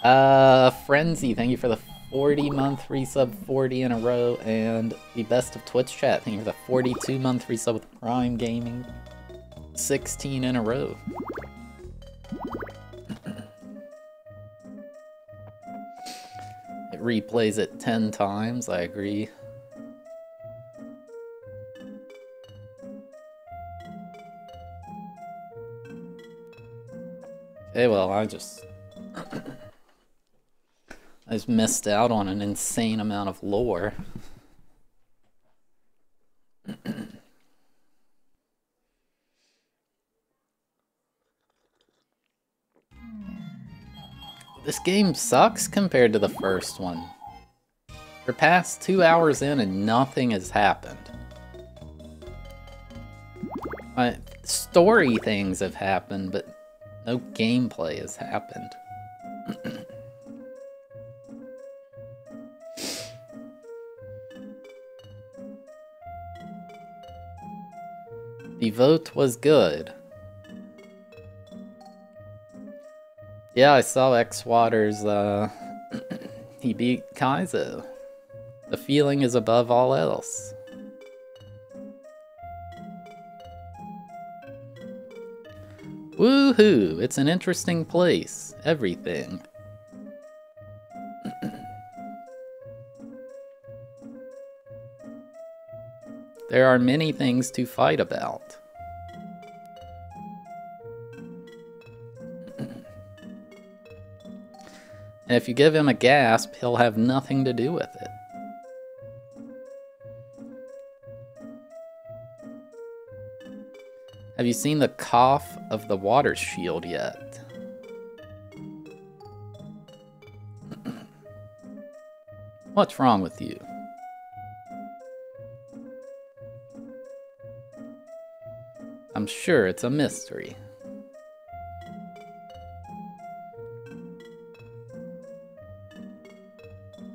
Frenzy, thank you for the 40-month resub, 40 in a row, and the best of Twitch chat, thank you for the 42-month resub with Prime Gaming, 16 in a row. It replays it 10 times, I agree. Okay, well, I just missed out on an insane amount of lore. This game sucks compared to the first one. We're past 2 hours in and nothing has happened. Story things have happened, but no gameplay has happened. The vote was good. Yeah, I saw X-Water's, he beat Kaizo. The feeling is above all else. Woohoo! It's an interesting place. Everything. There are many things to fight about. And if you give him a gasp, he'll have nothing to do with it. Have you seen the cough of the water shield yet? What's wrong with you? I'm sure it's a mystery.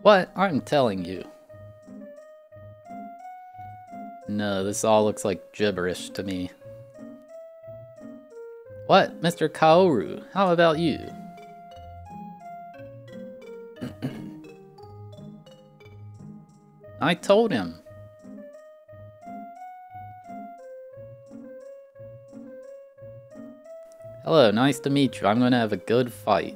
What? I'm telling you. No, this all looks like gibberish to me. What? Mr. Kaoru, how about you? I told him. Hello, nice to meet you. I'm gonna have a good fight.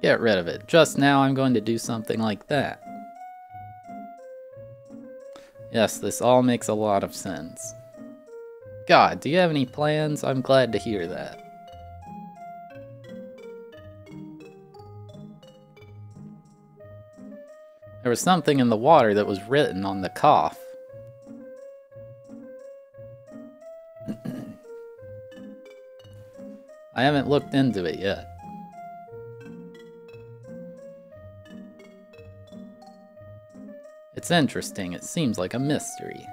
Get rid of it. Just now I'm going to do something like that. Yes, this all makes a lot of sense. God, do you have any plans? I'm glad to hear that. There was something in the water that was written on the cough. I haven't looked into it yet. It's interesting. It seems like a mystery.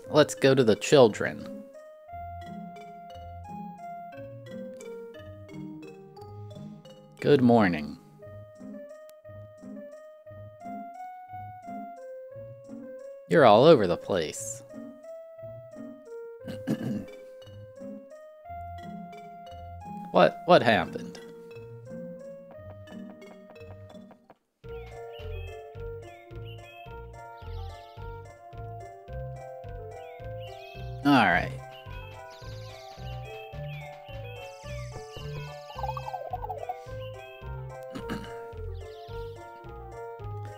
Let's go to the children. Good morning. You're all over the place. What happened? Alright.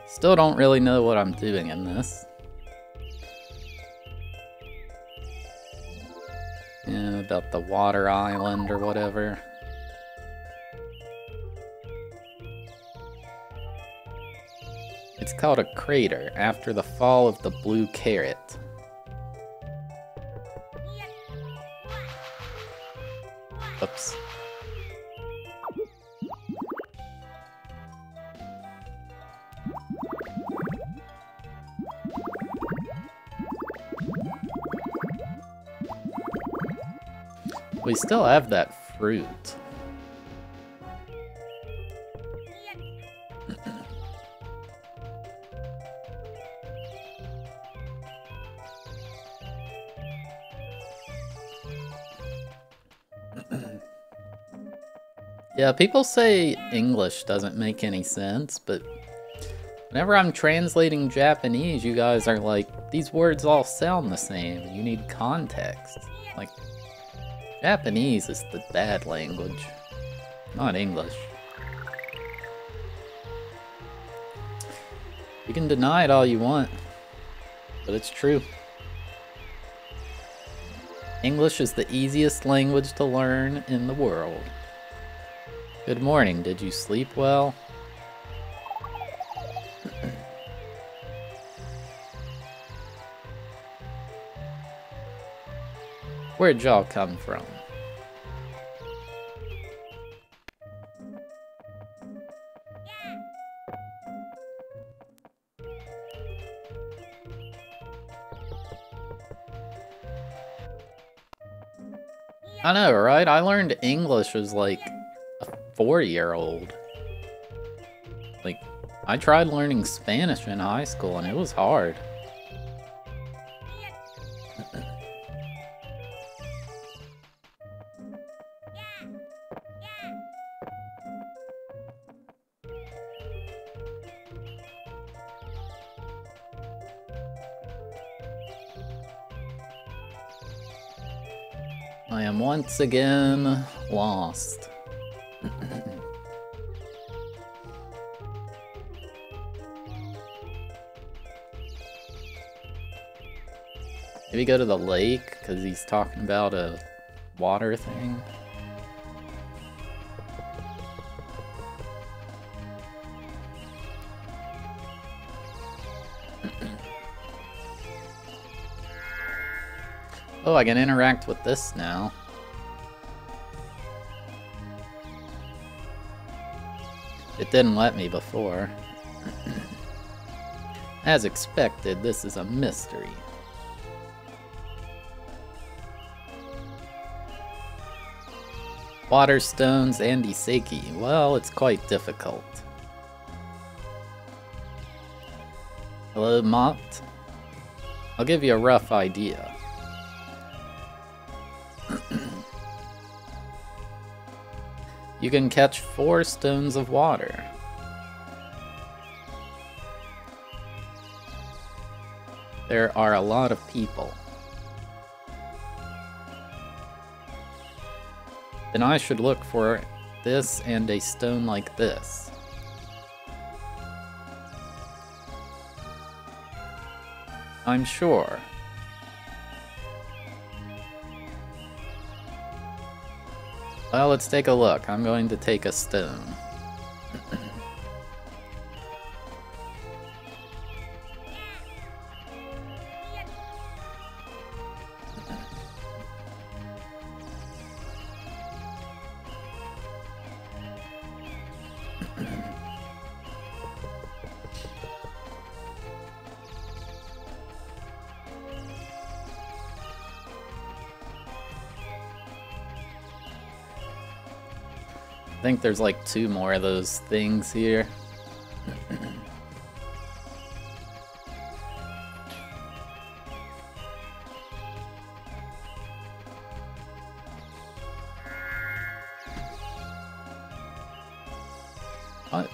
Still don't really know what I'm doing in this. Yeah, about the water island or whatever. It's called a crater after the fall of the blue carrot. Oops. We still have that fruit. Yeah, people say English doesn't make any sense, but whenever I'm translating Japanese, you guys are like, these words all sound the same. You need context. Like, Japanese is the bad language, not English. You can deny it all you want, but it's true. English is the easiest language to learn in the world. Good morning, did you sleep well? Where'd y'all come from? I know, right? I learned English as like a 4-year-old. Like, I tried learning Spanish in high school and it was hard. I am once again lost. Maybe go to the lake, because he's talking about a water thing. Oh, I can interact with this now. It didn't let me before. As expected, this is a mystery. Water stones and Iseki. Well, it's quite difficult. Hello, Mott. I'll give you a rough idea. You can catch 4 stones of water. There are a lot of people. Then I should look for this and a stone like this. I'm sure. Well, let's take a look. I'm going to take a stone. I think there's like 2 more of those things here. What?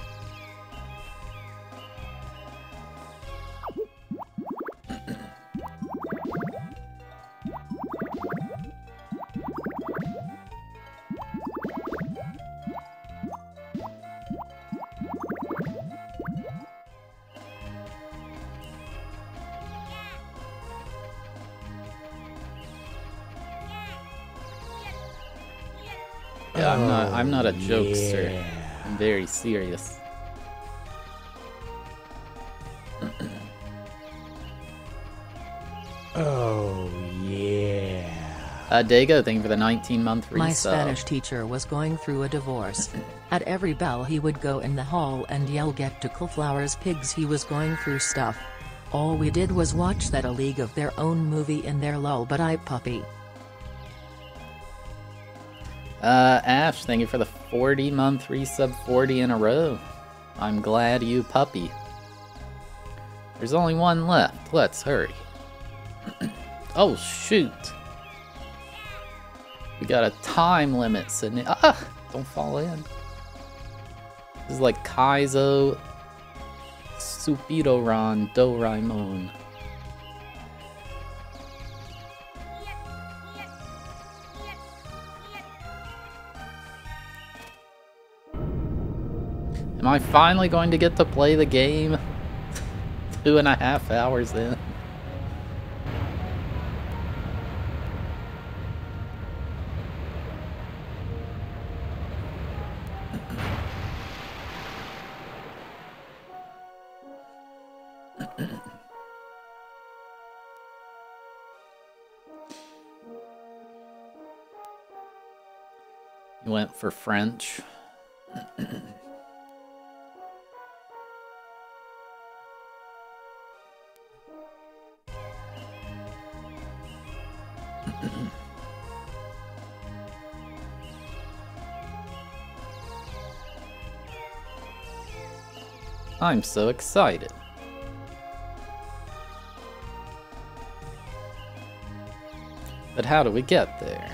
Yeah, I'm not a jokester. Yeah. I'm very serious. Oh, yeah. Dago, thank you for the 19-month resub. My Spanish teacher was going through a divorce. At every bell he would go in the hall and yell, "Get to Cauliflower's pigs." He was going through stuff. All we did was watch that A League of Their Own movie in their lull, but I puppy. Ash, thank you for the 40-month resub, 40 in a row. I'm glad you puppy. There's only one left. Let's hurry. Oh, shoot. We got a time limit, Sydney. Ah! Don't fall in. This is like Kaizo Supidoran Doraemon. Am I finally going to get to play the game? 2.5 hours in. You went for French. I'm so excited. But how do we get there?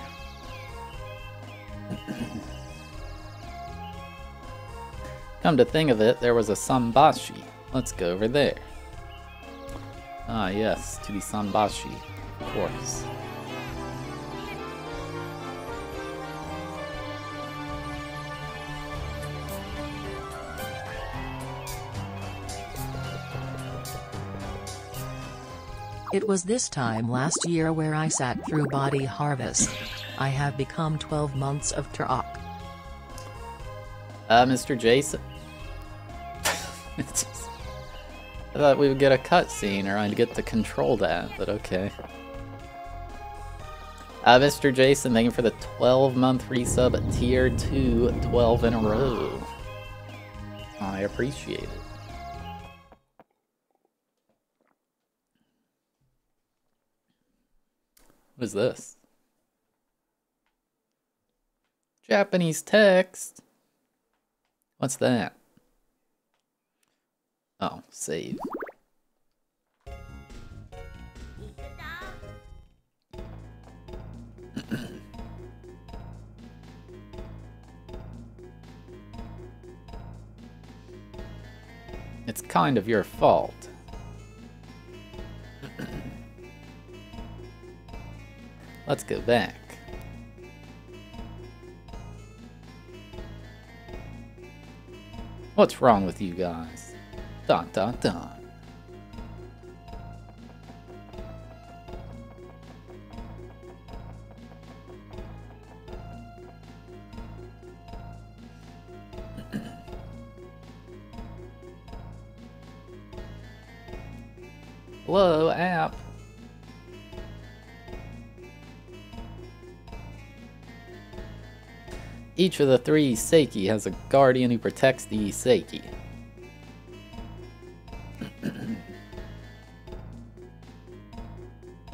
Come to think of it, there was a Sambashi. Let's go over there. Ah yes, to the Sambashi, of course. It was this time last year where I sat through Body Harvest. I have become 12 months of Turok. Mr. Jason? I thought we would get a cutscene, or I'd get to control that, but okay. Mr. Jason, thank you for the 12-month resub at tier 2, 12 in a row. I appreciate it. What is this? Japanese text? What's that? Oh, save. It's kind of your fault. Let's go back. What's wrong with you guys? Dun dun dun. Hello, app. Each of the 3 Seiki has a guardian who protects the Seiki.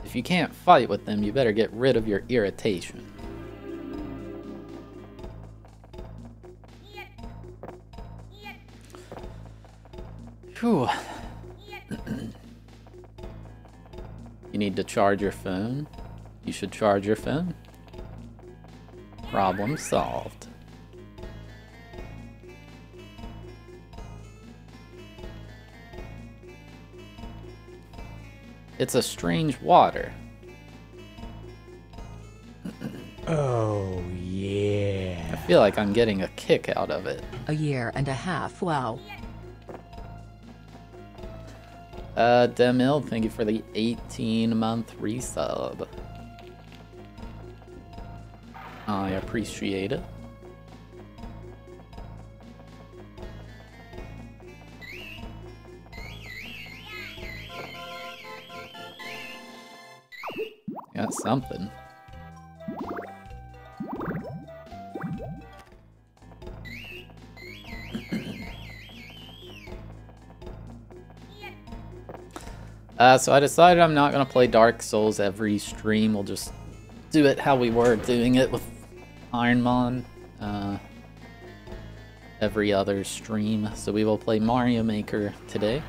If you can't fight with them, you better get rid of your irritation. Phew. You need to charge your phone? You should charge your phone. Problem solved. It's a strange water. Oh, yeah. I feel like I'm getting a kick out of it. A year and a half, wow. Demil, thank you for the 18-month resub. I appreciate it. Got something. So I decided I'm not going to play Dark Souls every stream. We'll just do it how we were doing it with Ironmon every other stream. So we will play Mario Maker today.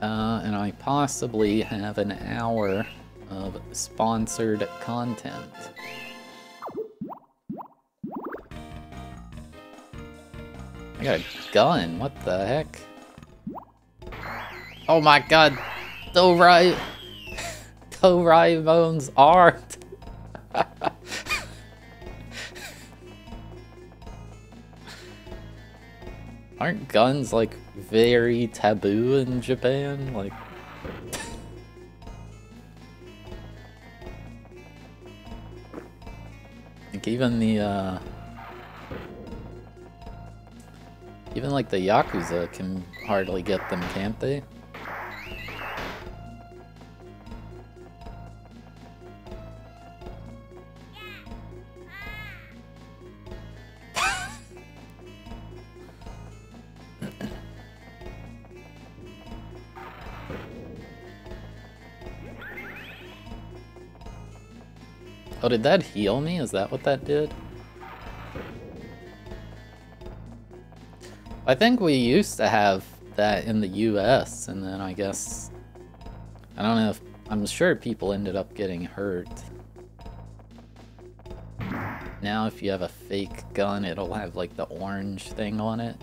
And I possibly have an hour of sponsored content. got a gun, what the heck? Oh my god! Doraemon's art! Aren't guns, like, very taboo in Japan? Like... like, even the, even, like, the Yakuza can hardly get them, can't they? Oh, did that heal me? Is that what that did? I think we used to have that in the US, and then I guess... I don't know if... I'm sure people ended up getting hurt. Now if you have a fake gun, it'll have like the orange thing on it.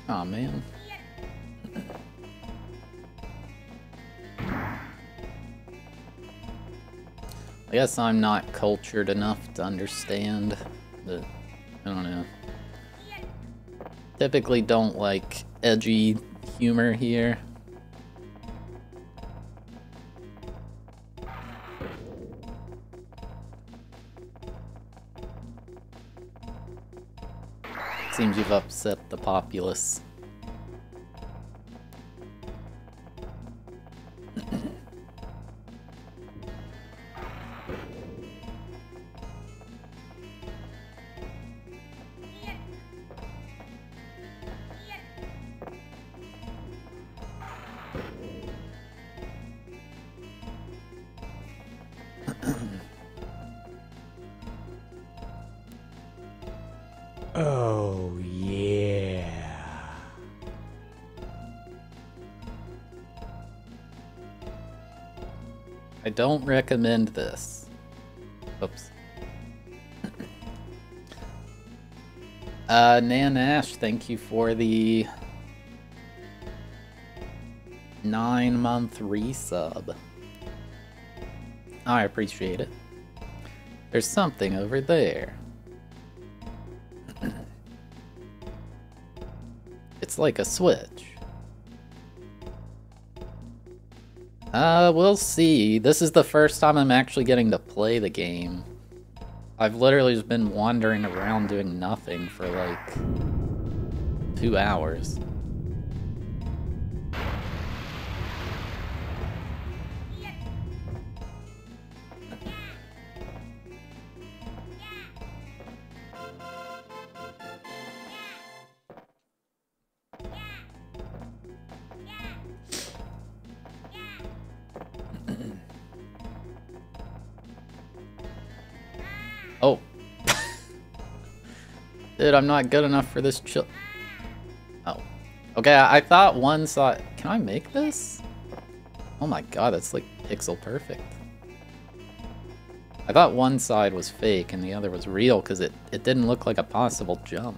Aw, man. I guess I'm not cultured enough to understand, but I don't know. Typically don't like edgy humor here. Seems you've upset the populace. Oh, yeah. I don't recommend this. Oops. Nanash, thank you for the 9-month resub. I appreciate it. There's something over there. It's like a switch. We'll see. This is the first time I'm actually getting to play the game. I've literally just been wandering around doing nothing for like 2 hours. Oh. Dude, I'm not good enough for this chill. Oh. Okay, I thought one side... Can I make this? Oh my god, that's like pixel perfect. I thought one side was fake and the other was real because it didn't look like a possible jump.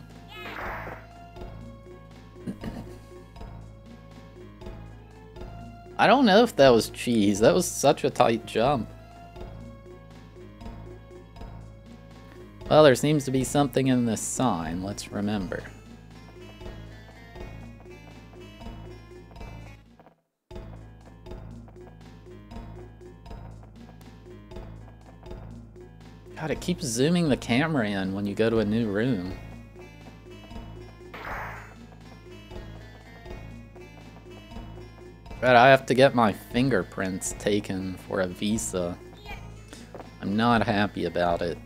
I don't know if that was cheese. That was such a tight jump. Well, there seems to be something in this sign, let's remember. God, it keeps zooming the camera in when you go to a new room. But I have to get my fingerprints taken for a visa. I'm not happy about it.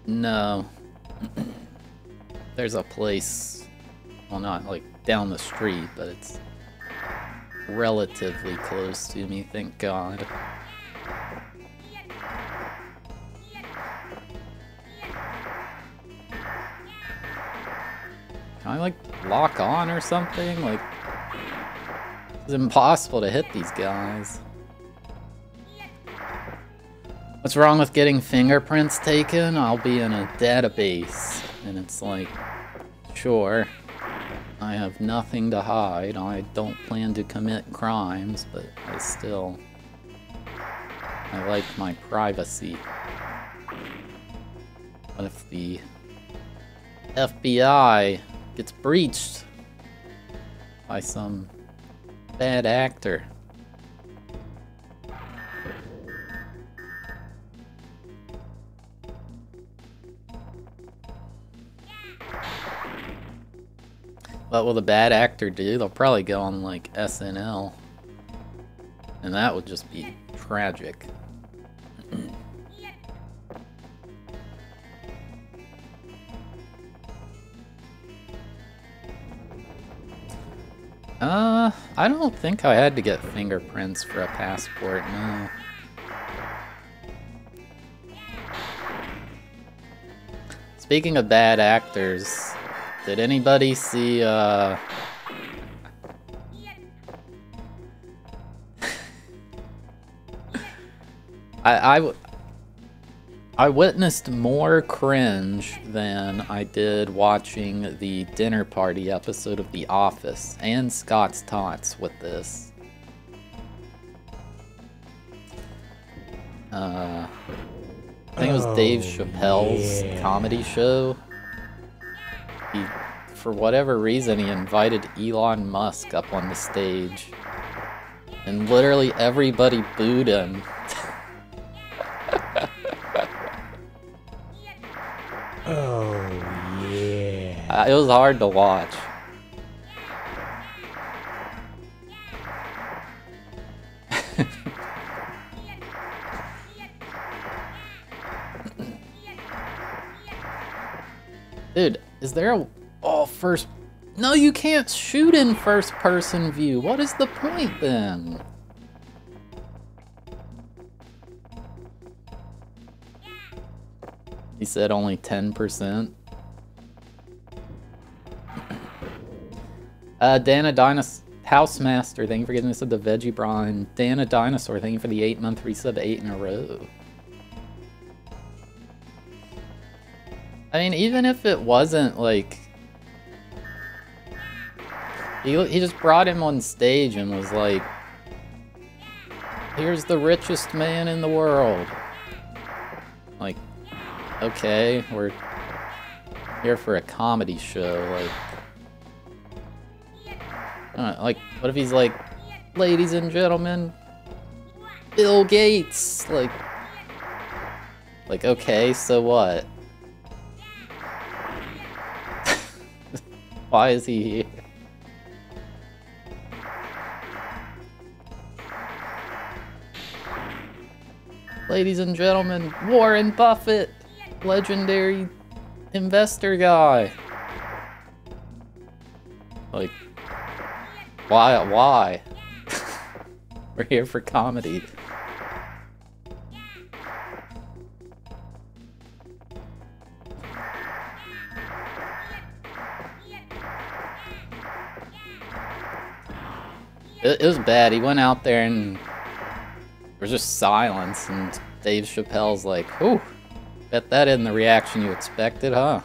No. There's a place, well, not like down the street, but it's relatively close to me, thank God. Can I like lock on or something? Like, it's impossible to hit these guys. What's wrong with getting fingerprints taken? I'll be in a database. And it's like, sure, I have nothing to hide. I don't plan to commit crimes, but I like my privacy. What if the FBI gets breached by some bad actor? What will the bad actor do? They'll probably go on like SNL. And that would just be tragic. I don't think I had to get fingerprints for a passport, no. Speaking of bad actors, did anybody see, I witnessed more cringe than I did watching the dinner party episode of The Office and Scott's Tots with this. I think it was Dave Chappelle's comedy show. For whatever reason, he invited Elon Musk up on the stage. And literally everybody booed him. Oh, yeah. It was hard to watch. Dude, is there a... Oh, first... No, you can't shoot in first-person view. What is the point, then? He said only 10%. Dana Housemaster, thank you for getting us the Veggie Brine. Dana Dinosaur, thank you for the 8-month resub, 8 in a row. I mean, even if it wasn't, like... He just brought him on stage and was like, here's the richest man in the world. Like, okay, we're here for a comedy show, like, what if he's like, ladies and gentlemen, Bill Gates, like, okay, so what? Why is he here? Ladies and gentlemen, Warren Buffett, legendary investor guy. Like, why? We're here for comedy. It was bad. He went out there and there was just silence, and Dave Chappelle's like, "Whew, bet that isn't the reaction you expected, huh?"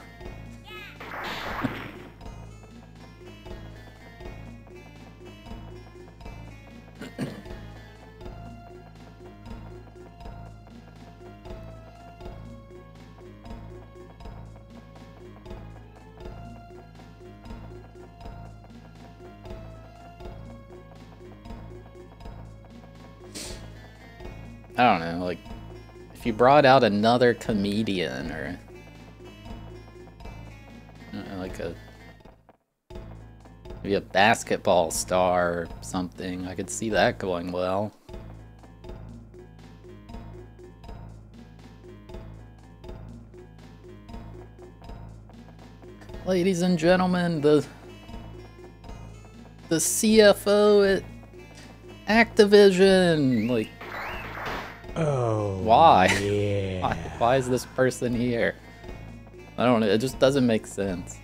I don't know, like, if you brought out another comedian or like maybe a basketball star or something, I could see that going well. Ladies and gentlemen, the CFO at Activision, like, Oh, why? yeah. Why is this person here? I don't know, it just doesn't make sense.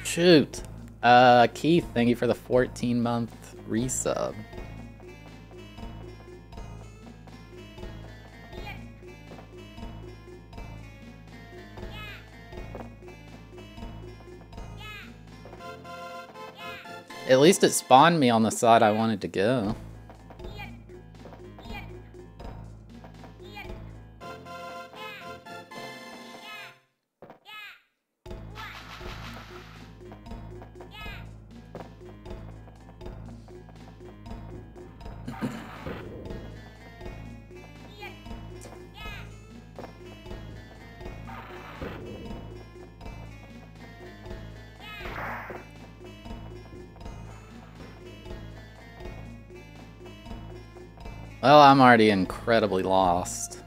Shoot. Keith, thank you for the 14-month resub. At least it spawned me on the side I wanted to go. Well, I'm already incredibly lost.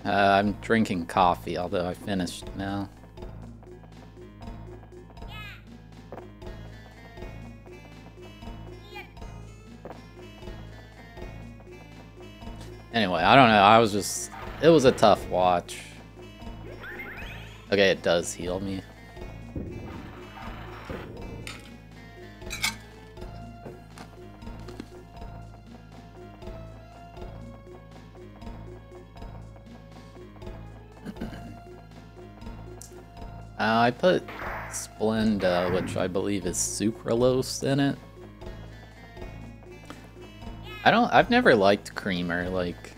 I'm drinking coffee, although I finished now. Anyway, I don't know, it was a tough watch. Okay, it does heal me. I put Splenda, which I believe is sucralose in it. I've never liked creamer, like,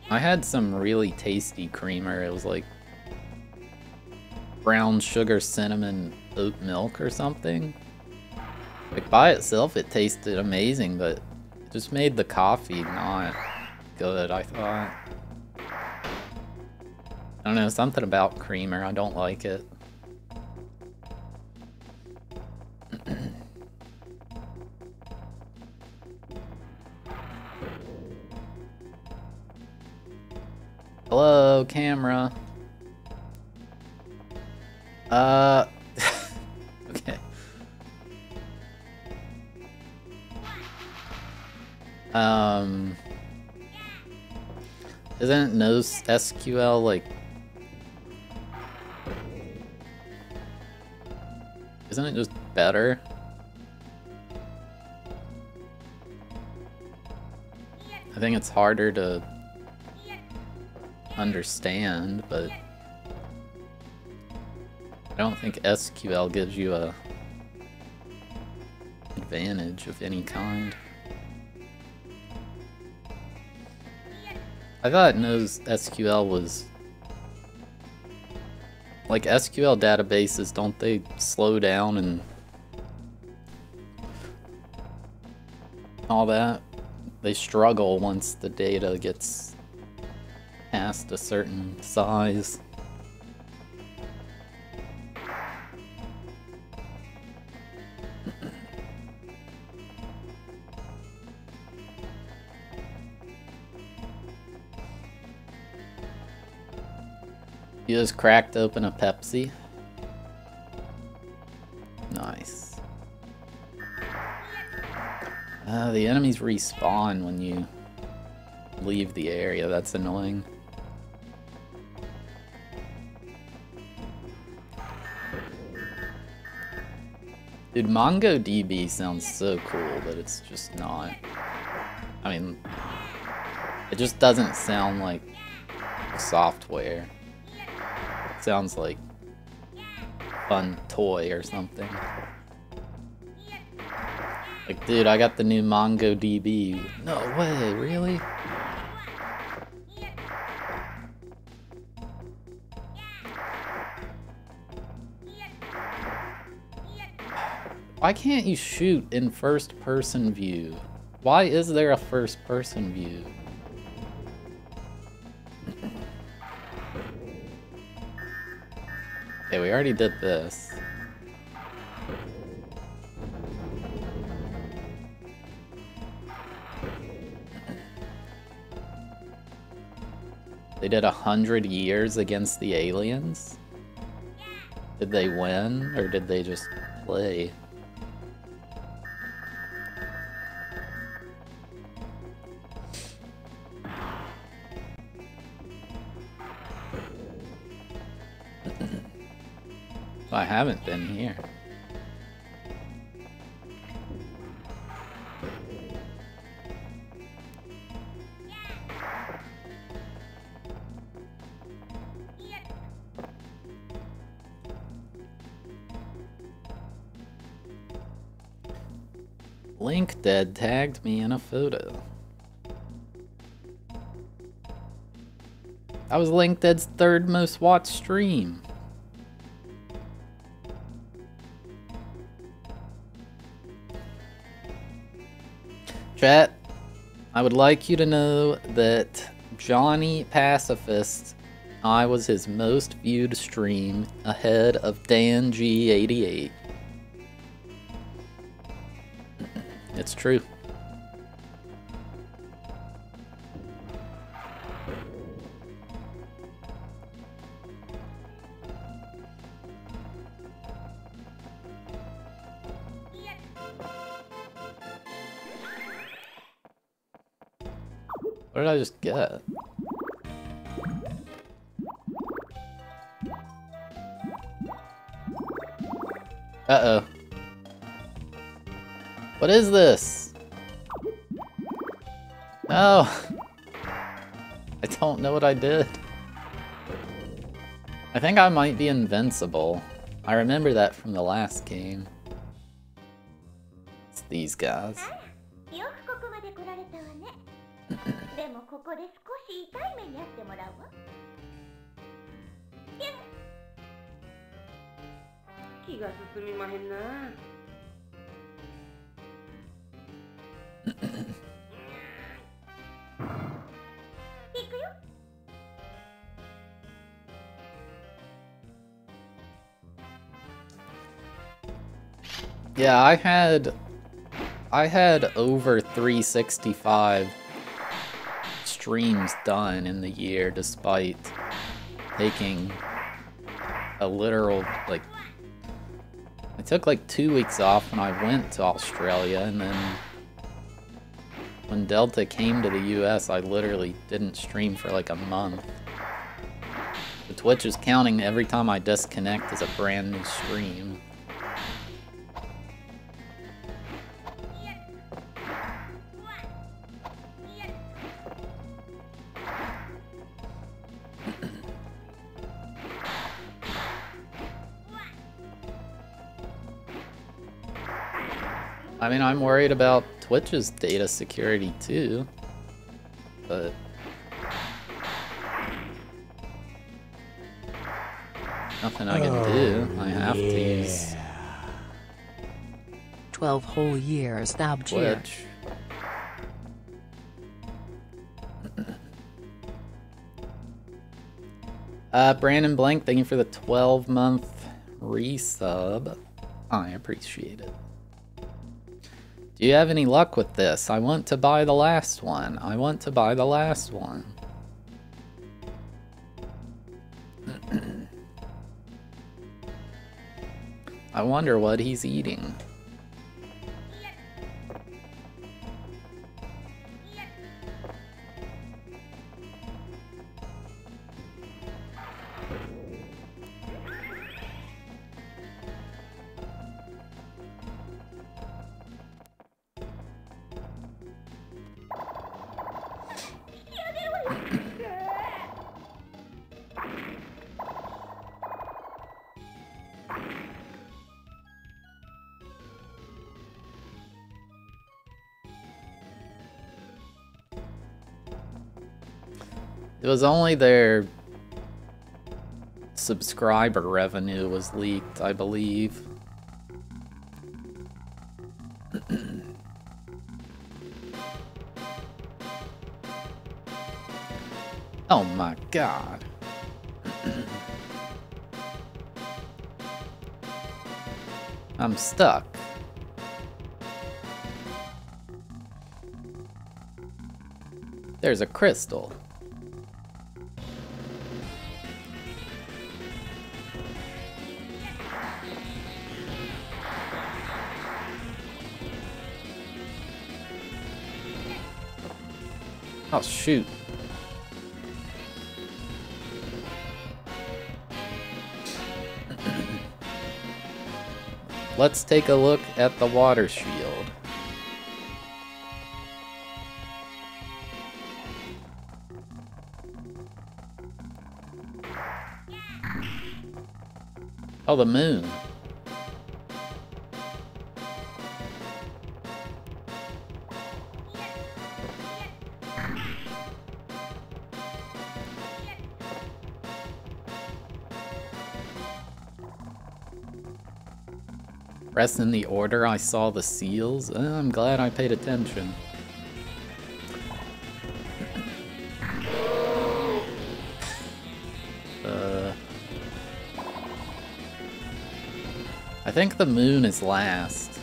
I had some really tasty creamer. It was like brown sugar cinnamon oat milk or something. Like, by itself it tasted amazing, but it just made the coffee not good, I thought. I don't know, something about creamer, I don't like it. Hello, camera. Okay. Isn't NoSQL like... Isn't it just better? I think it's harder to understand, but I don't think SQL gives you a advantage of any kind. I thought NoSQL was... Like, SQL databases, don't they slow down and all that? They struggle once the data gets past a certain size. You just cracked open a Pepsi. Nice. The enemies respawn when you leave the area. That's annoying. Dude, MongoDB sounds so cool, but it's just not. I mean, it just doesn't sound like software. It sounds like a fun toy or something. Like, dude, I got the new MongoDB. No way, really? Why can't you shoot in first-person view? Why is there a first-person view? Okay, we already did this. They did 100 years against the aliens? Did they win, or did they just play? I haven't been here. Link Dead tagged me in a photo. That was Link Dead's third most watched stream. Chat, I would like you to know that Johnny Pacifist, I was his most viewed stream ahead of Dan G88. It's true. What did I just get? Uh-oh. What is this? No! I don't know what I did. I think I might be invincible. I remember that from the last game. It's these guys. Yeah, I had over 365 streams done in the year, despite taking a literal, like, I took like 2 weeks off when I went to Australia, and then when Delta came to the US, I literally didn't stream for like a month. The Twitch is counting every time I disconnect as a brand new stream. I mean, I'm worried about Twitch's data security too, but nothing I can do. I have to use 12 whole years, thou cheer. Twitch. Brandon Blank, thank you for the 12-month resub. I appreciate it. Do you have any luck with this? I want to buy the last one. I want to buy the last one. I wonder what he's eating. It was only their subscriber revenue was leaked, I believe. Oh my god. I'm stuck. There's a crystal. Oh shoot. Let's take a look at the water shield. Oh, the moon. Rest in the order I saw the seals. I'm glad I paid attention. I think the moon is last.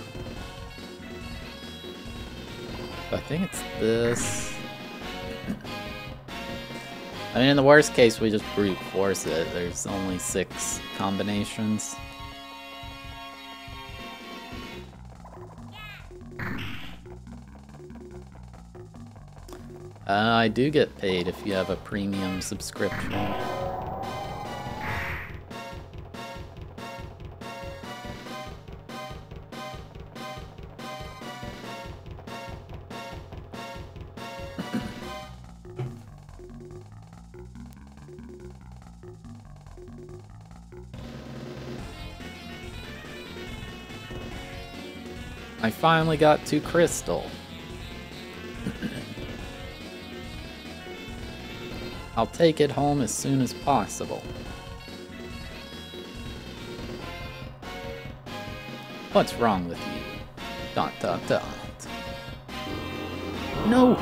I think it's this. I mean, in the worst case, we just brute force it. There's only 6 combinations. I do get paid if you have a premium subscription. I finally got to Crystal. I'll take it home as soon as possible. What's wrong with you? Dot dot dot. No!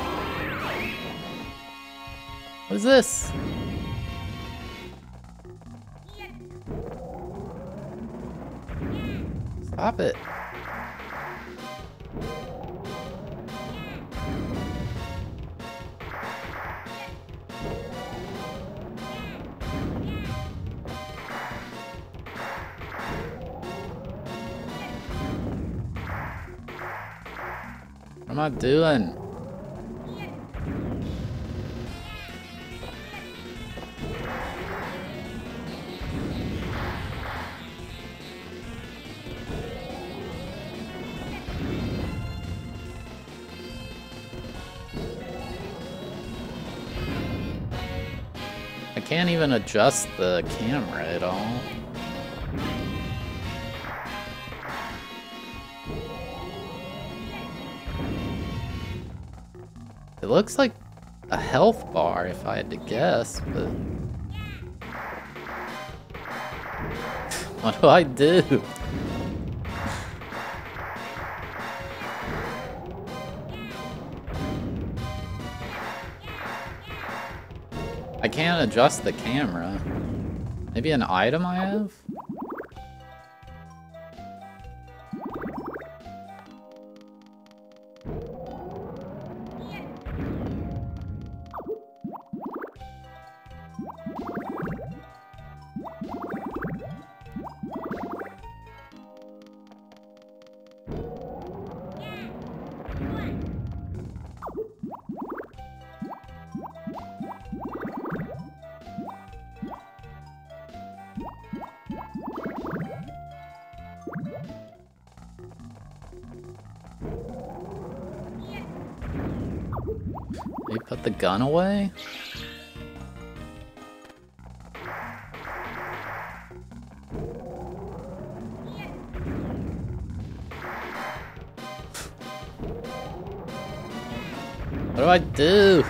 What is this? Stop it. What am I doing? I can't even adjust the camera at all. It looks like a health bar if I had to guess, but... What do I do? I can't adjust the camera. Maybe an item I have? Maybe put the gun away? What do I do?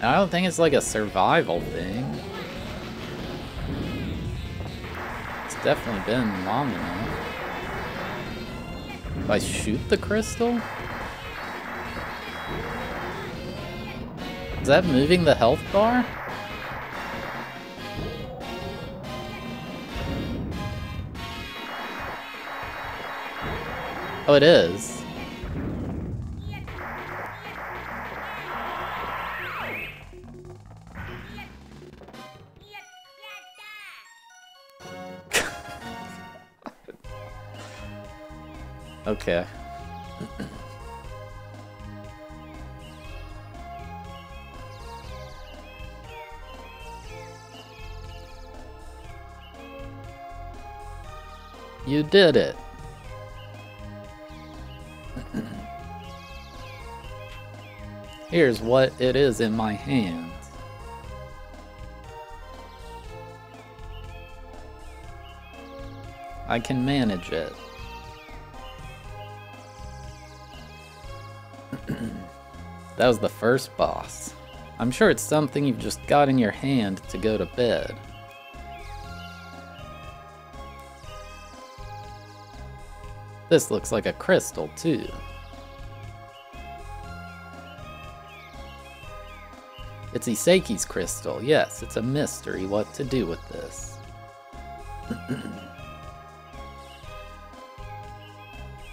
I don't think it's like a survival thing. It's definitely been long enough. If I shoot the crystal? Is that moving the health bar? Oh, it is. Okay. You did it. Here's what it is in my hands. I can manage it. That was the first boss. I'm sure it's something you've just got in your hand to go to bed. This looks like a crystal, too. It's Iseki's crystal. Yes, it's a mystery what to do with this.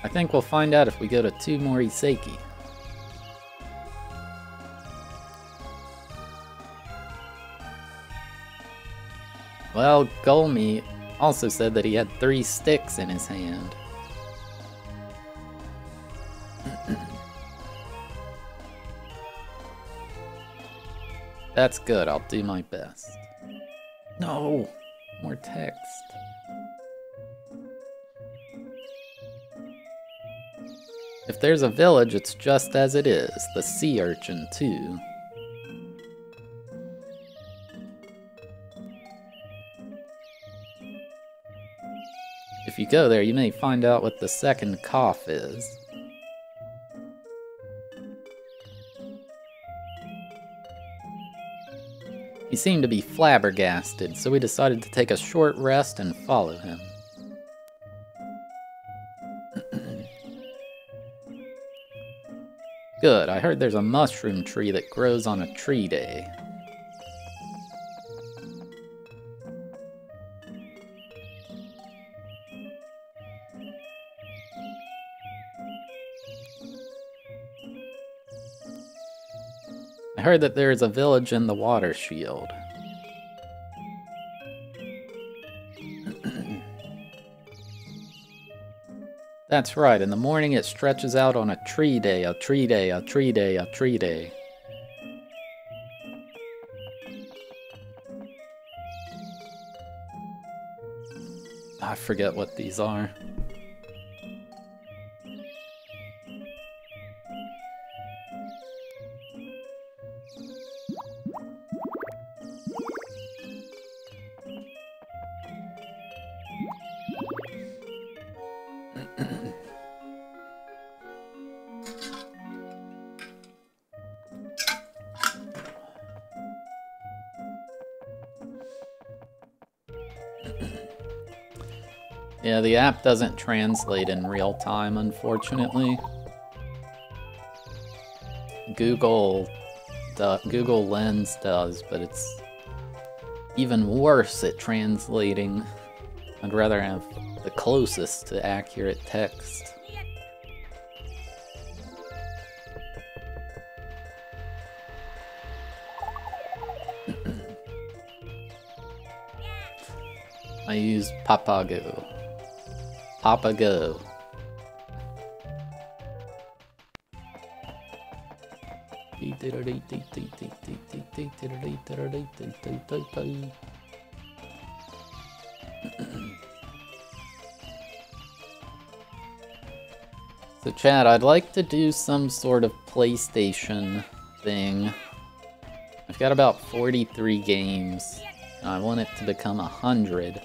I think we'll find out if we go to 2 more Iseki. Well, Golmi also said that he had 3 sticks in his hand. That's good, I'll do my best. No! More text. If there's a village, it's just as it is. The sea urchin, too. If you go there, you may find out what the second cough is. He seemed to be flabbergasted, so we decided to take a short rest and follow him. Good, I heard there's a mushroom tree that grows on a tree day. I heard that there is a village in the water shield. That's right, in the morning it stretches out on a tree day, a tree day, a tree day, a tree day. I forget what these are. Yeah, the app doesn't translate in real time, unfortunately. Google Lens does, but it's even worse at translating. I'd rather have the closest to accurate text. I use Papago. Papago. So chat, I'd like to do some sort of PlayStation thing. I've got about 43 games, and I want it to become 100.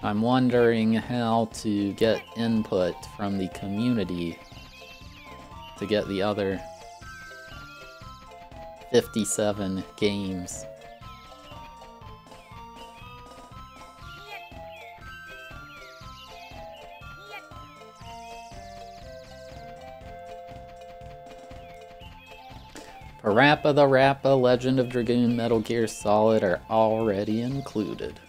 I'm wondering how to get input from the community to get the other 57 games. Parappa the Rappa, Legend of Dragoon, Metal Gear Solid are already included.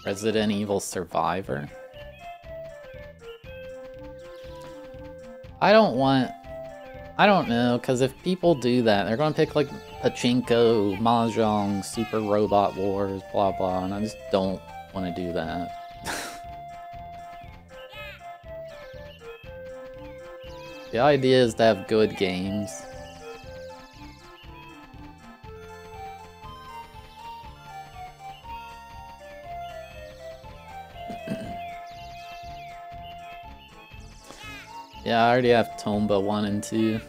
Resident Evil Survivor. I don't know, because if people do that, they're going to pick like Pachinko, Mahjong, Super Robot Wars, blah blah, and I just don't want to do that. The idea is to have good games. Yeah, I already have Tomba 1 and 2.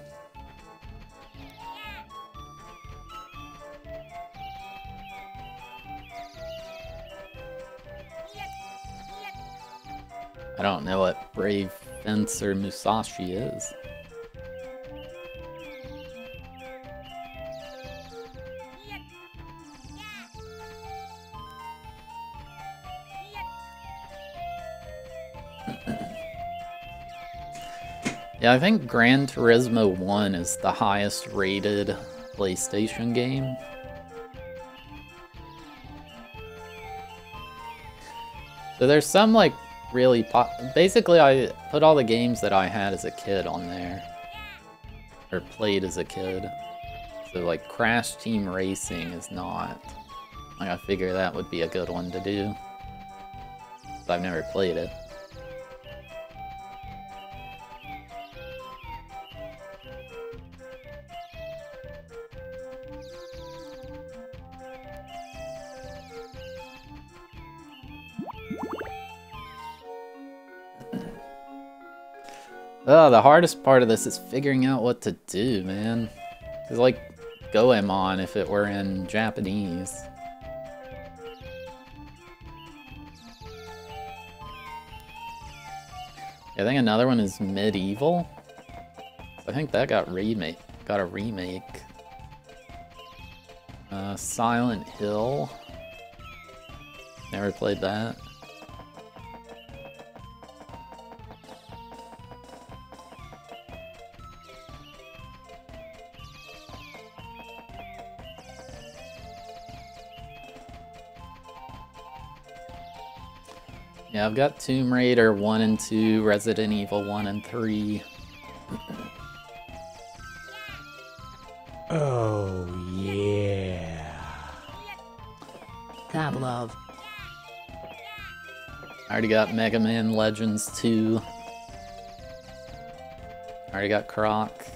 I don't know what Brave Fencer Musashi is. Yeah, I think Gran Turismo 1 is the highest rated PlayStation game. So there's some like really basically I put all the games that I had as a kid on there. Or played as a kid. So like Crash Team Racing is not. Like I figure that would be a good one to do. But I've never played it. Oh, the hardest part of this is figuring out what to do, man. It's like Goemon if it were in Japanese. I think another one is Medieval. I think that got a remake. Silent Hill. Never played that. Yeah, I've got Tomb Raider 1 and 2, Resident Evil 1 and 3. Oh, yeah. Pavlov. I already got Mega Man Legends 2. I already got Croc.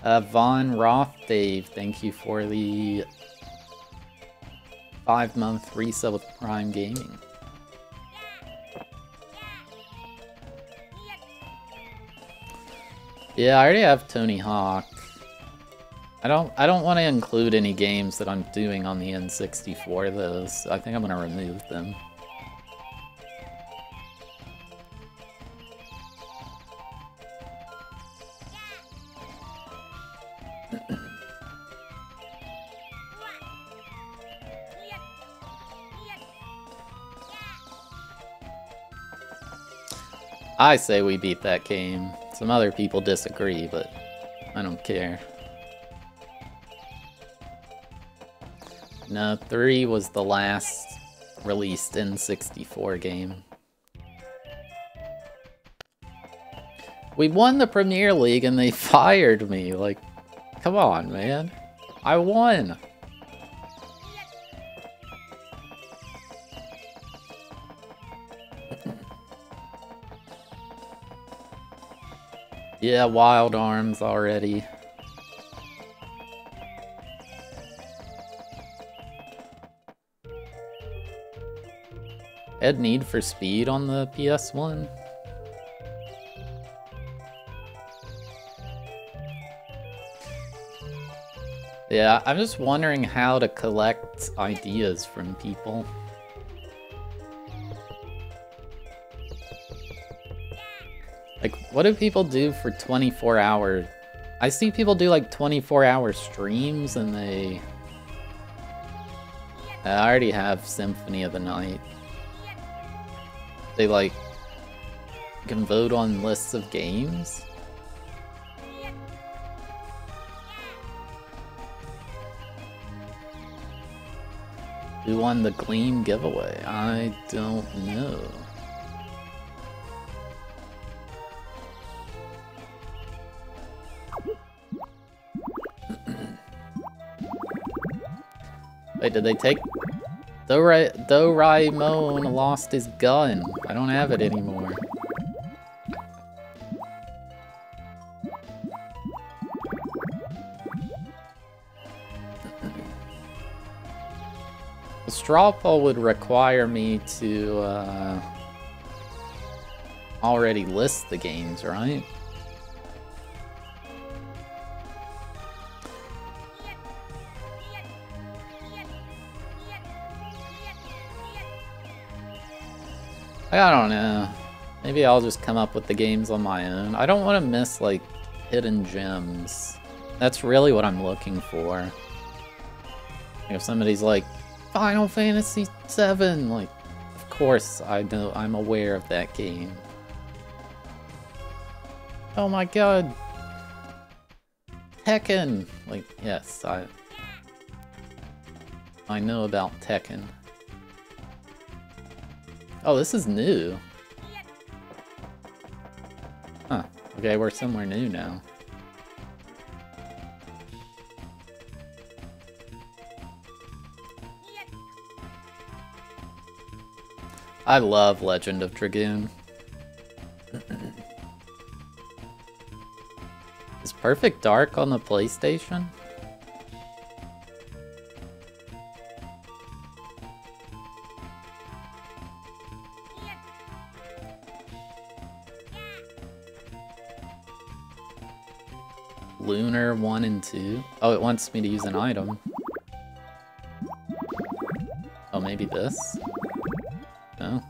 Von Roth Dave, thank you for the 5-month resub with Prime Gaming. Yeah, I already have Tony Hawk. I don't want to include any games that I'm doing on the N64 though, so I think I'm gonna remove them. I say we beat that game. Some other people disagree, but I don't care. No, 3 was the last released N64 game. We won the Premier League and they fired me. Like, come on, man. I won. Yeah, Wild Arms already. Had Need for Speed on the PS1. Yeah, I'm just wondering how to collect ideas from people. Like, what do people do for 24 hours? I see people do like 24-hour streams and they... I already have Symphony of the Night. They like can vote on lists of games. Who won the Gleam giveaway? I don't know. Wait, did they take... Doraemon lost his gun. I don't have it anymore. The straw poll would require me to already list the games, right? I don't know. Maybe I'll just come up with the games on my own. I don't want to miss, like, hidden gems. That's really what I'm looking for. If somebody's like, Final Fantasy VII, like, of course I know, I'm aware of that game. Oh my god! Tekken! Like, yes, I know about Tekken. Oh, this is new. Huh. Okay, we're somewhere new now. I love Legend of Dragoon. Is Perfect Dark on the PlayStation? Lunar 1 and 2. Oh, it wants me to use an item. Oh, maybe this? No.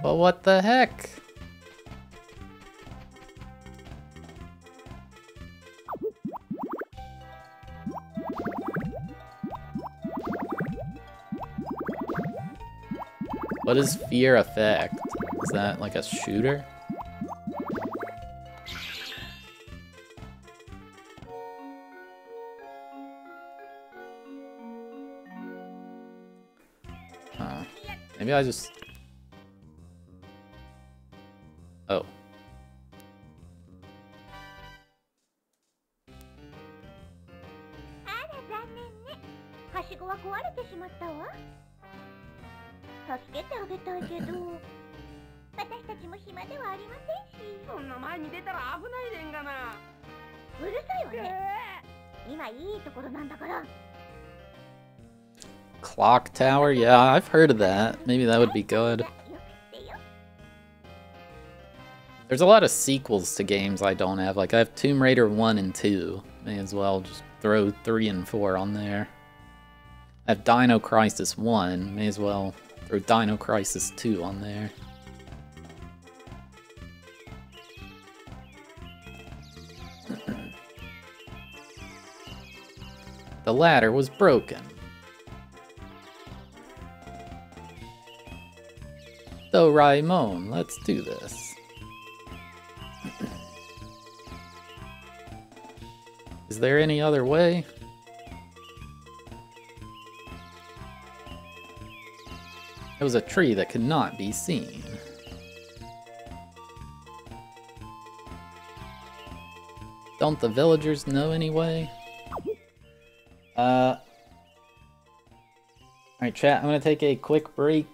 Well, what the heck? What is Fear Effect? Is that like a shooter? Maybe I just... Oh. Clock Tower? Yeah, I've heard of that. Maybe that would be good. There's a lot of sequels to games I don't have. Like, I have Tomb Raider 1 and 2. May as well just throw 3 and 4 on there. I have Dino Crisis 1. May as well throw Dino Crisis 2 on there. The ladder was broken. Doraemon, let's do this. Is there any other way? It was a tree that could not be seen. Don't the villagers know anyway? Alright chat, I'm gonna take a quick break.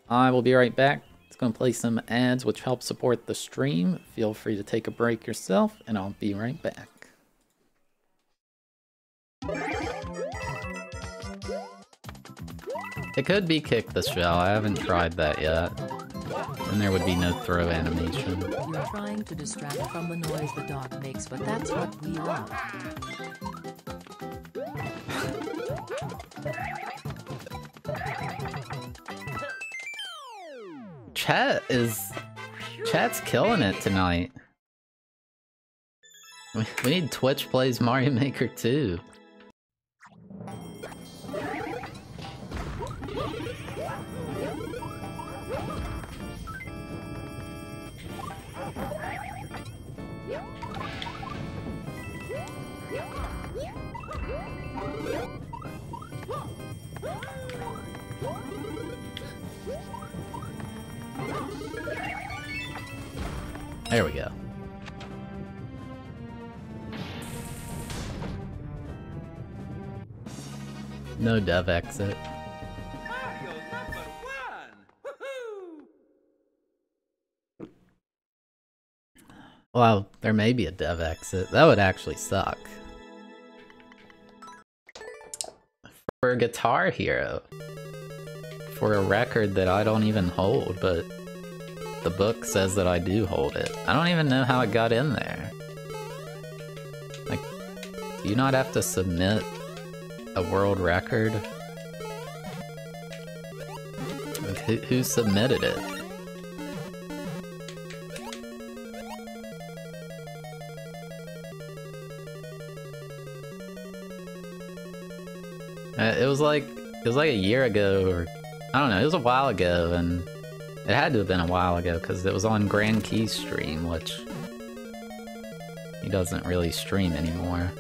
I will be right back. It's gonna play some ads which help support the stream. Feel free to take a break yourself, and I'll be right back. It could be Kick the Shell, I haven't tried that yet. and there would be no throw animation. You're trying to distract from the noise the dog makes, but that's what we love. Chat's killing it tonight. We need Twitch Plays Mario Maker 2. There we go. No dev exit. Mario #1! Woohoo! Well, there may be a dev exit. That would actually suck. For a Guitar Hero. For a record that I don't even hold, but the book says that I do hold it. I don't even know how it got in there. Like, do you not have to submit a world record? Like, who submitted it? It was like a year ago, or I don't know, it was a while ago, and it had to have been a while ago because it was on Grand Key's stream, which he doesn't really stream anymore.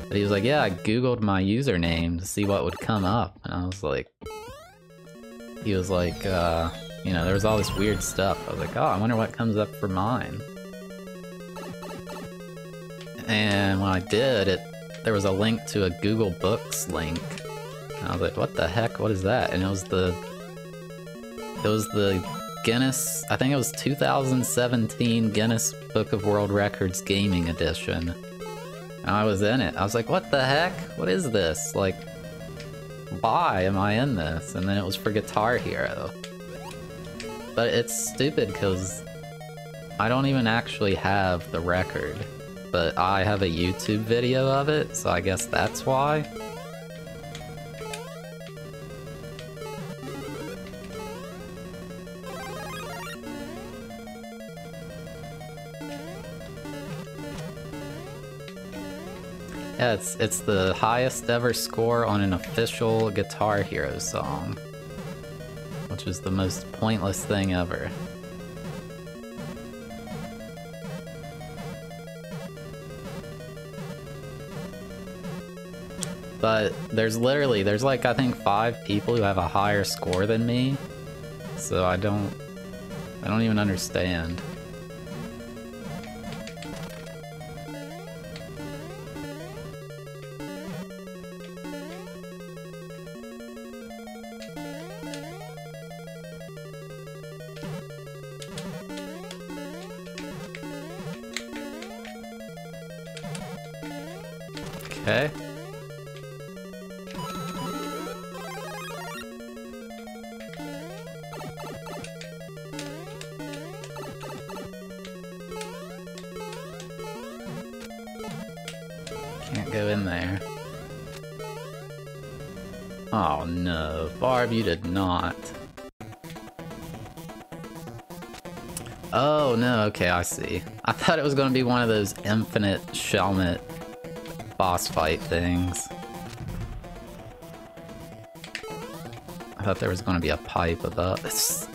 But he was like, yeah, I googled my username to see what would come up, and I was like, he was like, you know, there was all this weird stuff. I was like, oh, I wonder what comes up for mine. And when I did, there was a link to a Google Books link. And I was like, what the heck? What is that? And it was the Guinness, I think it was 2017 Guinness Book of World Records Gaming Edition. And I was in it. I was like, what the heck? What is this? Like, why am I in this? And then it was for Guitar Hero. But it's stupid because I don't even actually have the record. But I have a YouTube video of it, so I guess that's why. Yeah, it's the highest ever score on an official Guitar Hero song, which is the most pointless thing ever. But there's like, I think 5 people who have a higher score than me, so I don't even understand. Okay. Can't go in there. Oh no, Barb, you did not. Oh no, okay, I see. I thought it was gonna be one of those infinite Shelmet boss fight things. I thought there was gonna be a pipe above this.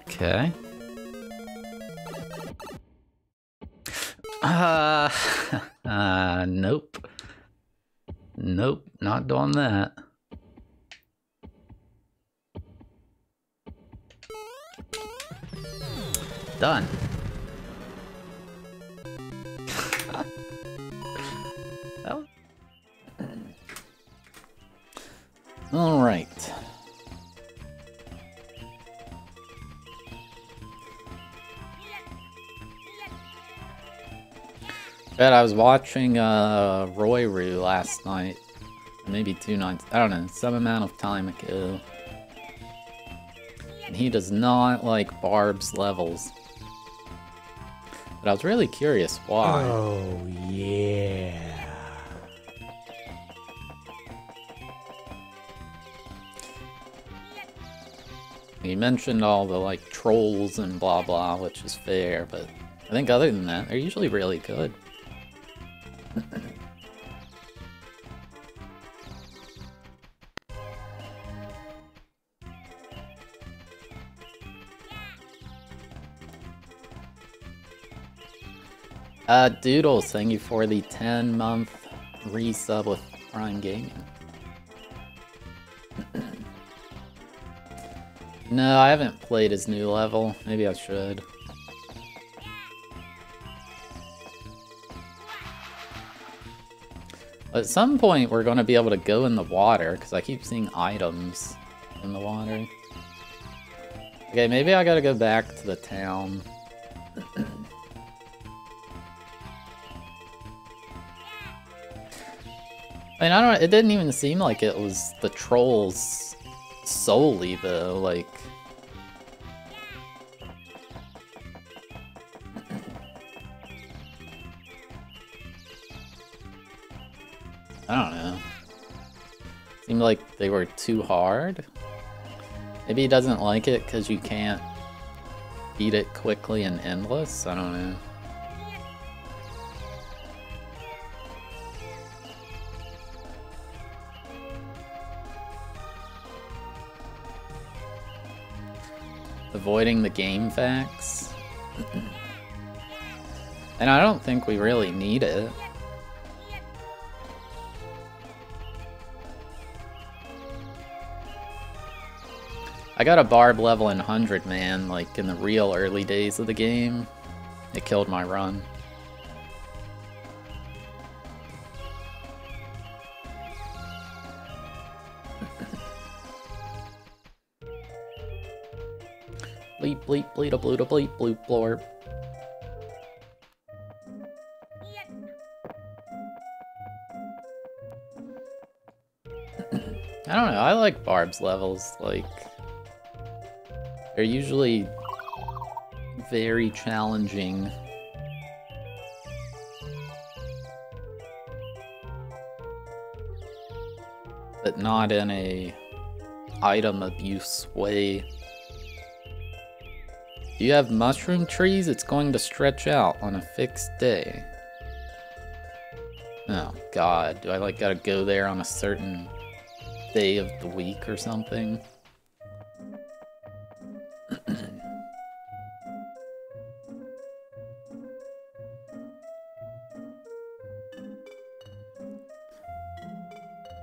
Okay. Nope. Nope, not doing that. Done. Oh. All right. But I was watching Roy last night. Maybe 2 nights. I don't know, some amount of time ago. And he does not like Barb's levels. But I was really curious why. Oh, yeah. He mentioned all the, like, trolls and blah blah, which is fair, but I think other than that, they're usually really good. Doodles, thank you for the 10-month resub with Prime Gaming. No, I haven't played his new level. Maybe I should. At some point, we're going to be able to go in the water, because I keep seeing items in the water. Okay, maybe I gotta go back to the town. I mean, I don't know, it didn't even seem like it was the trolls solely, though, like... I don't know. Seemed like they were too hard. Maybe he doesn't like it because you can't beat it quickly and endless? I don't know. Avoiding the game facts. And I don't think we really need it. I got a Barb level in 100, man, like in the real early days of the game. It killed my run. Bleep bleep bleep a bleep a bleep bloop blorp. I don't know, I like Barb's levels, like... They're usually very challenging. But not in a item abuse way. If you have mushroom trees, it's going to stretch out on a fixed day. Oh god, do I like gotta go there on a certain day of the week or something?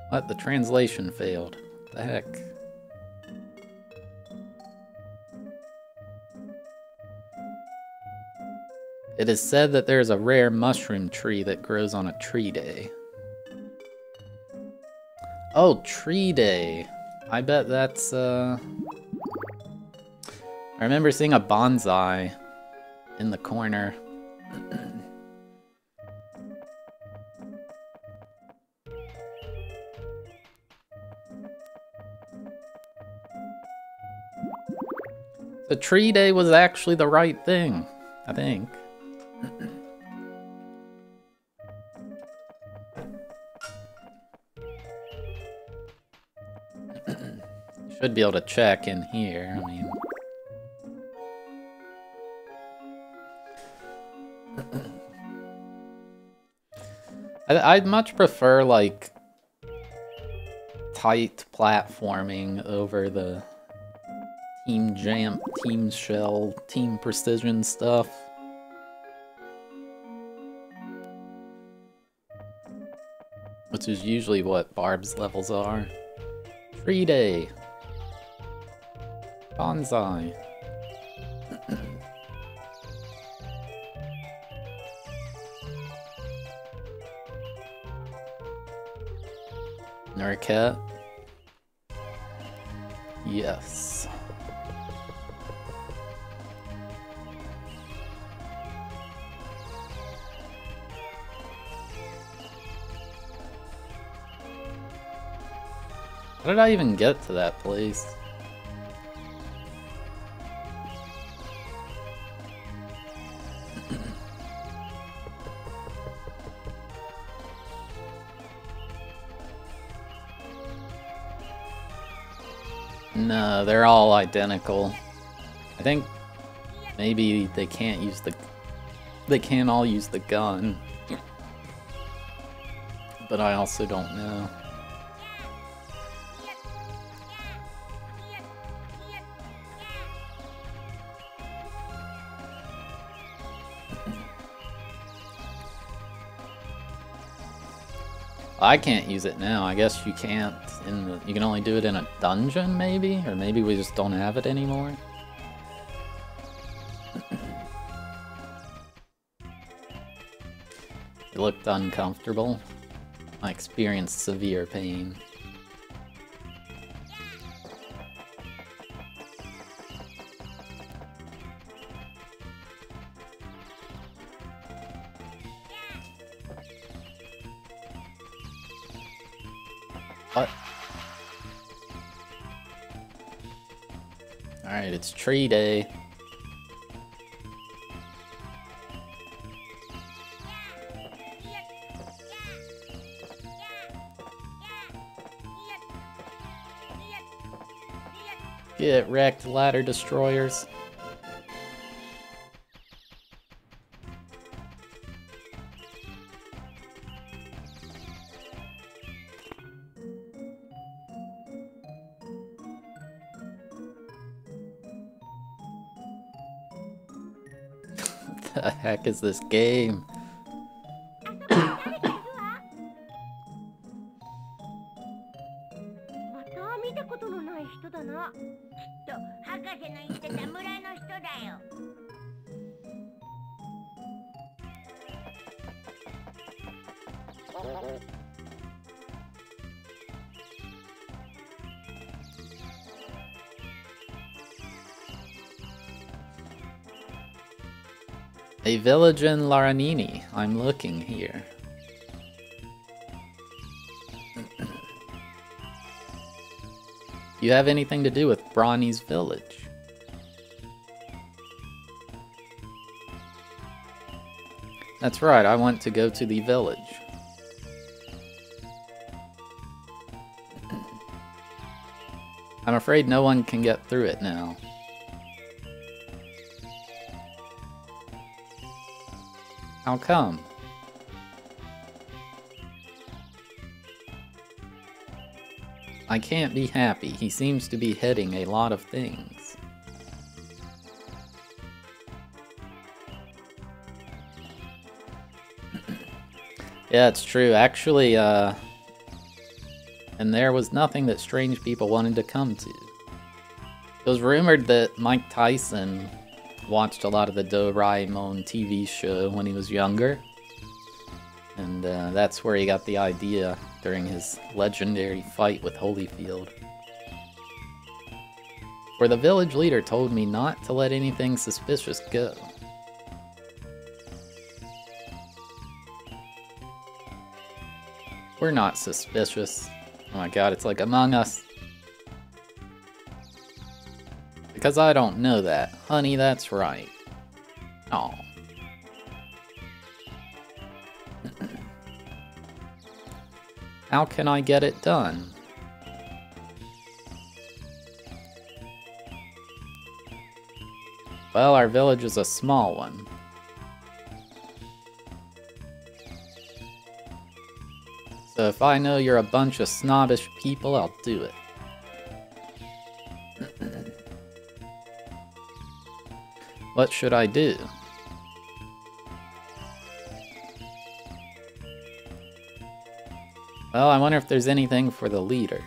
What? The translation failed. What the heck? It is said that there's a rare mushroom tree that grows on a tree day. Oh, tree day. I bet that's, I remember seeing a bonsai in the corner. The tree day was actually the right thing, I think. Should be able to check in here, I mean... I'd much prefer, like, tight platforming over the Team Jump, Team Shell, Team Precision stuff. Which is usually what Barb's levels are. Tree Day. Bonsai. Nurkat. Yes. How did I even get to that place? No, they're all identical. I think maybe they can't use the... They can't all use the gun. But I also don't know. I can't use it now. I guess you can't in the... You can only do it in a dungeon, maybe? Or maybe we just don't have it anymore? It looked uncomfortable. I experienced severe pain. What? Alright, it's tree day. Get wrecked, ladder destroyers. What the heck is this game? また見たことのない人だな。きっと博士の言ってた村の人だよ。A village in Laranini. I'm looking here. You have anything to do with Brawny's village? That's right, I want to go to the village. I'm afraid no one can get through it now. How come? I can't be happy. He seems to be hitting a lot of things. Yeah, it's true. Actually, and there was nothing that strange people wanted to come to. It was rumored that Mike Tyson watched a lot of the Doraemon TV show when he was younger. And that's where he got the idea during his legendary fight with Holyfield. Where the village leader told me not to let anything suspicious go. We're not suspicious. Oh my god, it's like Among Us. Because I don't know that. Honey, that's right. Aw. How can I get it done? Well, our village is a small one. So if I know you're a bunch of snobbish people, I'll do it. What should I do? Well, I wonder if there's anything for the leader.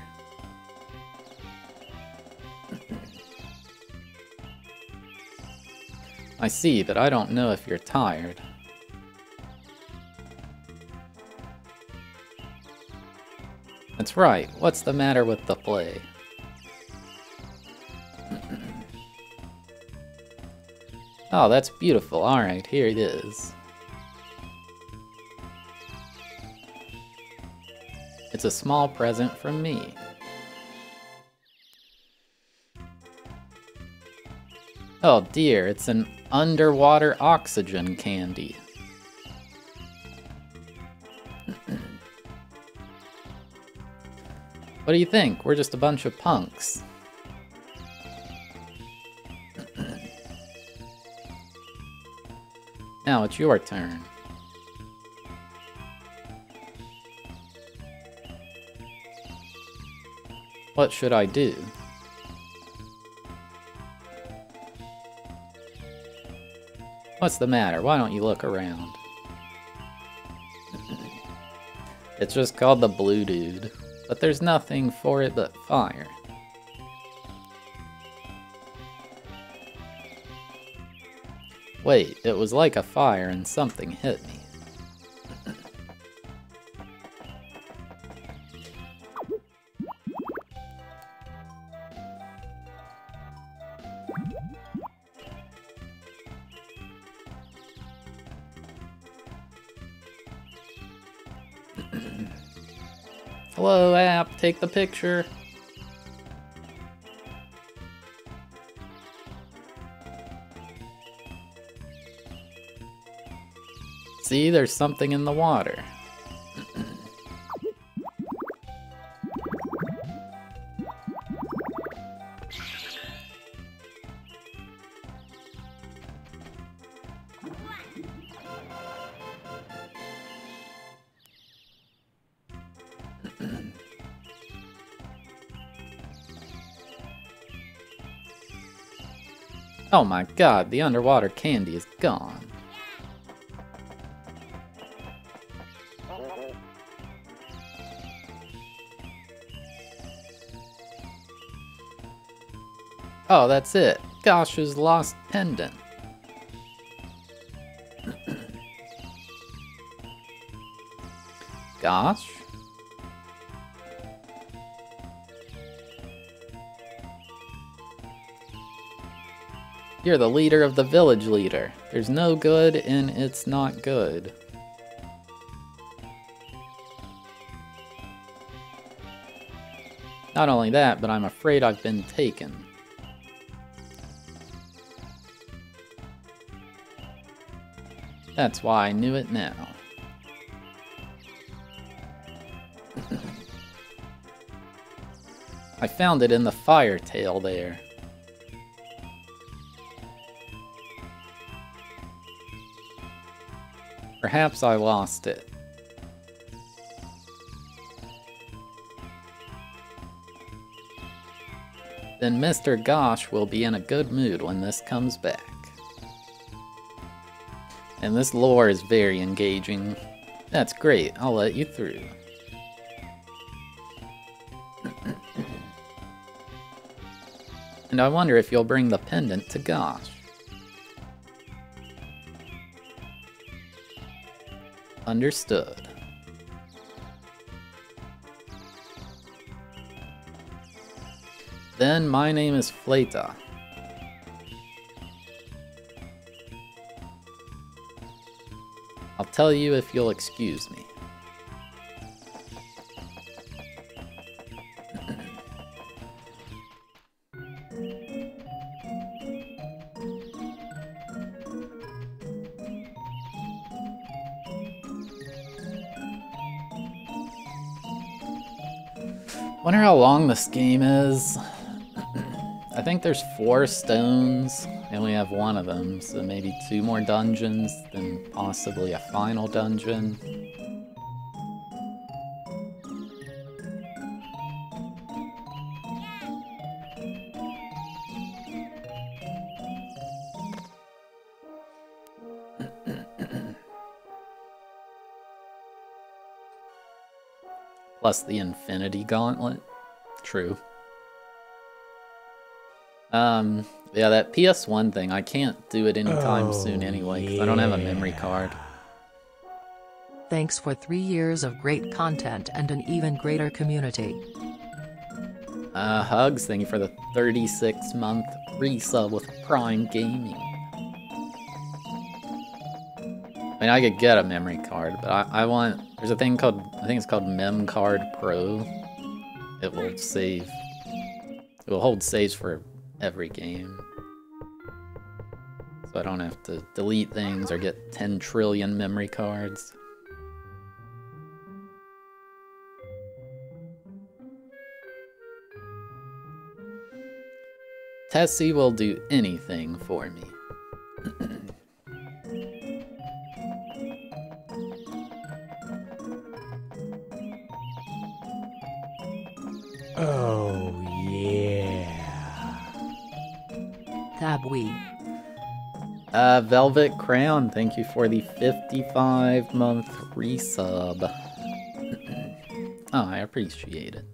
I see, but I don't know if you're tired. That's right. What's the matter with the play? Oh, that's beautiful. Alright, here it is. It's a small present from me. Oh dear, it's an underwater oxygen candy. What do you think? We're just a bunch of punks. Now it's your turn. What should I do? What's the matter? Why don't you look around? It's just called the Blue Dude, but there's nothing for it but fire. Wait, it was like a fire and something hit me. Hello, app, take the picture. See, there's something in the water. Oh my god, the underwater candy is gone. Oh, that's it. Gosh's lost pendant. Gosh? You're the leader of the village leader. There's no good and it's not good. Not only that, but I'm afraid I've been taken. That's why I knew it now. I found it in the fire tail there. Perhaps I lost it. Then Mr. Gosh will be in a good mood when this comes back. And this lore is very engaging. That's great, I'll let you through. And I wonder if you'll bring the pendant to Gosh. Understood. Then my name is Fleta. I'll tell you if you'll excuse me. Wonder how long this game is. I think there's 4 stones, and we have 1 of them, so maybe 2 more dungeons, then possibly a final dungeon. Plus the Infinity Gauntlet. True. Yeah, that PS1 thing, I can't do it anytime soon anyway, because I don't have a memory card. Thanks for 3 years of great content and an even greater community. Hugs, thank you for the 36-month resub with Prime Gaming. I mean, I could get a memory card, but I want... There's a thing called... I think it's called Mem Card Pro. It will save... It will hold saves for every game. So I don't have to delete things or get 10 trillion memory cards. Tessie will do anything for me. Oh, yeah. Tabwe. Velvet Crown, thank you for the 55-month resub. Oh, I appreciate it.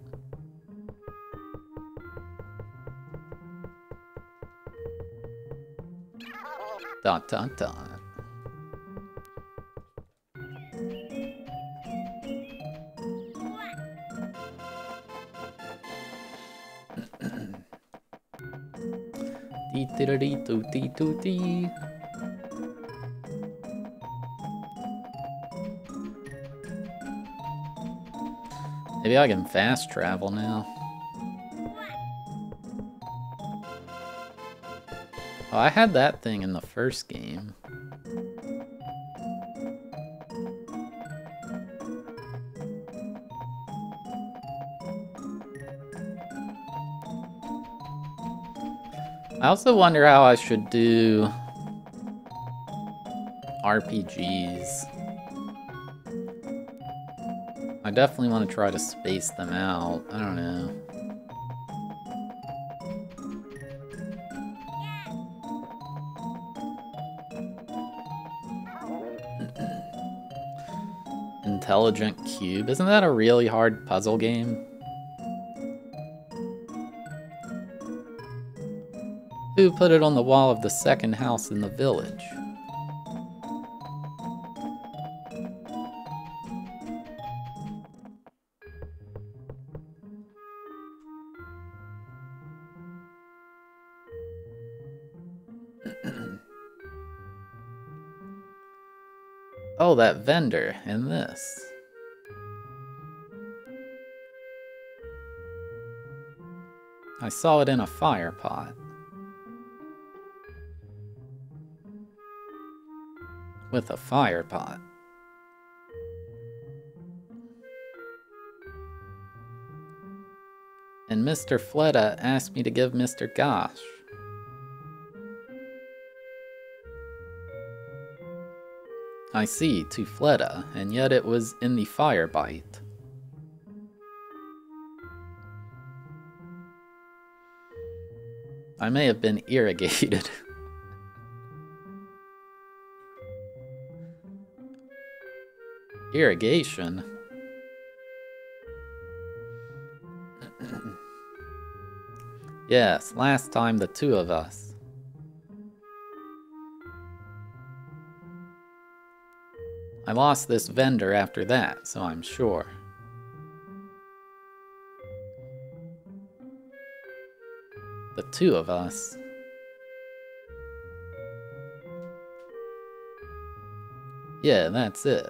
Dot dot dot. Dee dee dee doo dee doo dee. Maybe I can fast travel now. Oh, I had that thing in the first game. I also wonder how I should do RPGs. I definitely want to try to space them out. I don't know. Intelligent Cube. Isn't that a really hard puzzle game? Who put it on the wall of the second house in the village? Oh, that vendor in this. I saw it in a fire pot. With a fire pot. And Mr. Fleta asked me to give Mr. Gosh. I see, to Fleta, and yet it was in the fire bite. I may have been irrigated. Irrigation? Yes, last time the two of us. I lost this vendor after that, so I'm sure. The two of us. Yeah, that's it.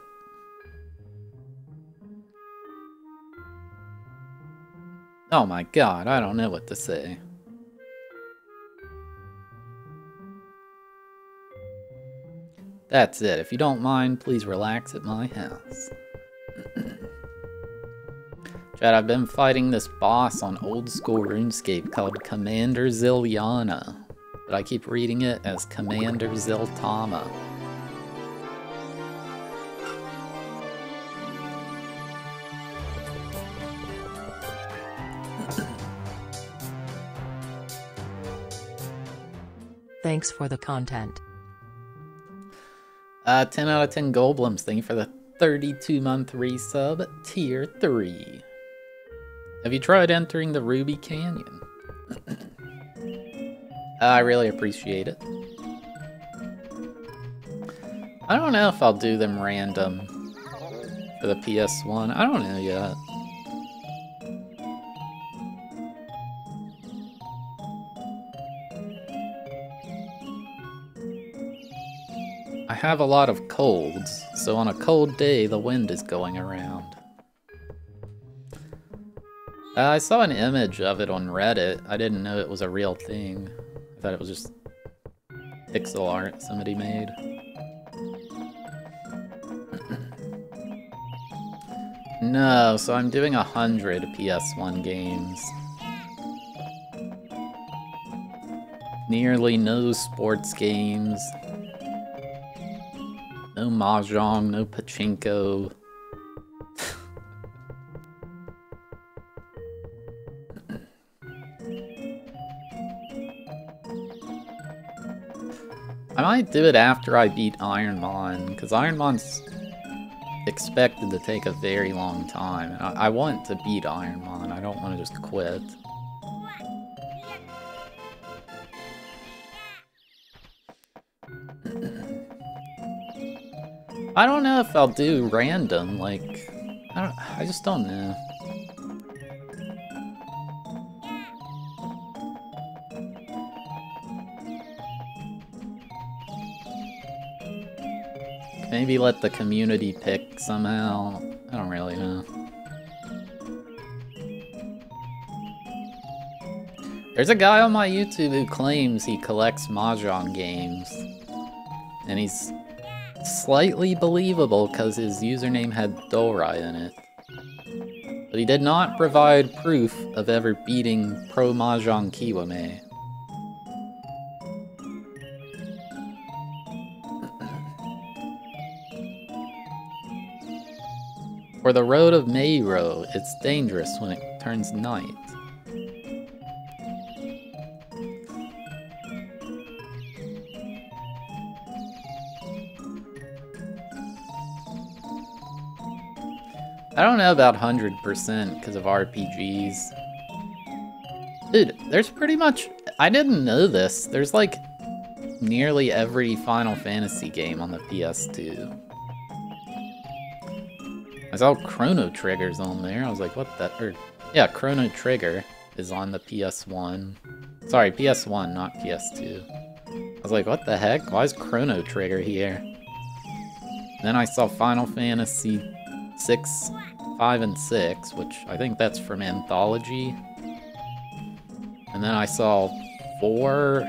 Oh my god, I don't know what to say. That's it. If you don't mind, please relax at my house. Chad, I've been fighting this boss on old school RuneScape called Commander Ziliana, but I keep reading it as Commander Ziltama. Thanks for the content. 10 out of 10 Goldblums. Thank you for the 32-month resub, Tier 3. Have you tried entering the Ruby Canyon? I really appreciate it. I don't know if I'll do them random for the PS1. I don't know yet. I have a lot of colds, so on a cold day, the wind is going around. I saw an image of it on Reddit. I didn't know it was a real thing. I thought it was just pixel art somebody made. No, so I'm doing 100 PS1 games. Nearly no sports games. No mahjong, no pachinko. I might do it after I beat Ironmon, because Ironmon's expected to take a very long time. And I want to beat Ironmon, I don't want to just quit. I don't know if I'll do random, like, I just don't know. Maybe let the community pick somehow. I don't really know. There's a guy on my YouTube who claims he collects Mahjong games. And he's slightly believable because his username had Dorai in it. But he did not provide proof of ever beating Pro Mahjong Kiwame. For the road of Meiro, it's dangerous when it turns night. I don't know about 100% because of RPGs. Dude, there's pretty much... I didn't know this. There's like nearly every Final Fantasy game on the PS2. I saw Chrono Trigger's on there. I was like, what the... Or, yeah, Chrono Trigger is on the PS1. Sorry, PS1, not PS2. I was like, what the heck? Why is Chrono Trigger here? Then I saw Final Fantasy 6, 5, and 6, which I think that's from Anthology. And then I saw 4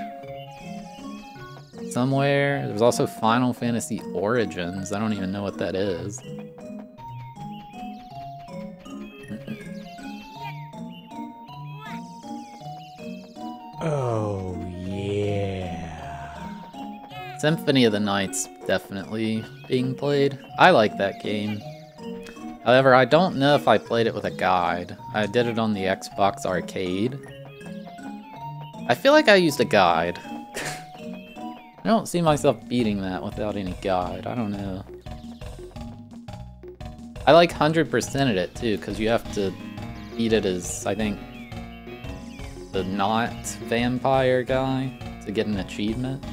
somewhere. There's also Final Fantasy Origins. I don't even know what that is. Oh, yeah. Symphony of the Night's definitely being played. I like that game. However, I don't know if I played it with a guide. I did it on the Xbox Arcade. I feel like I used a guide. I don't see myself beating that without any guide. I don't know. I like 100%ed it too, because you have to beat it as, I think, the not vampire guy to get an achievement.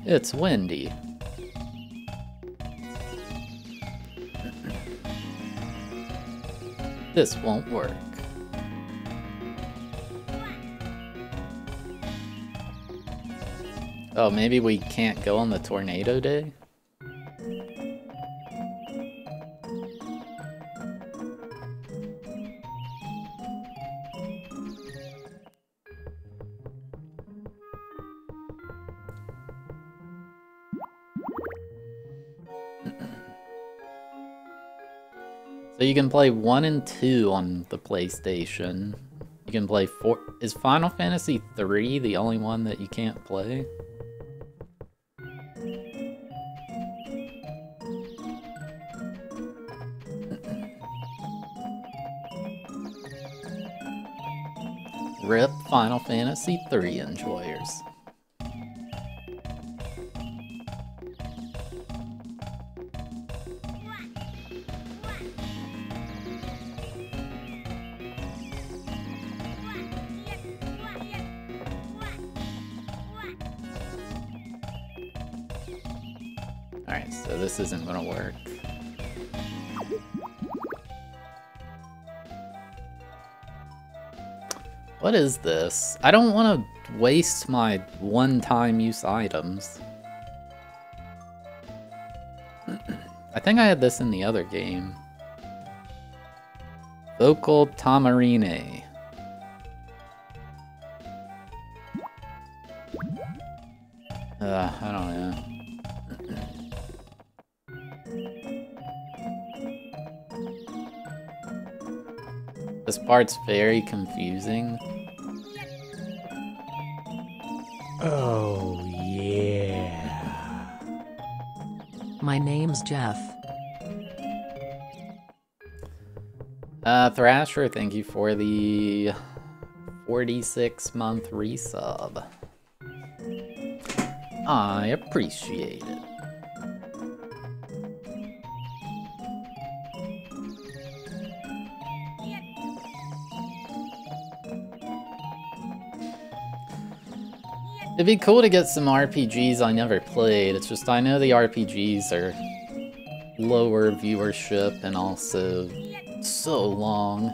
It's windy. This won't work. Oh, maybe we can't go on the tornado day? So you can play 1 and 2 on the PlayStation. You can play 4... Is Final Fantasy 3 the only one that you can't play? RIP Final Fantasy 3 enjoyers. Alright, so this isn't gonna work. What is this? I don't want to waste my one-time use items. I think I had this in the other game. Vocal Tamarine. I don't know. This part's very confusing. Oh, yeah. My name's Jeff. Thrasher, thank you for the 46-month resub. I appreciate it. It'd be cool to get some RPGs I never played. It's just I know the RPGs are lower viewership and also so long.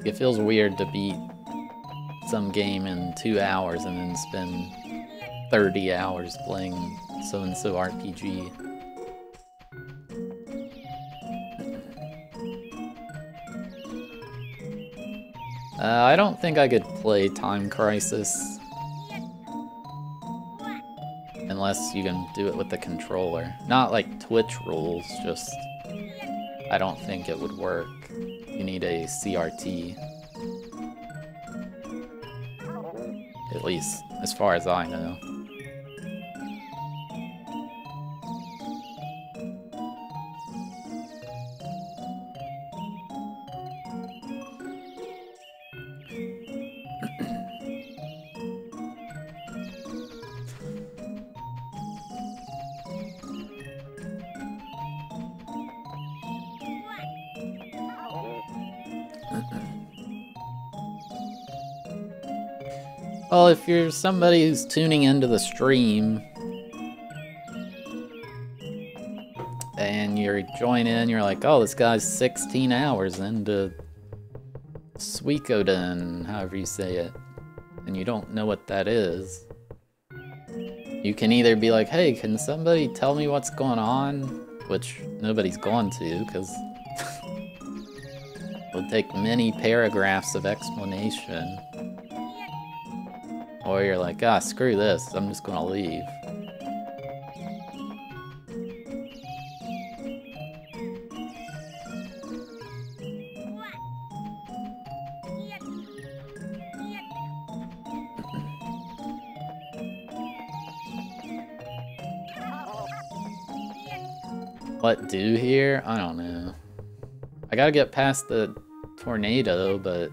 It feels weird to beat some game in 2 hours and then spend 30 hours playing so-and-so RPG. I don't think I could play Time Crisis unless you can do it with the controller. Not like Twitch rules, just I don't think it would work. You need a CRT. At least, as far as I know. Well, if you're somebody who's tuning into the stream and you're joining, you're like, oh, this guy's 16 hours into Suikoden, however you say it, and you don't know what that is, you can either be like, hey, can somebody tell me what's going on? Which nobody's going to, because it would take many paragraphs of explanation. Or you're like, ah, screw this, I'm just gonna leave. What do here? I don't know. I gotta get past the tornado, but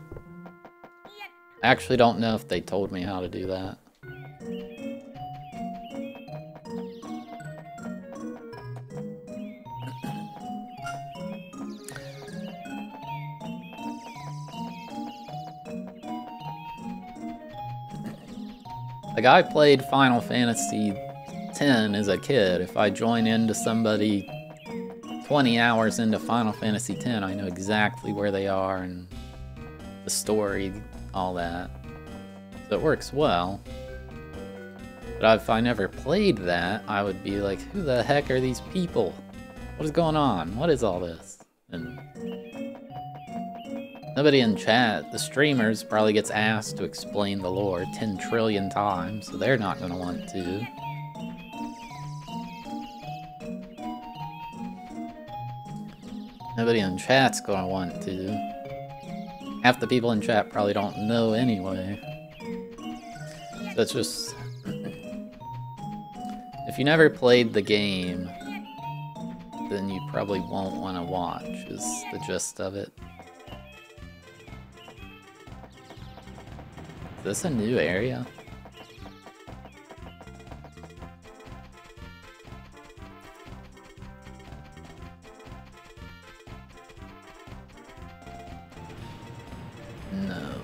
I actually don't know if they told me how to do that. Like, I played Final Fantasy X as a kid. If I join into somebody 20 hours into Final Fantasy X, I know exactly where they are and the story, all that. So it works well. But if I never played that, I would be like, who the heck are these people? What is going on? What is all this? And nobody in chat, the streamers, probably gets asked to explain the lore 10 trillion times, so they're not going to want to. Nobody in chat's going to want to. Half the people in chat probably don't know anyway. So it's just... if you never played the game, then you probably won't want to watch, is the gist of it. Is this a new area? No.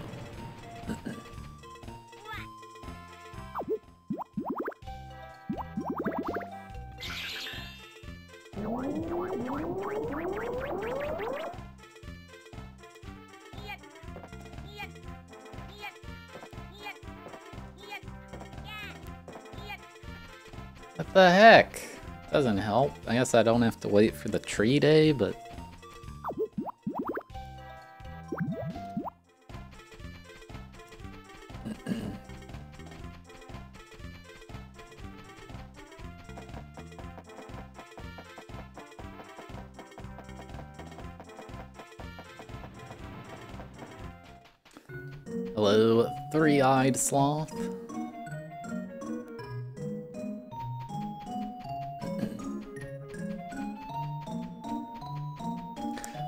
What the heck? Doesn't help. I guess I don't have to wait for the tree day, but... Hello, three-eyed sloth.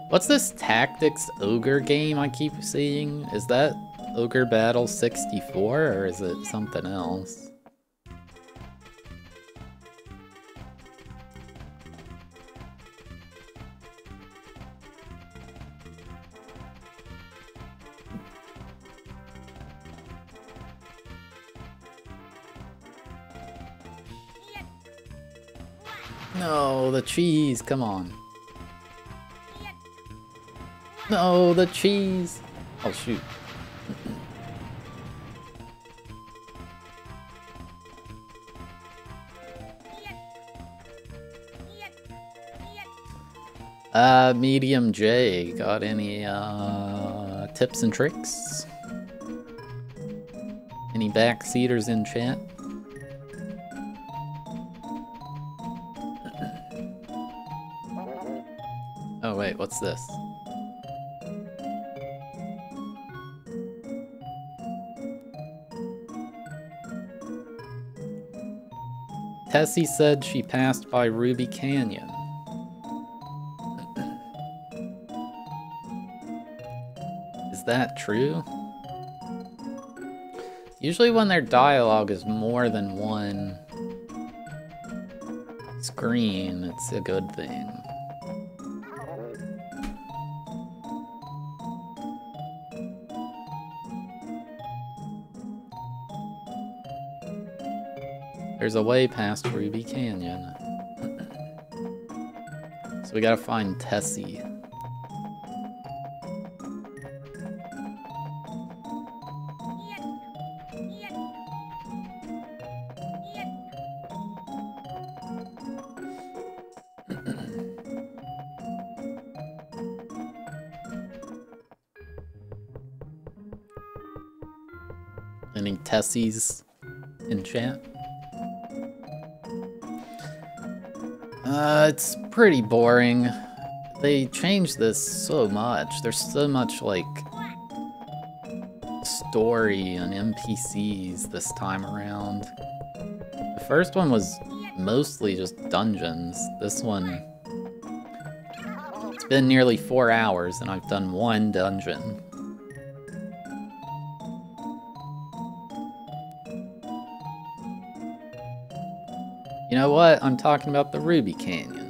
What's this Tactics Ogre game I keep seeing? Is that Ogre Battle 64 or is it something else? No, the cheese, come on. No, the cheese. Oh, shoot. Medium J, got any, tips and tricks? Any backseaters in chat? Oh, wait, what's this? Tessie said she passed by Ruby Canyon. Is that true? Usually when their dialogue is more than one screen, it's a good thing. There's a way past Ruby Canyon. So we gotta find Tessie. Any Tessies in chat? It's pretty boring. They changed this so much. There's so much, like, story and NPCs this time around. The first one was mostly just dungeons. This one, it's been nearly 4 hours and I've done one dungeon. You know what? I'm talking about the Ruby Canyon. ...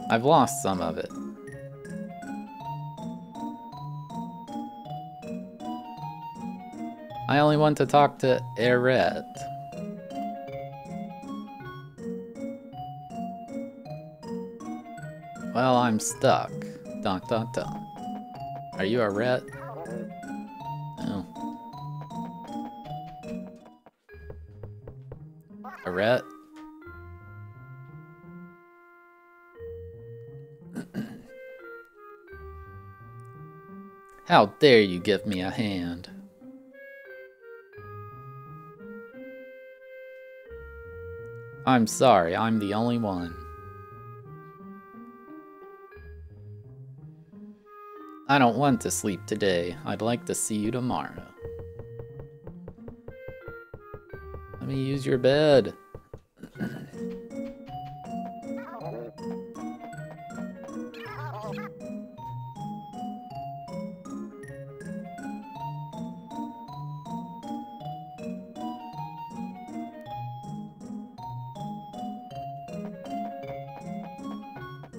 I've lost some of it. I only want to talk to Eret. Well, I'm stuck. ... Are you Eret? No. Eret? How dare you give me a hand? I'm sorry, I'm the only one. I don't want to sleep today. I'd like to see you tomorrow. Let me use your bed.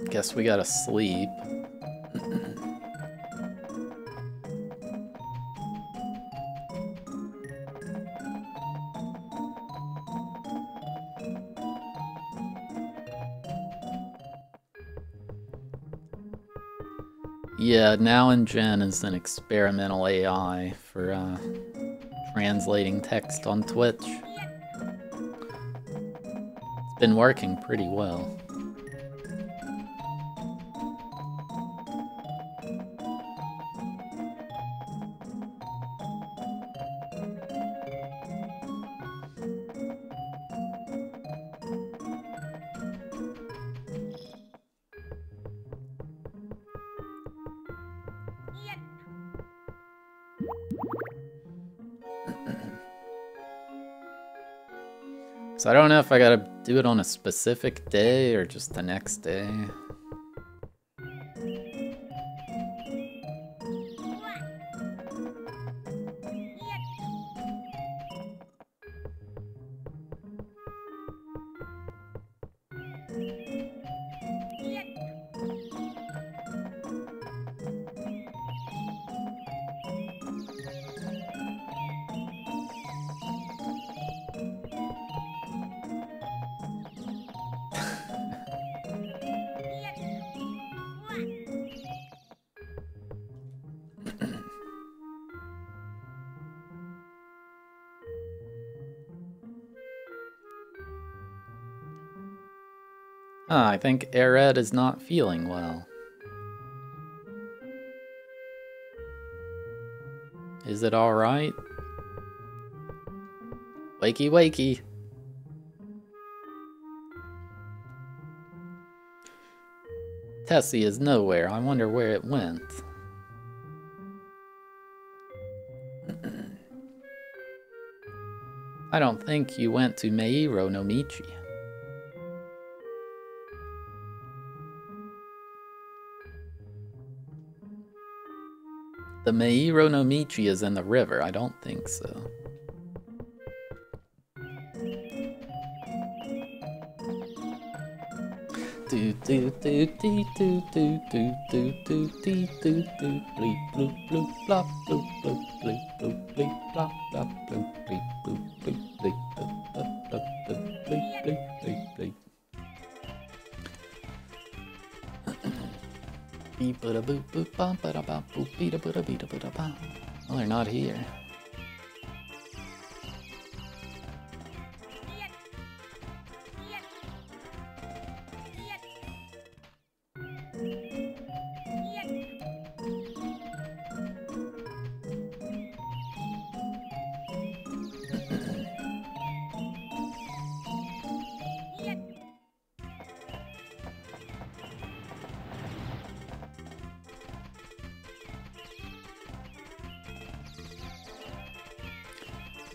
Guess we gotta sleep. Yeah, Now and Jen is an experimental AI for translating text on Twitch. It's been working pretty well. So I don't know if I gotta do it on a specific day or just the next day. Ah, I think Ared is not feeling well. Is it alright? Wakey wakey! Tessie is nowhere. I wonder where it went. I don't think you went to Meiro no Michi. The Meiro no Michi is in the river. I don't think so. Do do do do do do do do do do do do bleep bloop bloop blop bloop bloop bleep bloop bleep blop blop bloop bleep bloop bleep bleep bloop bloop bloop bleep bleep bleep bleep. Beep bada boop boop bum bada bum boop beada bada beada bada bum. Well, they're not here.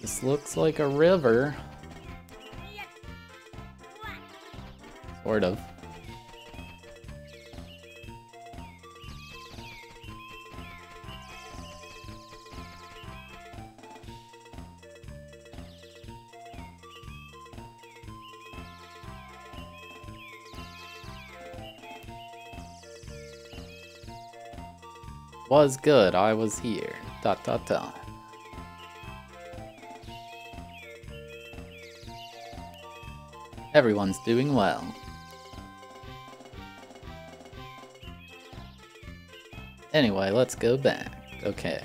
This looks like a river. Sort of. Was good, I was here. Dot dot dot. Everyone's doing well. Anyway, let's go back. Okay.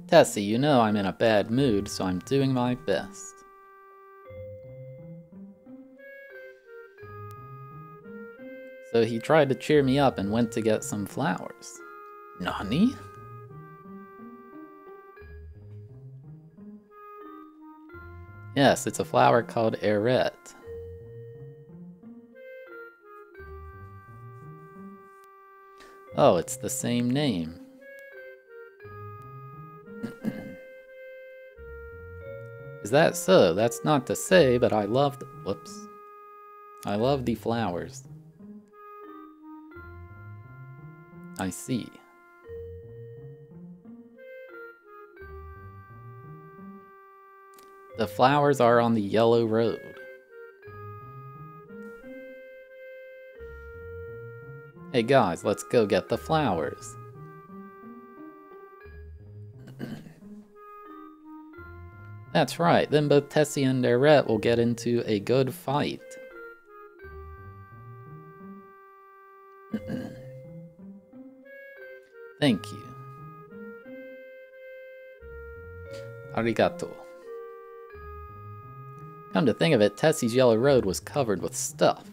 Tessie, you know I'm in a bad mood, so I'm doing my best. So he tried to cheer me up and went to get some flowers. Nani? Yes, it's a flower called Ared. Oh, it's the same name. Is that so? That's not to say, but I love the... Whoops. I love the flowers. I see. The flowers are on the yellow road. Hey guys, let's go get the flowers. That's right, then both Tessie and Ared will get into a good fight. Thank you. Arigato. Come to think of it, Tessie's yellow road was covered with stuff.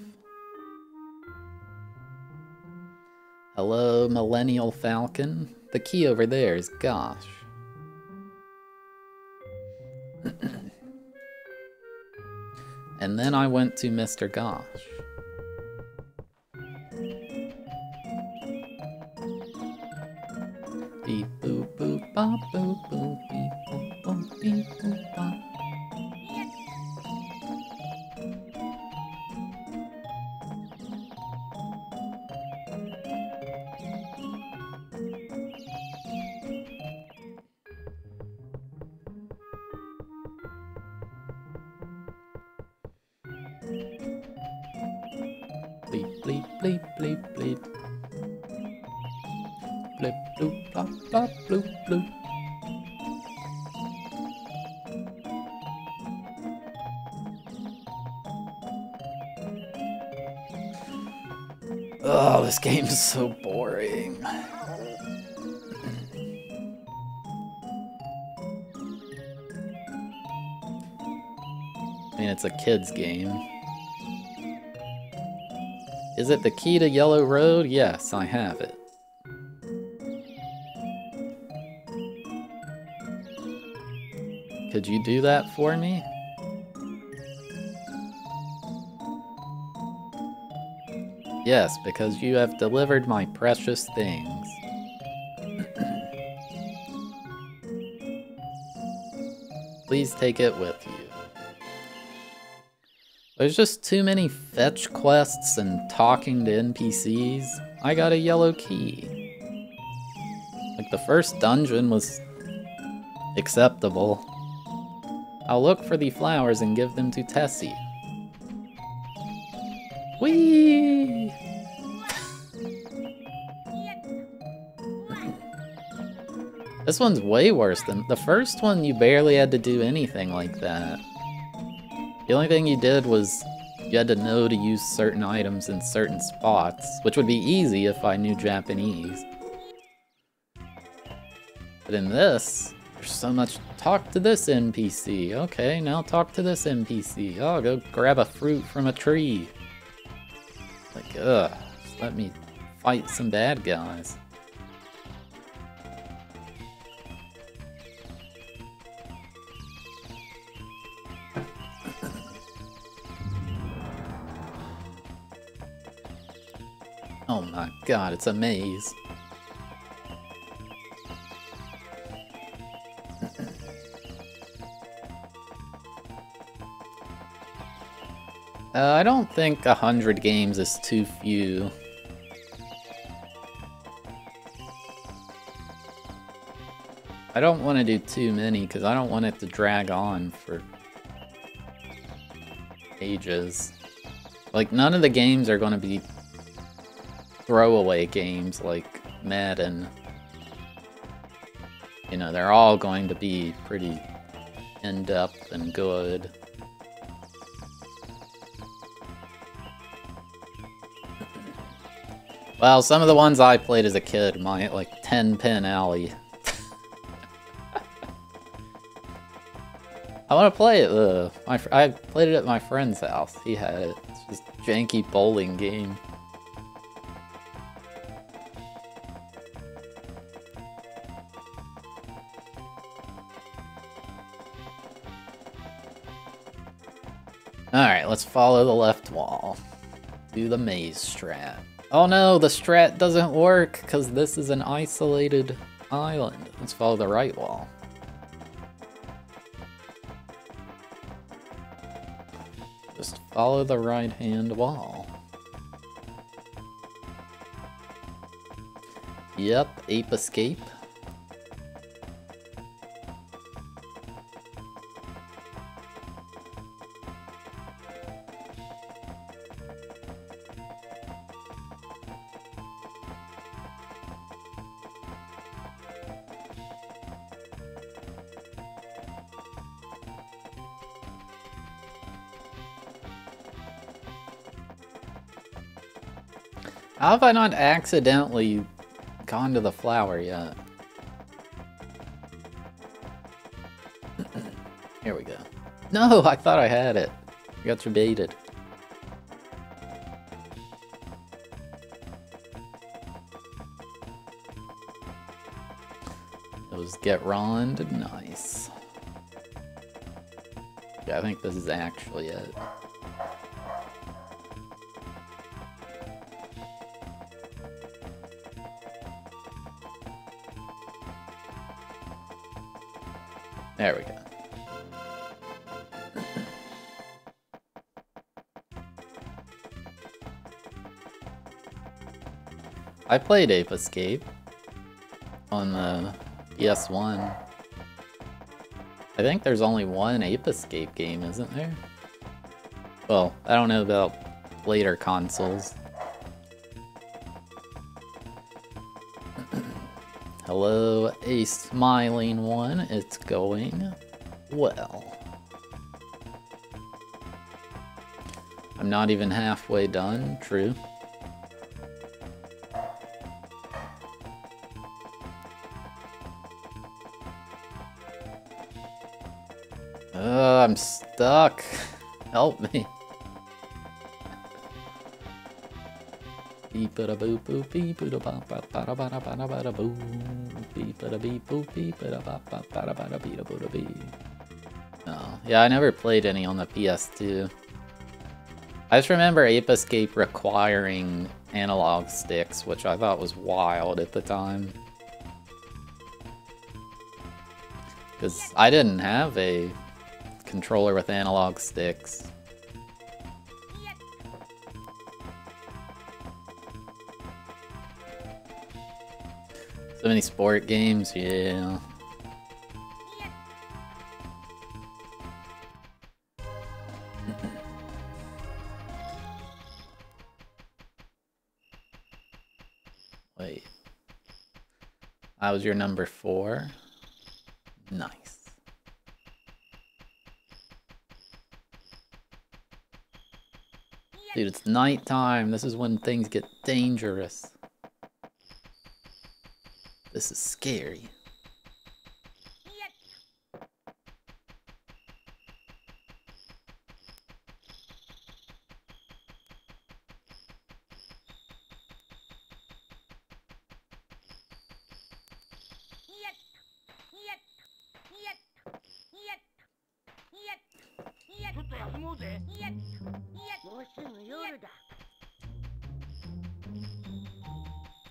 Hello, Millennial Falcon. The key over there is Gosh. And then I went to Mr. Gosh. beep boop boop bop boop boop beep boop boop beep boop bop. Bleep bleep bleep bleep bleep. Blip bloop blop blop bloop bloop. Oh, this game is so boring. I mean, it's a kid's game. Is it the key to Yellow Road? Yes, I have it. Could you do that for me? Yes, because you have delivered my precious things. Please take it with you. There's just too many fetch quests and talking to NPCs. I got a yellow key. Like, the first dungeon was acceptable. I'll look for the flowers and give them to Tessie. Whee! This one's way worse than the first one. You barely had to do anything like that. The only thing you did was you had to know to use certain items in certain spots, which would be easy if I knew Japanese. But in this, there's so much. Talk to this NPC. Okay, now talk to this NPC. Oh, go grab a fruit from a tree. Like, ugh, just let me fight some bad guys. Oh my god, it's a maze. I don't think 100 games is too few. I don't want to do too many because I don't want it to drag on for ages. Like, none of the games are going to be throwaway games like Madden. You know, they're all going to be pretty in-depth and good. Well, some of the ones I played as a kid, my, like, 10-pin alley. I want to play it, though. I played it at my friend's house. He had it. It's just a janky bowling game. Alright, let's follow the left wall. Do the maze strat. Oh no, the strat doesn't work because this is an isolated island. Let's follow the right wall. Just follow the right-hand wall. Yep, ape escape. How have I not accidentally gone to the flower yet? Here we go. No, I thought I had it. I got baited. It was get Rond. Nice. Yeah, I think this is actually it. There we go. I played Ape Escape on the PS1. I think there's only one Ape Escape game, isn't there? Well, I don't know about later consoles. Hello, a smiling one. It's going well. I'm not even halfway done, true. I'm stuck. Help me. Beep a boop boop beep a bop bop bada bada bada bada boo. Beep a beep boop beep a bop bop bada bada beep a boo beep. Oh, yeah, I never played any on the PS2. I just remember Ape Escape requiring analog sticks, which I thought was wild at the time. Because I didn't have a controller with analog sticks. So many sport games, yeah. Wait. That was your number 4? Nice. Dude, it's nighttime. This is when things get dangerous. This is scary.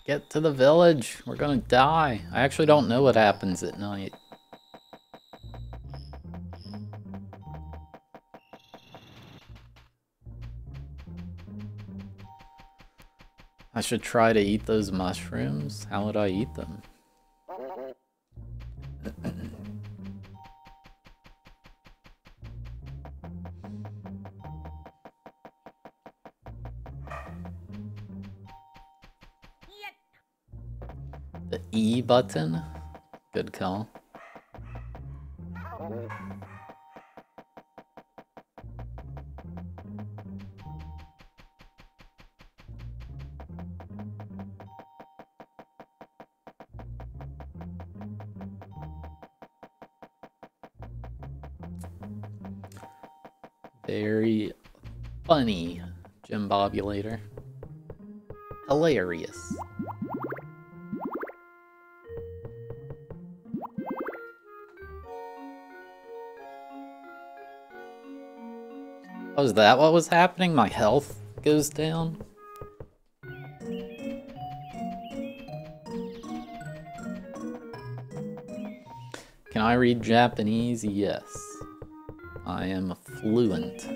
Get to the village. We're gonna die. I actually don't know what happens at night. I should try to eat those mushrooms. How would I eat them? The E button? Good call. Very funny, Jimbobulator. Hilarious. Oh, is that what was happening? My health goes down? Can I read Japanese? Yes. I am fluent.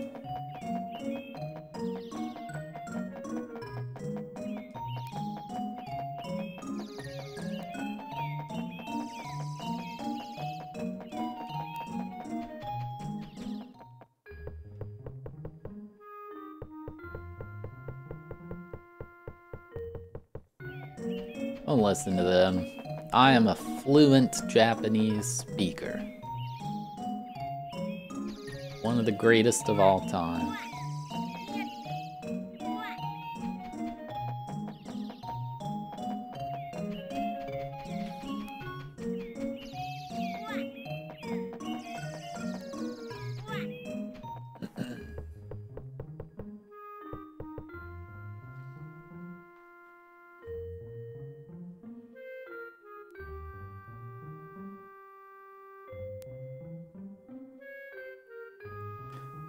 Don't listen to them. I am a fluent Japanese speaker. One of the greatest of all time.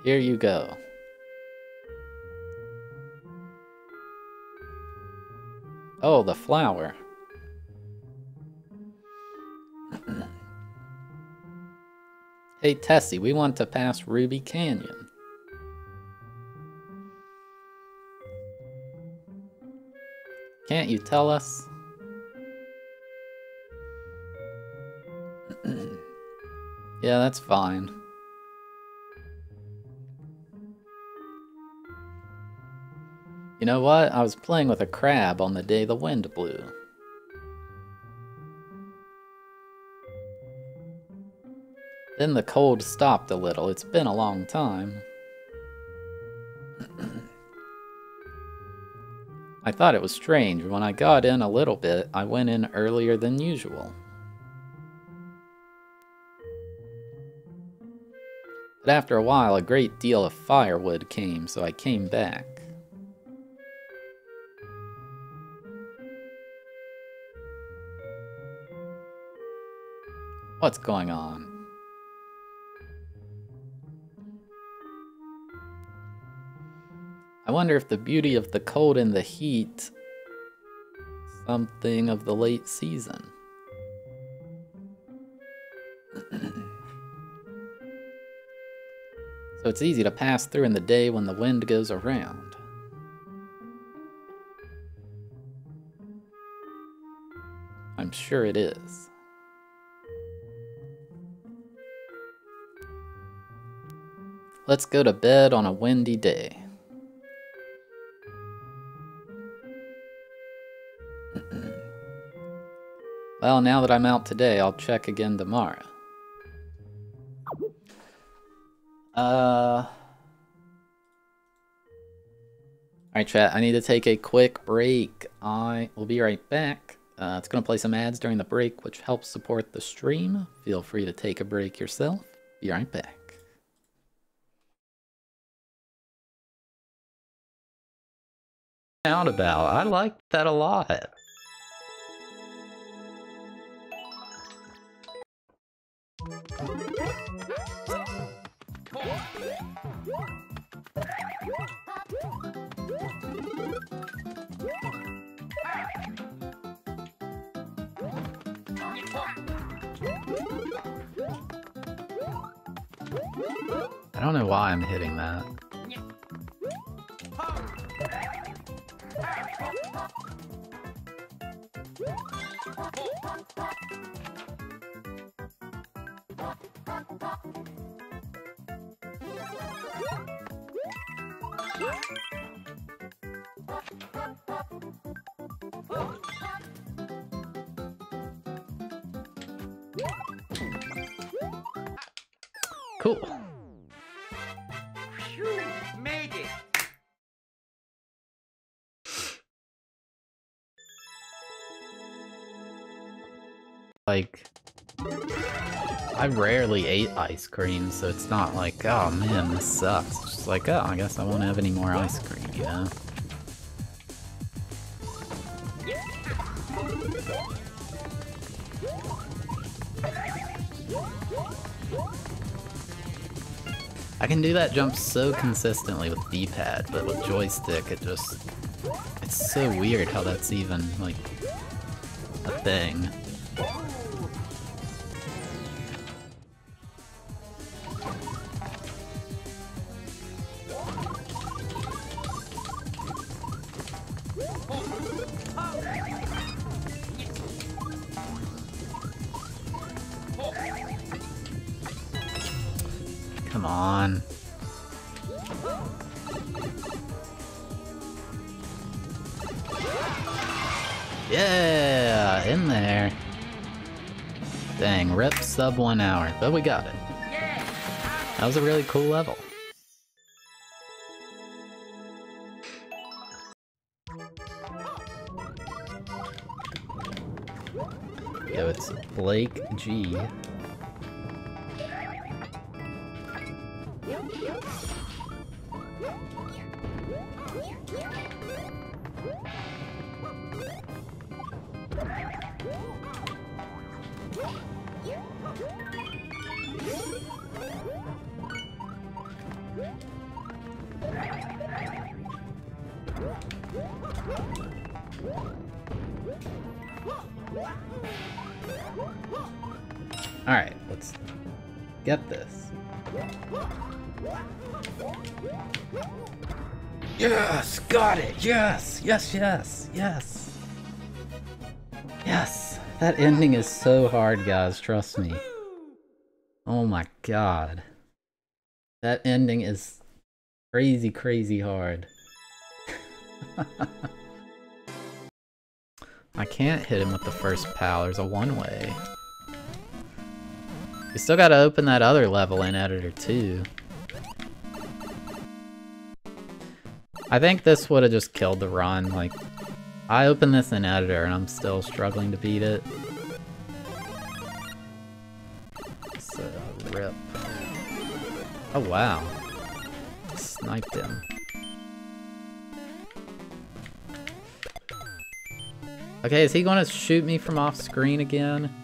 Here you go. Oh, the flower. Hey Tessie, we want to pass Ruby Canyon. Can't you tell us? Yeah, that's fine. You know what? I was playing with a crab on the day the wind blew. Then the cold stopped a little. It's been a long time. I thought it was strange. When I got in a little bit, I went in earlier than usual. But after a while, a great deal of firewood came, so I came back. What's going on? I wonder if the beauty of the cold and the heat is something of the late season. So it's easy to pass through in the day when the wind goes around. I'm sure it is. Let's go to bed on a windy day. Well, now that I'm out today, I'll check again tomorrow. Alright chat, I need to take a quick break. I will be right back. It's gonna play some ads during the break, which helps support the stream. Feel free to take a break yourself. Be right back. Out about. I liked that a lot. I don't know why I'm hitting that. Cool. Phew, made it. Like, I rarely ate ice cream, so it's not like, oh man, this sucks. It's just like, oh, I guess I won't have any more ice cream, you know? I can do that jump so consistently with D-pad, but with joystick it just... It's so weird how that's even, like, a thing. Come on. Yeah, in there. Dang, rep sub 1 hour, but we got it. That was a really cool level. Yo, it's Blake G. Alright, let's get this. Yes! Got it! Yes! Yes, yes, yes! Yes! That ending is so hard, guys, trust me. Oh my god. That ending is crazy, crazy hard. I can't hit him with the first POW, there's a one-way. We still gotta open that other level in editor too. I think this would have just killed the run, like, I opened this in editor and I'm still struggling to beat it. So, rip. Oh wow. Sniped him. Okay, is he gonna shoot me from off screen again?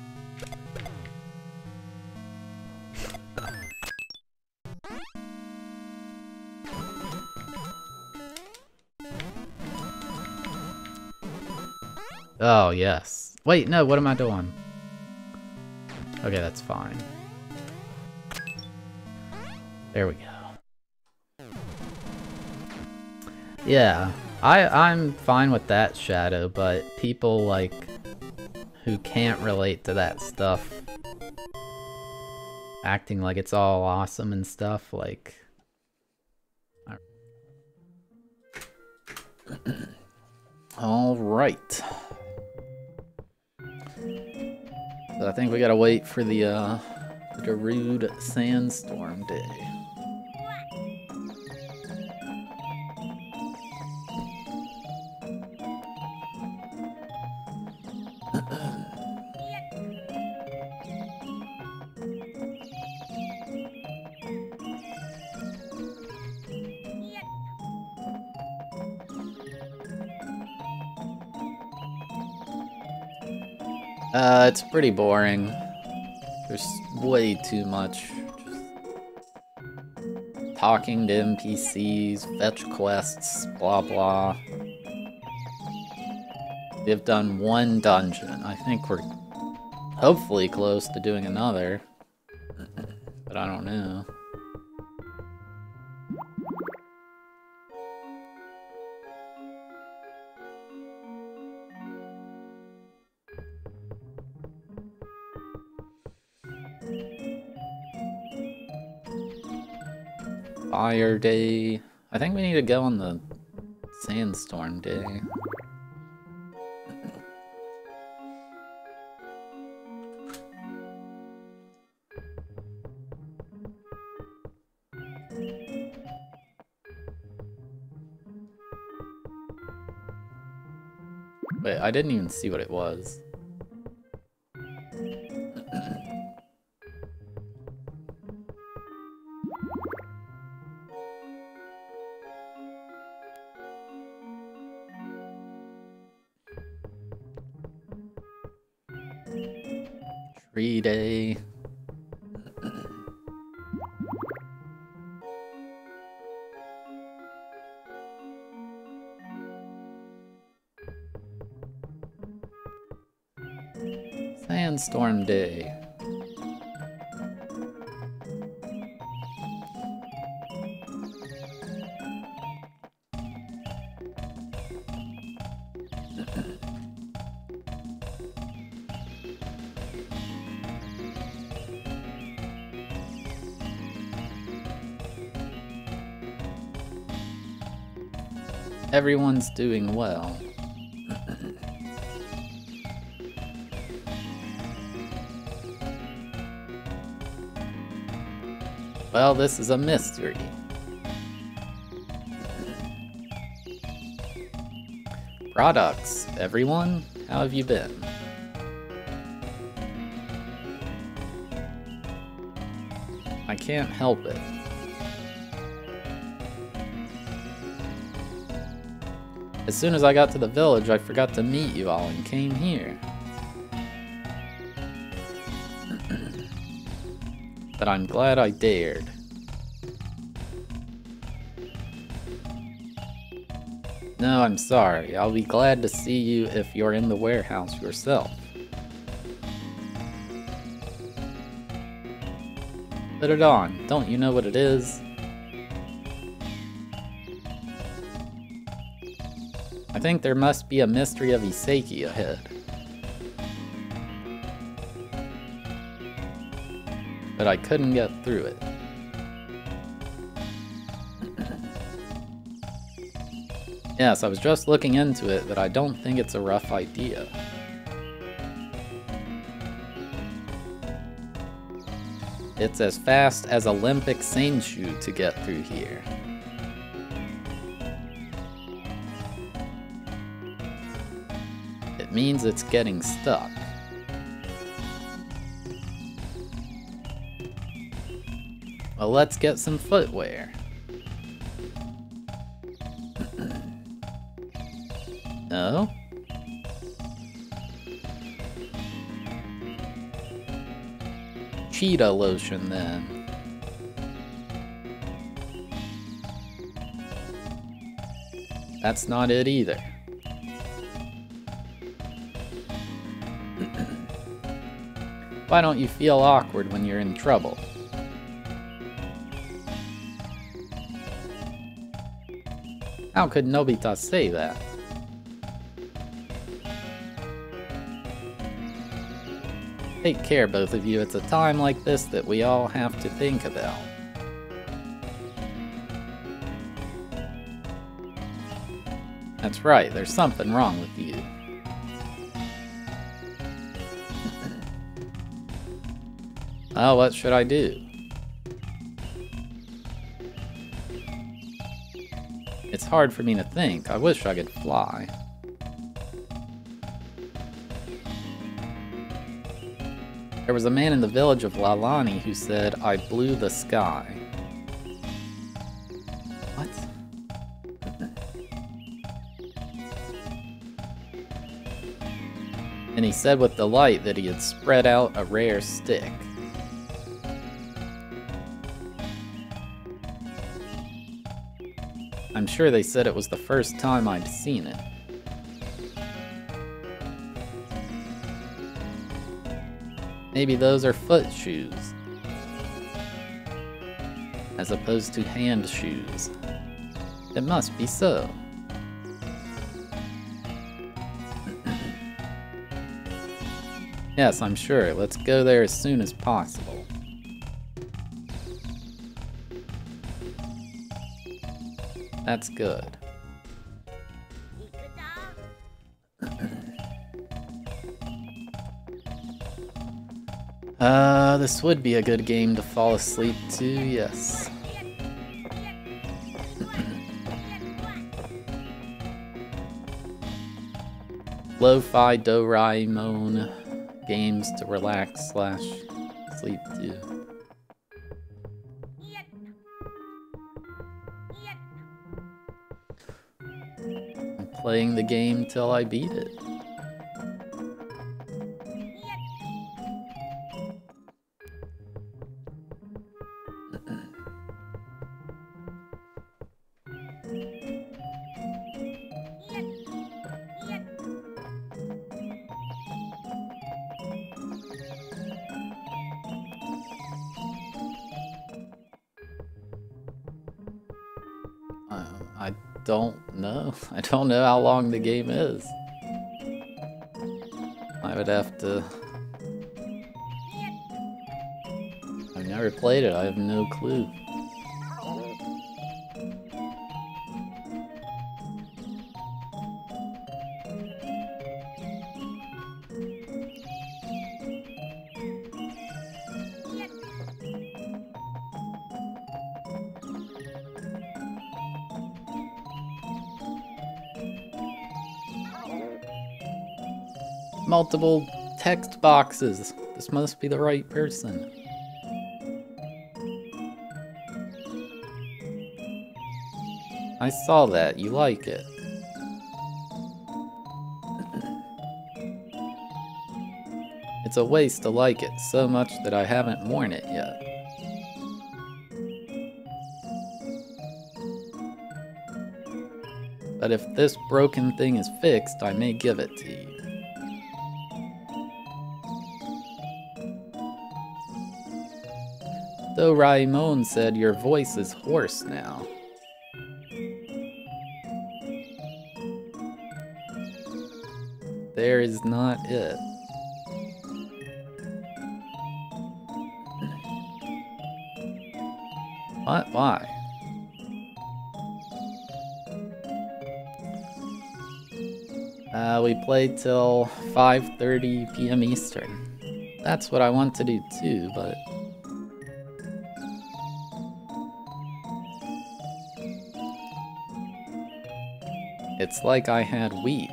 Oh, yes. Wait, no, what am I doing? Okay, that's fine. There we go. Yeah, I'm fine with that shadow, but people, like, who can't relate to that stuff, acting like it's all awesome and stuff, like... Alright. So I think we gotta wait for the Darude Sandstorm Day. It's pretty boring. There's way too much just talking to NPCs, fetch quests, blah blah. We've done one dungeon. I think we're hopefully close to doing another, but I don't know. Fire Day. I think we need to go on the Sandstorm Day. Wait, I didn't even see what it was. Tree Day. Sandstorm Day. Everyone's doing well. Well, this is a mystery. Products, everyone, how have you been? I can't help it. As soon as I got to the village, I forgot to meet you all and came here. But I'm glad I dared. No, I'm sorry. I'll be glad to see you if you're in the warehouse yourself. Put it on. Don't you know what it is? I think there must be a mystery of Iseki ahead. But I couldn't get through it. Yes, I was just looking into it, but I don't think it's a rough idea. It's as fast as Olympic Seinshu to get through here. It means it's getting stuck. Well, let's get some footwear. No? Cheetah lotion, then. That's not it either. Why don't you feel awkward when you're in trouble? How could Nobita say that? Take care, both of you. It's a time like this that we all have to think about. That's right, there's something wrong with you. Oh, what should I do? It's hard for me to think. I wish I could fly. There was a man in the village of Lalani who said, "I blew the sky." What? And he said with delight that he had spread out a rare stick. I'm sure they said it was the first time I'd seen it. Maybe those are foot shoes, as opposed to hand shoes. It must be so. Yes, I'm sure. Let's go there as soon as possible. That's good. This would be a good game to fall asleep to, yes. Lo-fi Doraemon games to relax / sleep to. I'm playing the game till I beat it. I don't know how long the game is. I would have to... I've never played it, I have no clue. Multiple text boxes. This must be the right person. I saw that. You like it. It's a waste to like it so much that I haven't worn it yet. But if this broken thing is fixed, I may give it to you. Doraemon said your voice is hoarse now. There is not it. What? Why? We played till 5:30 p.m. Eastern. That's what I want to do too, but... It's like I had wheat.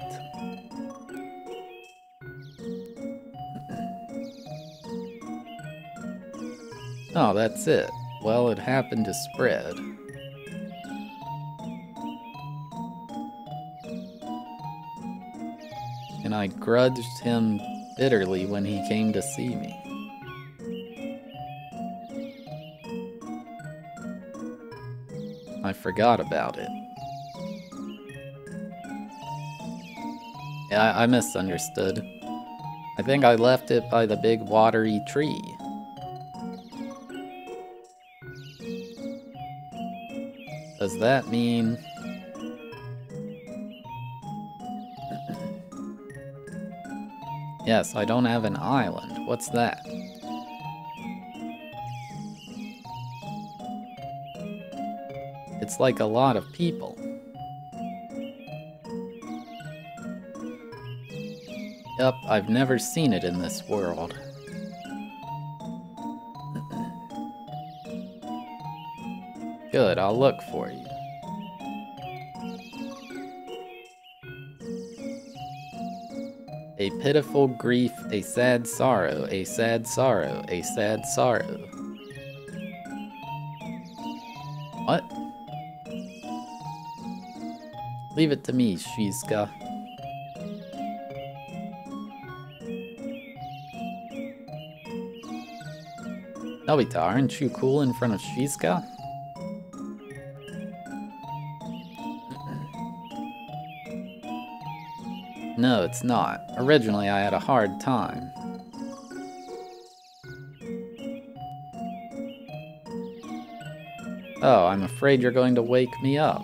Oh, that's it. Well, it happened to spread. And I grudged him bitterly when he came to see me. I forgot about it. Yeah, I misunderstood. I think I left it by the big watery tree. Does that mean... Yes, I don't have an island. What's that? It's like a lot of people. Yup, I've never seen it in this world. Good, I'll look for you. A pitiful grief, a sad sorrow, a sad sorrow, a sad sorrow. What? Leave it to me, Shizuka. Nobita, aren't you cool in front of Shizuka? No, it's not. Originally, I had a hard time. Oh, I'm afraid you're going to wake me up.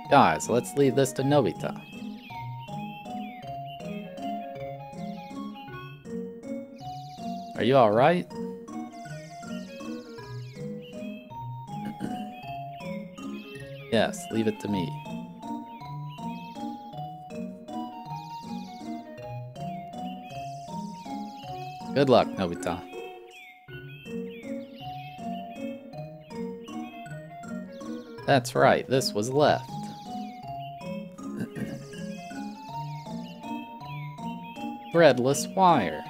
Guys, let's leave this to Nobita. Are you alright? Yes, leave it to me. Good luck, Nobita. That's right, this was left. Threadless wire.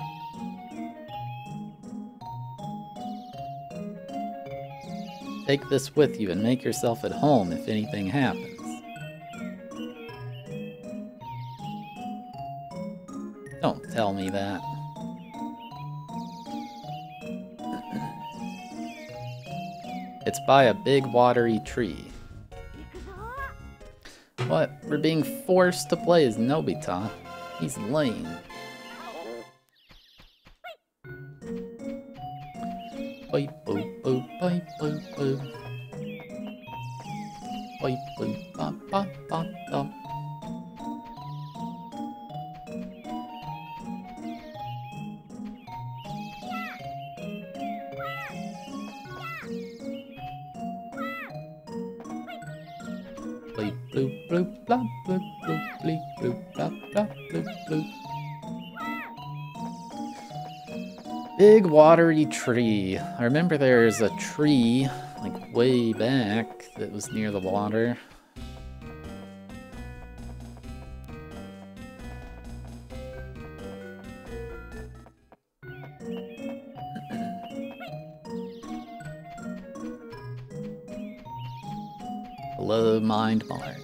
Take this with you and make yourself at home if anything happens. Don't tell me that. It's by a big watery tree. What? We're being forced to play as Nobita. He's lame. Bye boo boo bye boo boo. Bye boo ba ba ba ba. Bleep bloop bloop blah bloop bloop bleep bloop blah blah bloop bloop. Big watery tree. I remember there's a tree, like way back, that was near the water. Hello, Mind Mark.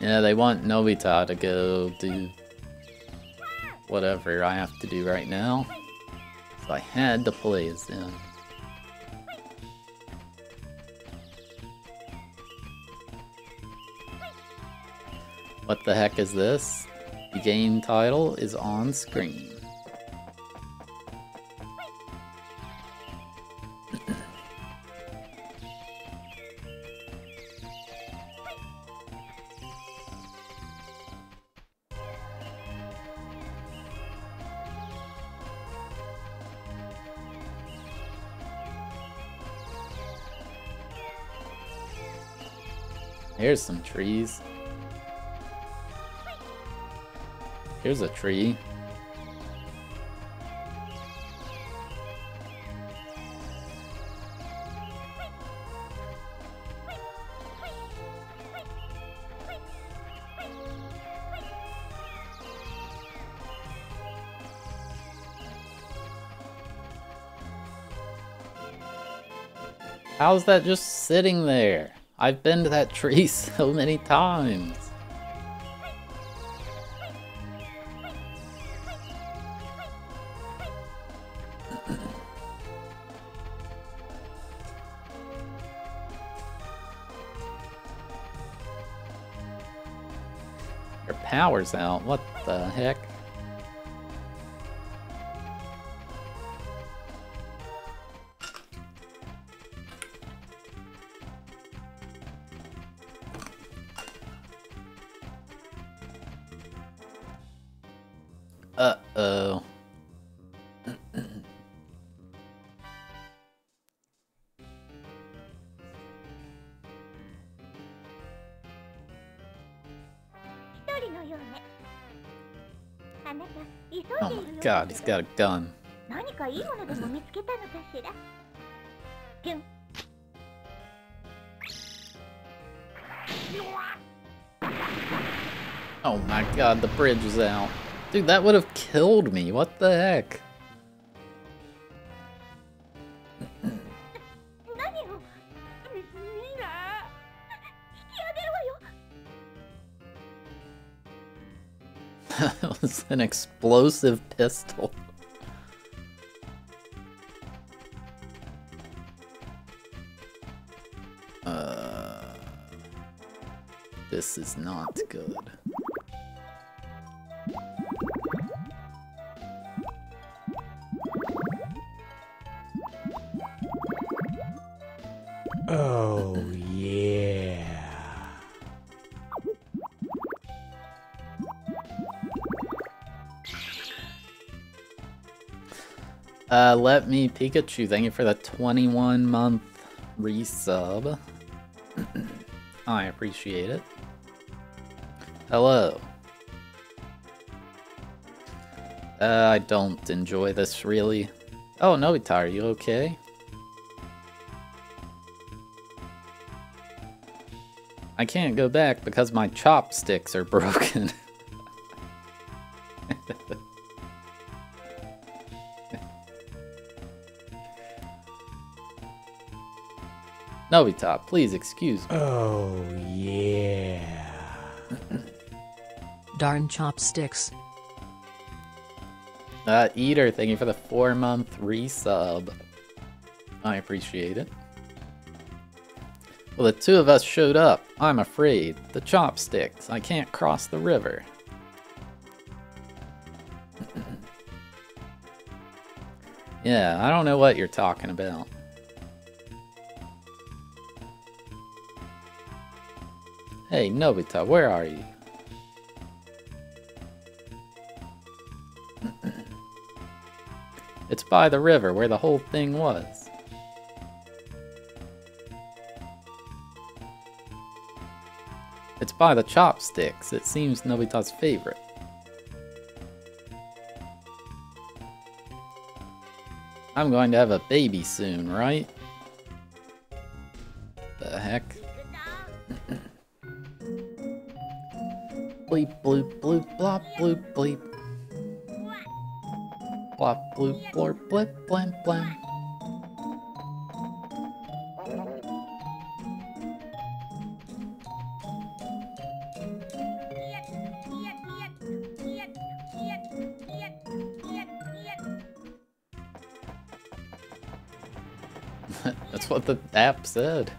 Yeah, they want Nobita to go do whatever I have to do right now. So I had to play as him. What the heck is this? The game title is on screen. Here's some trees. Here's a tree. How's that just sitting there? I've been to that tree so many times. Your power's out. What the heck? Uh-oh. Oh my god, he's got a gun. 何かいいものでも見つけたのかしら。キュン。Oh my god, the bridge is out. Dude, that would have killed me. What the heck? 何を？みんな。引き上げるわよ。 That was an explosive pistol. This is not good. Oh, yeah. Let me Pikachu, thank you for the 21-month resub. I appreciate it. Hello. I don't enjoy this really. Oh, Nobita, are you okay? I can't go back because my chopsticks are broken. Nobita, please excuse me. Oh, yeah. Darn chopsticks. Eater, thank you for the 4-month resub. I appreciate it. Well, the two of us showed up. I'm afraid. The chopsticks. I can't cross the river. Yeah, I don't know what you're talking about. Hey, Nobita, where are you? It's by the river where the whole thing was. It's by the chopsticks. It seems Nobita's favorite. I'm going to have a baby soon, right? The heck? Bleep, bloop, bloop, blop, bloop, bleep. Blop, bloop, blorp, blip, blam, blam. That's what the app said.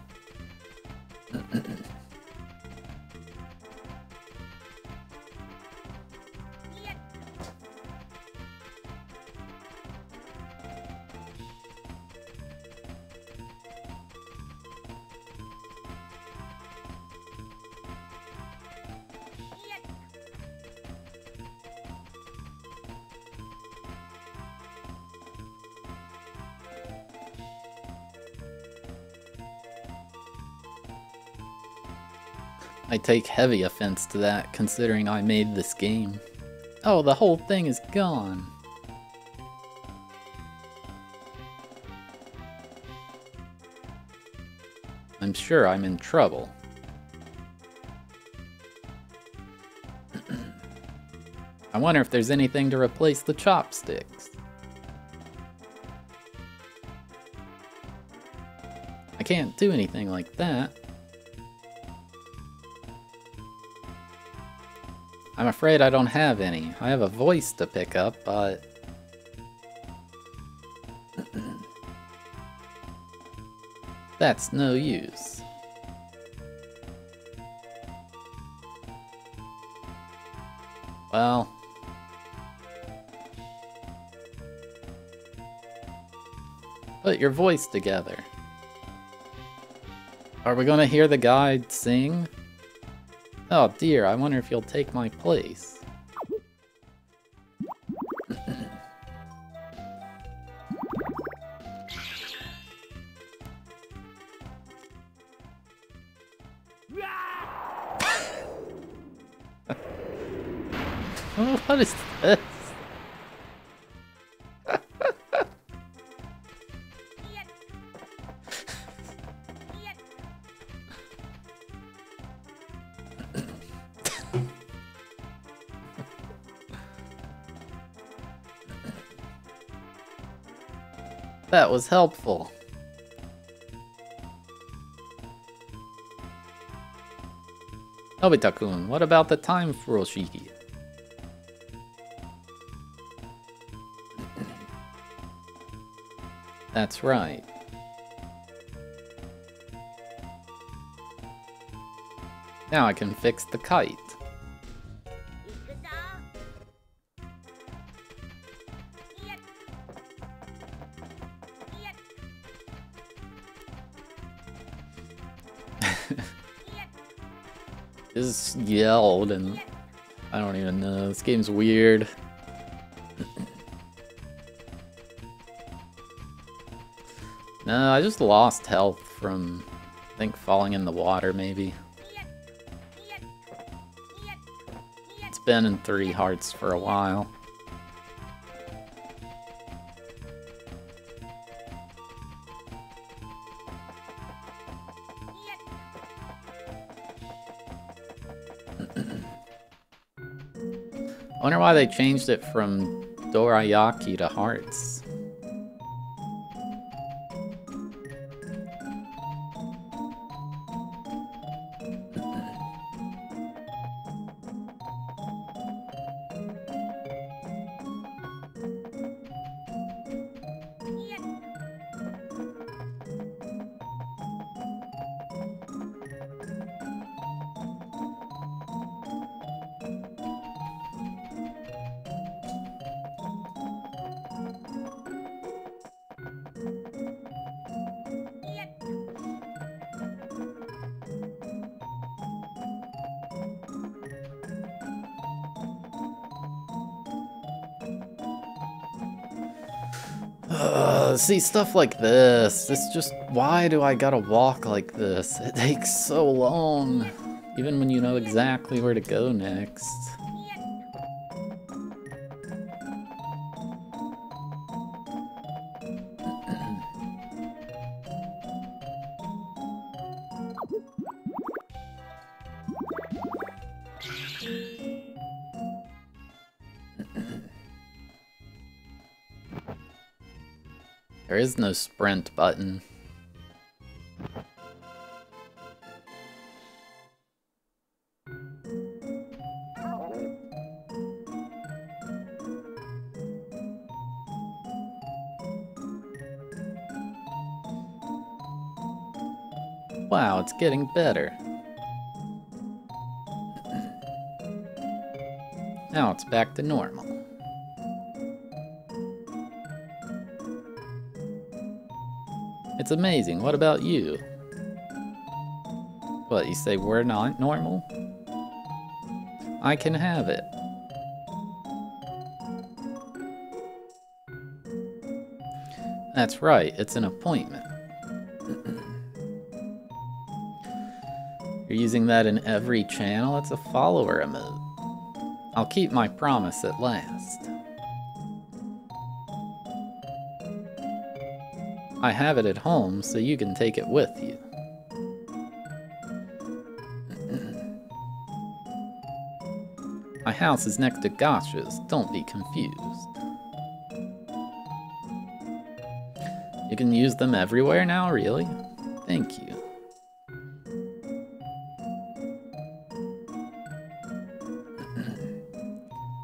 I take heavy offense to that, considering I made this game. Oh, the whole thing is gone. I'm sure I'm in trouble. I wonder if there's anything to replace the chopsticks. I can't do anything like that. I'm afraid I don't have any. I have a voice to pick up, but... that's no use. Well... put your voice together. Are we gonna hear the guy sing? Oh dear, I wonder if you'll take my place. What is this? That was helpful. Nobita-kun, what about the time furoshiki? That's right. Now I can fix the kite. Just yelled and I don't even know. This game's weird. No, I just lost health from, I think, falling in the water maybe. It's been in 3 hearts for a while. I wonder why they changed it from Dorayaki to Hearts. See, stuff like this, it's just, why do I gotta walk like this? It takes so long, even when you know exactly where to go next. There is no sprint button. Wow, it's getting better. Now it's back to normal. It's amazing. What about you? What, you say we're not normal? I can have it. That's right, it's an appointment. You're using that in every channel? It's a follower emote. I'll keep my promise at last. I have it at home, so you can take it with you. My house is next to Gotcha's, don't be confused. You can use them everywhere now, really? Thank you.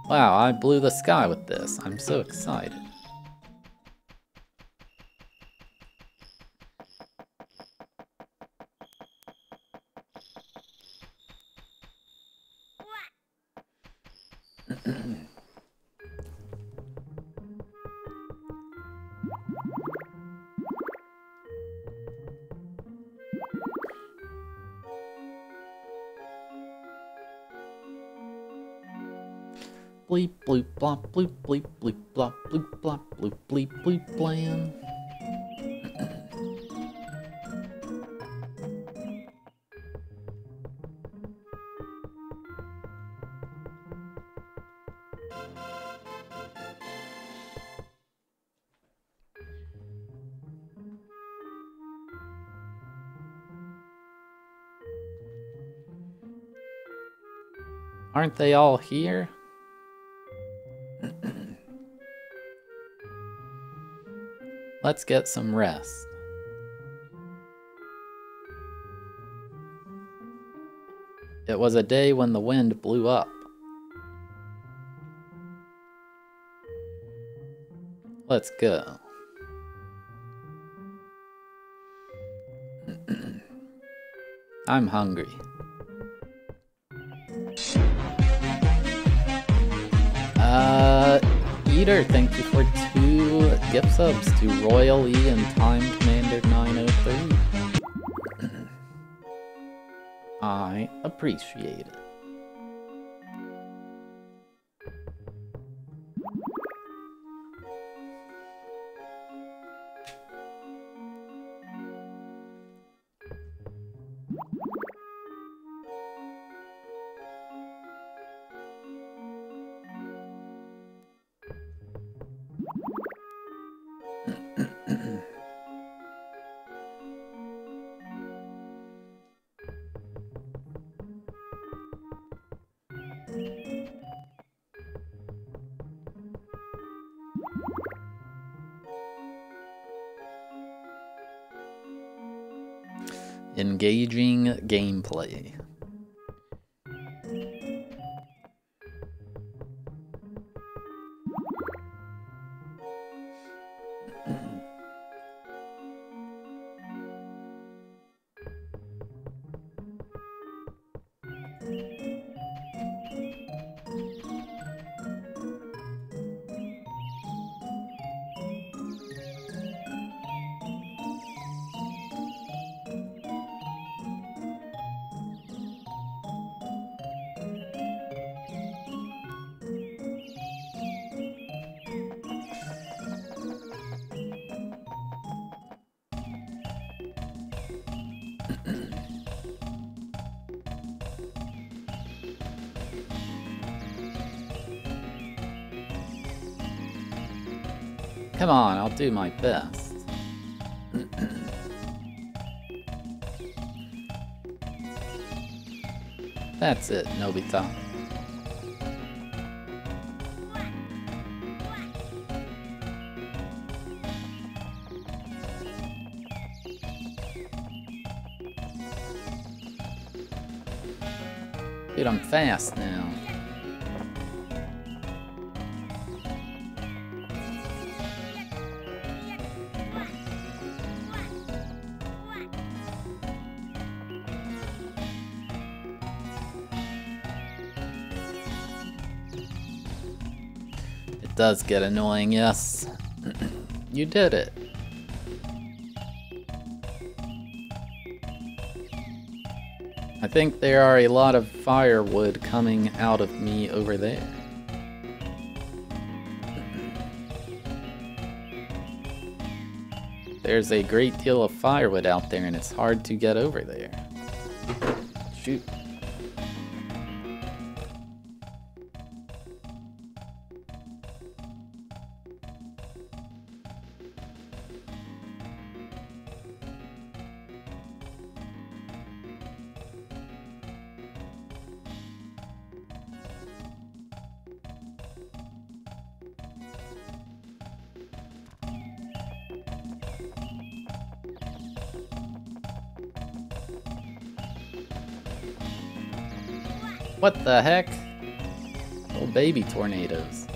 Wow, I blew the sky with this. I'm so excited. Bleep bloop blop bloop bleep bloop blop bloop blop bloop bleep bloop blam. Aren't they all here? Let's get some rest. It was a day when the wind blew up. Let's go. I'm hungry. Eater, thank you for 2 gift subs to Royal E and Time Commander 903. I appreciate it. Engaging gameplay. Come on, I'll do my best. That's it, Nobita. Dude, I'm fast now. does get annoying, yes. You did it. I think there are a lot of firewood coming out of me over there. There's a great deal of firewood out there and it's hard to get over there. Shoot. What the heck? Little baby tornadoes.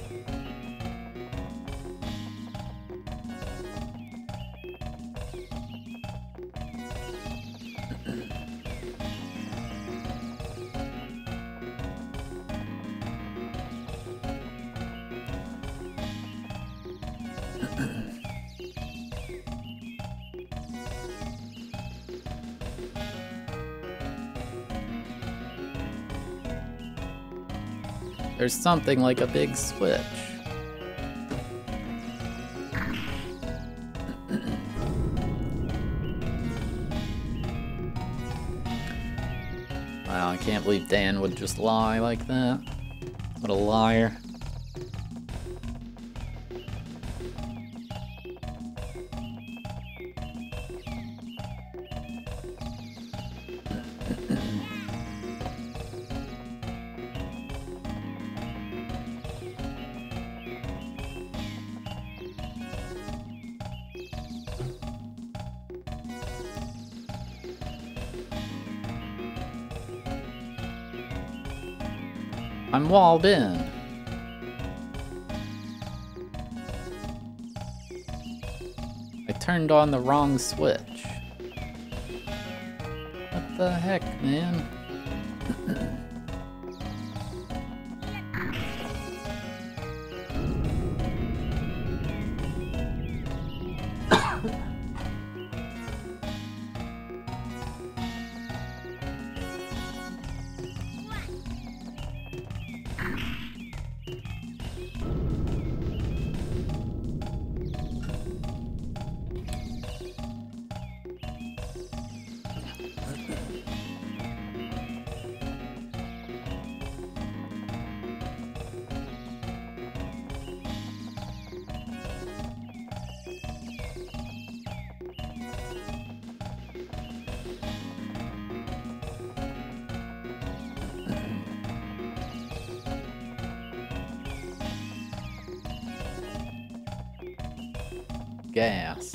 There's something like a big switch. Wow, I can't believe Dan would just lie like that. What a liar. I'm walled in. I turned on the wrong switch. What the heck, man? Gas.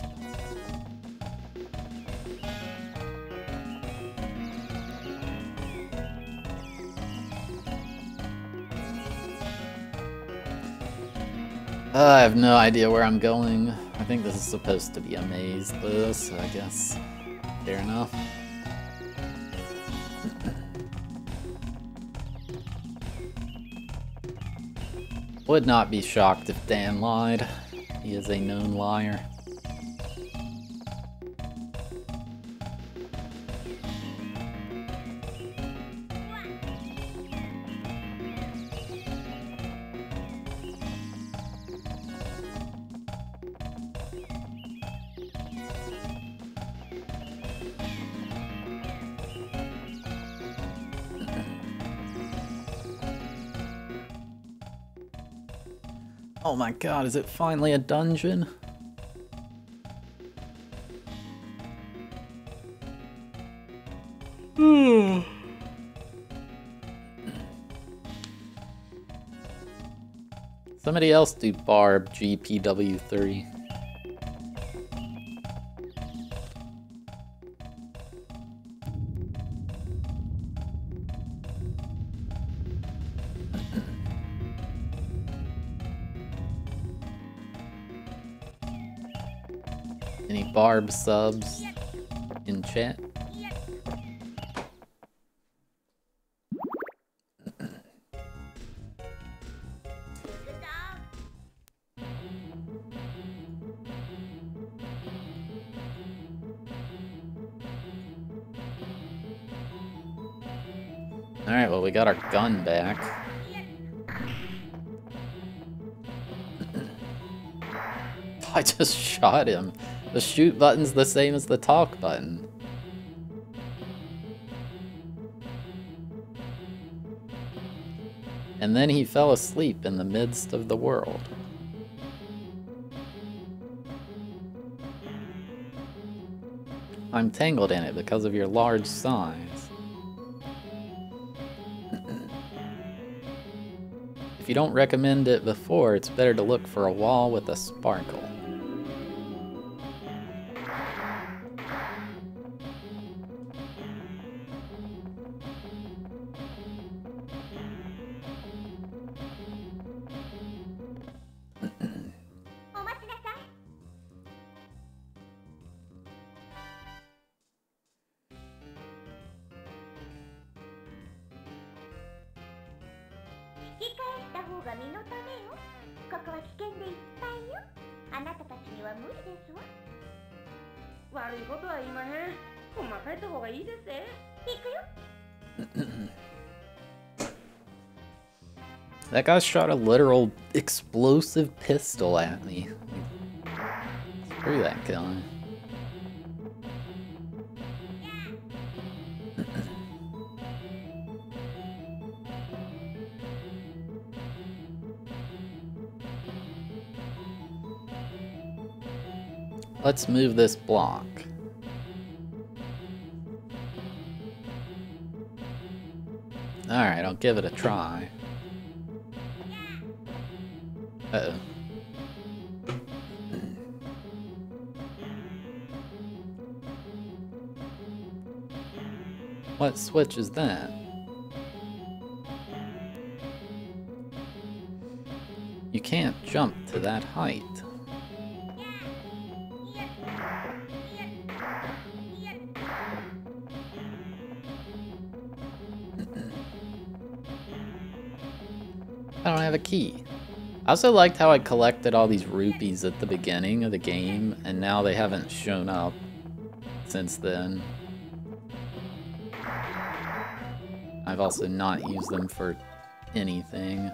I have no idea where I'm going. I think this is supposed to be a maze, though, so I guess fair enough. Would not be shocked if Dan lied. He is a known liar. Oh my god, is it finally a dungeon? Somebody else do Barb GPW3. Any Barb subs in chat? Alright, well, we got our gun back. I just shot him. The shoot button's the same as the talk button. And then he fell asleep in the midst of the world. I'm tangled in it because of your large size. If you don't recommend it before, it's better to look for a wall with a sparkle. That guy shot a literal explosive pistol at me. Screw that guy. Let's move this block. Alright, I'll give it a try. Uh-oh. What switch is that? You can't jump to that height. I don't have a key. I also liked how I collected all these rupees at the beginning of the game, and now they haven't shown up since then. I've also not used them for anything.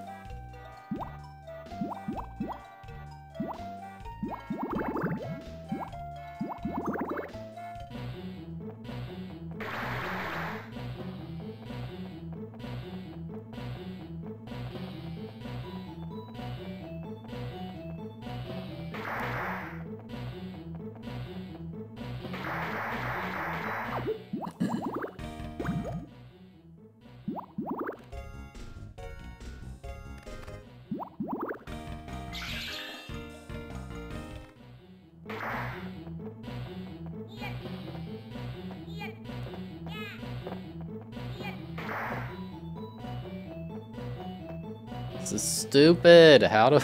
This is stupid. How do...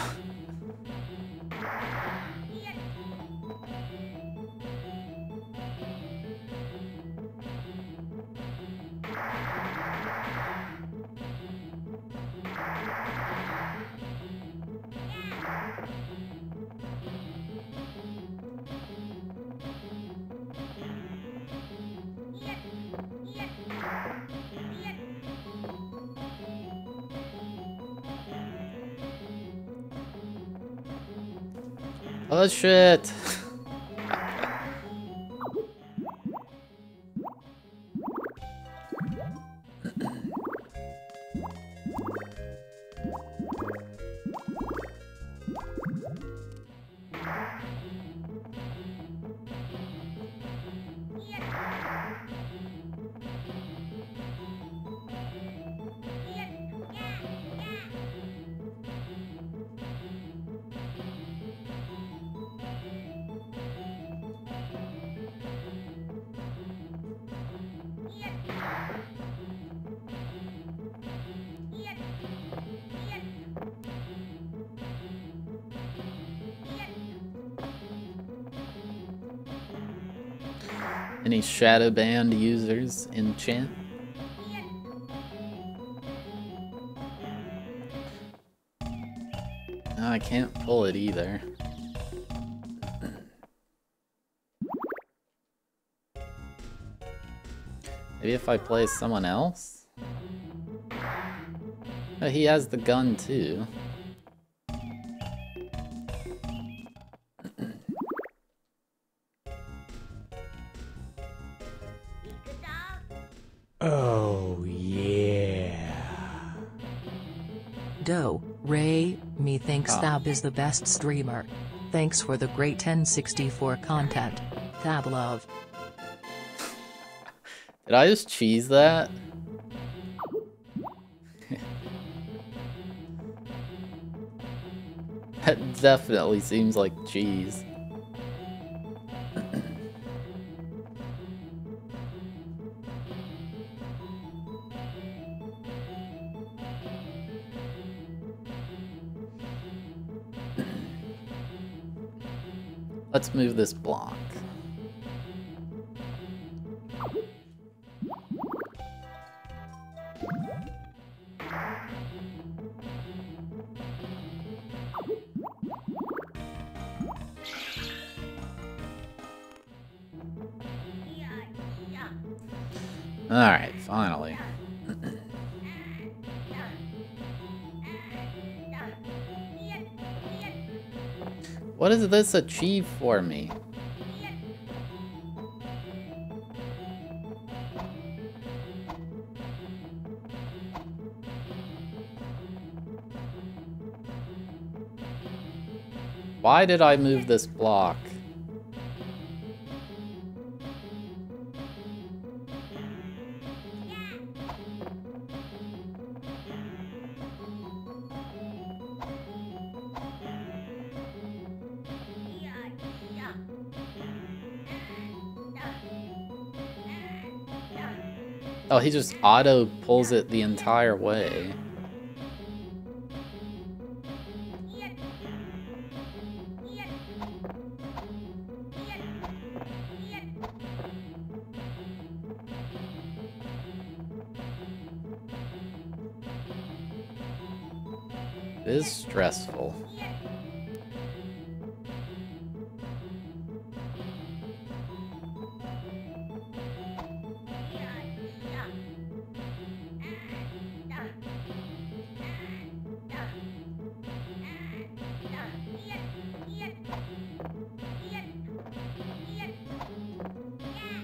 Oh shit! Any shadow band users in chat? No, I can't pull it either. Maybe if I play someone else? He has the gun too. Oh, yeah. Doe, Ray, me thinks Oh. Thab is the best streamer. Thanks for the great N64 content. Thab love. Did I just cheese that? That definitely seems like cheese. Let's move this block. Alright, finally. What does this achieve for me? Why did I move this block? Oh, he just auto pulls it the entire way. It is stressful.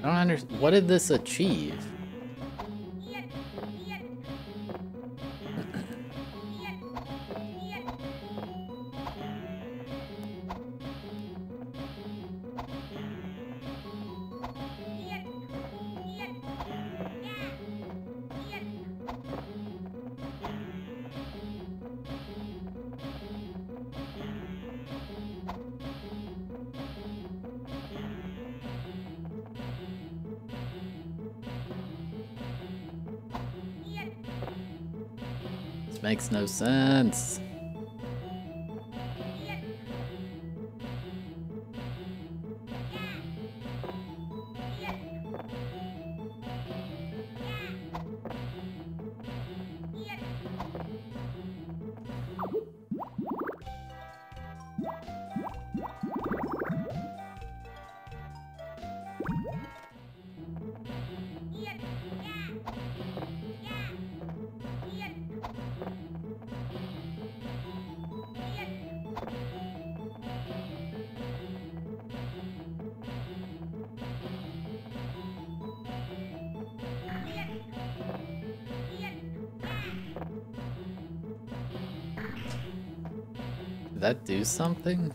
I don't understand. What did this achieve? This makes no sense. Did that do something?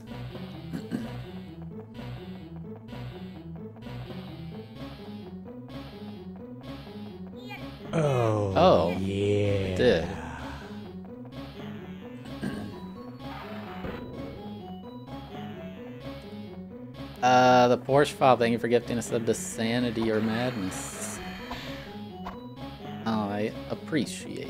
Oh, Yeah. yeah. It did. The Porsche file, thank you for gifting a sub to Sanity or Madness. I appreciate it.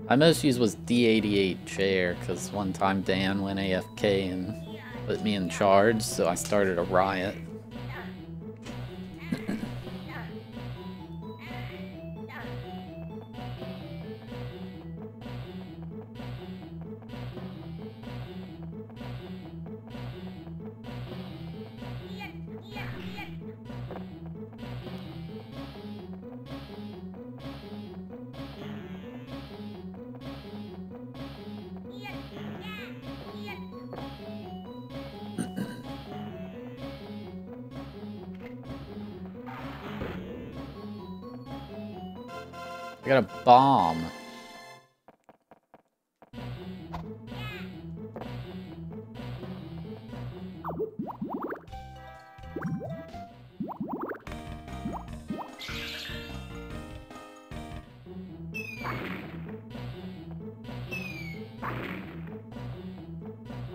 My most used was D88 chair, because one time Dan went AFK and put me in charge, so I started a riot. I got a bomb.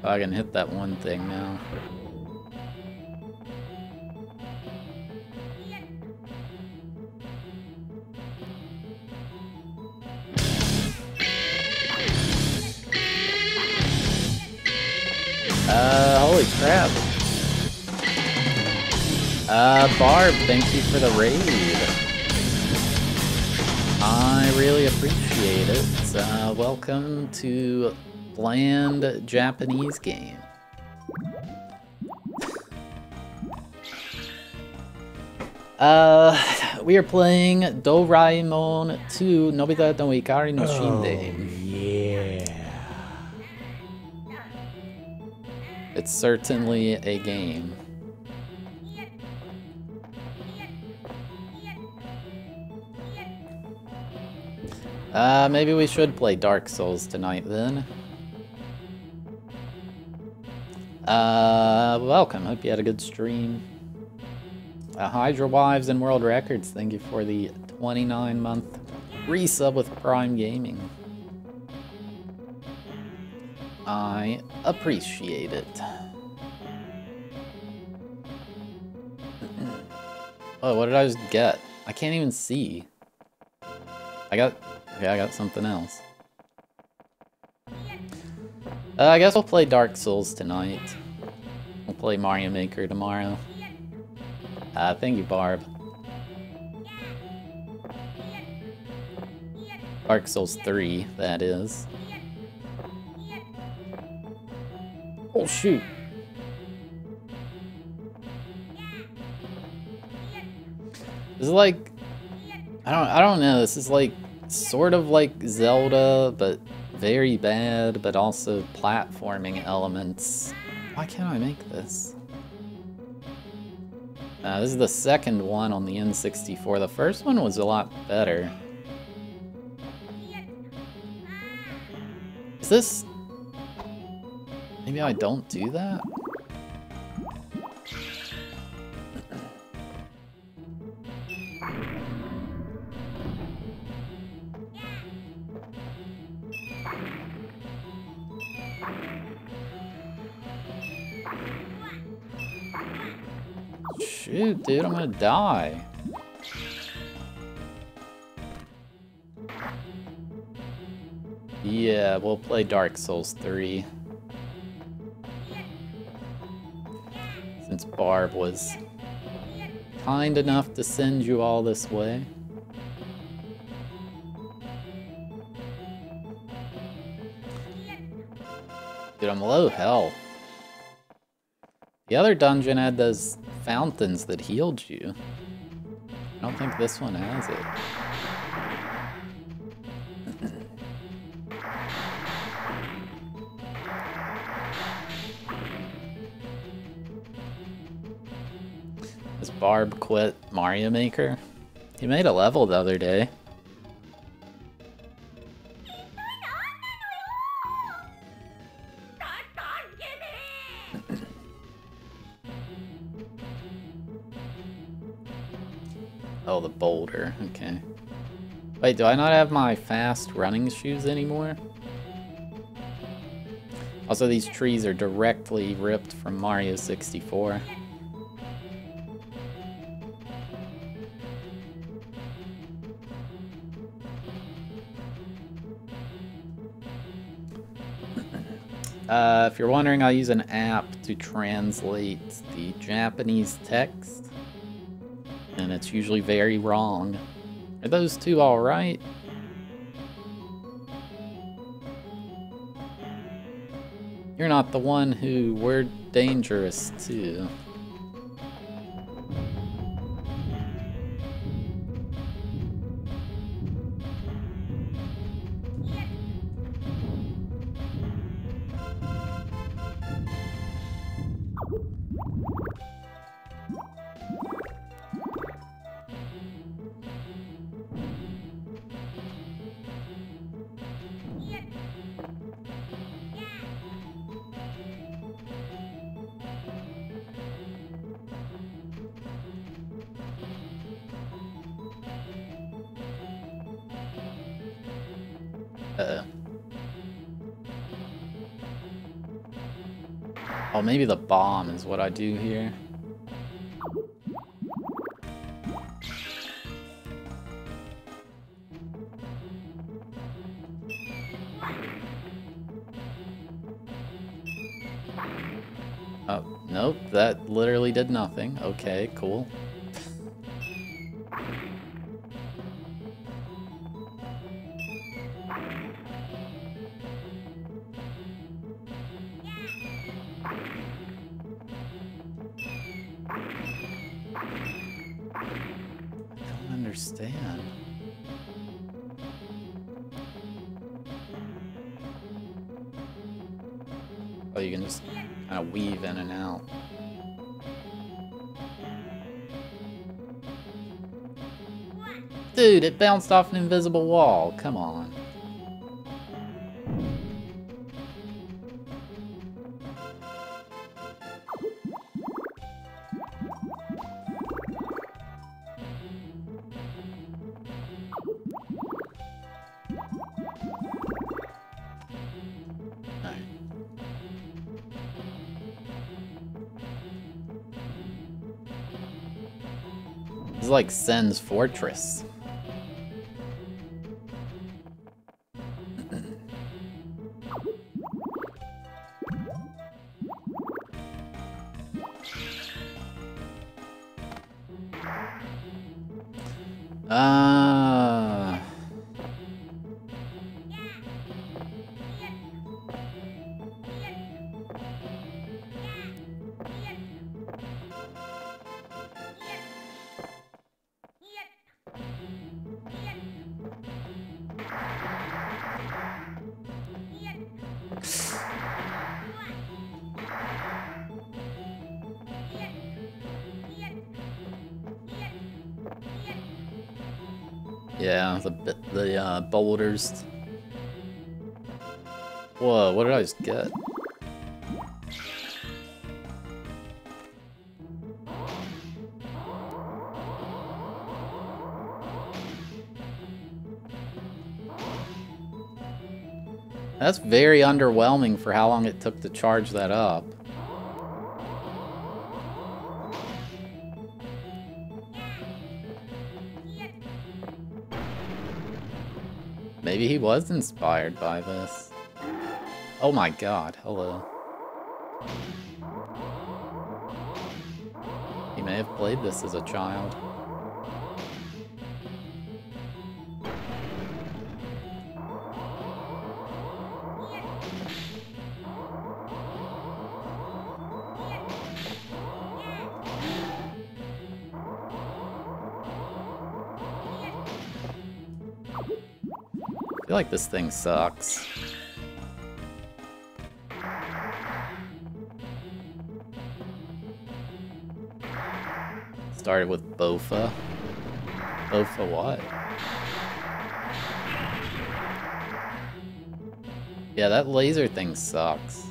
Oh, I can hit that one thing now. Holy crap. Barb, thank you for the raid. I really appreciate it. Welcome to Bland Japanese Game. We are playing Doraemon 2 Nobita no Ikari no Shinde. Yeah. It's certainly a game. Maybe we should play Dark Souls tonight then. Welcome. Hope you had a good stream. Hydra Wives and World Records, thank you for the 29-month resub with Prime Gaming. I appreciate it. Oh, what did I just get? I can't even see. Okay, I got something else. I guess we'll play Dark Souls tonight. We'll play Mario Maker tomorrow. Thank you, Barb. Dark Souls 3, that is. Oh shoot. This is like, I don't know, this is like sort of like Zelda, but very bad, but also platforming elements. Why can't I make this? This is the second one on the N64. The first one was a lot better. Is this... Maybe I don't do that? Shoot, dude, I'm gonna die. Yeah, we'll play Dark Souls 3. Since Barb was kind enough to send you all this way. Dude, I'm low health. The other dungeon had those fountains that healed you. I don't think this one has it. Has Barb quit Mario Maker? He made a level the other day. Oh, the boulder. Okay. Wait, do I not have my fast running shoes anymore? Also, these trees are directly ripped from Mario 64. If you're wondering, I use an app to translate the Japanese text, and it's usually very wrong. Are those two alright? You're not the one who we're dangerous to. Uh-oh. Oh, maybe the bomb is what I do here. Oh, nope, that literally did nothing. Okay, cool. I don't understand. Oh, you can just kind of weave in and out. Dude, it bounced off an invisible wall. Come on. This is like Sen's fortress. Yeah, the boulders. Whoa, what did I just get? That's very underwhelming for how long it took to charge that up. Maybe he was inspired by this. Oh my god, hello. He may have played this as a child. I feel like this thing sucks. Started with Bofa. Bofa what? Yeah, that laser thing sucks.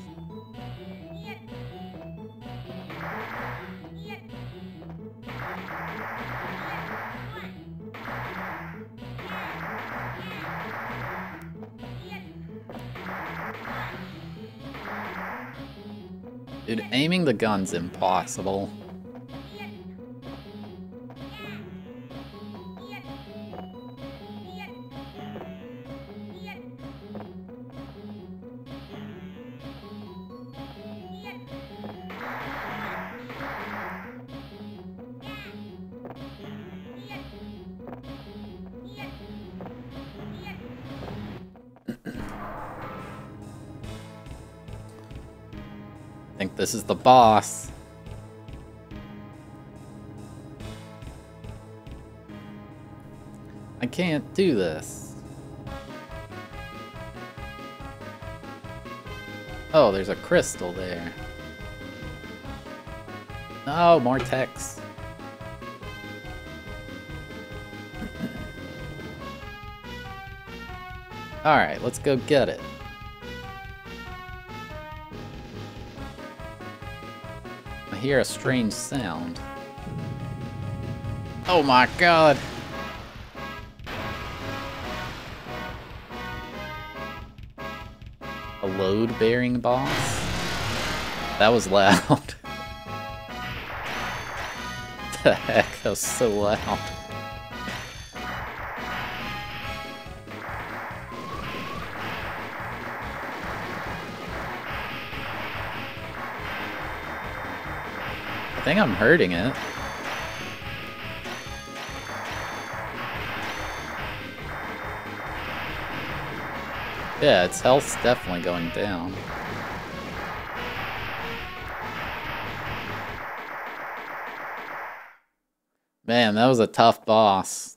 Dude, aiming the gun's impossible. I think this is the boss. I can't do this. Oh, there's a crystal there. No, more text. Alright, let's go get it. I hear a strange sound. Oh my god! A load-bearing boss? That was loud. The heck, that was so loud. I think I'm hurting it. Yeah, its health's definitely going down. Man, that was a tough boss.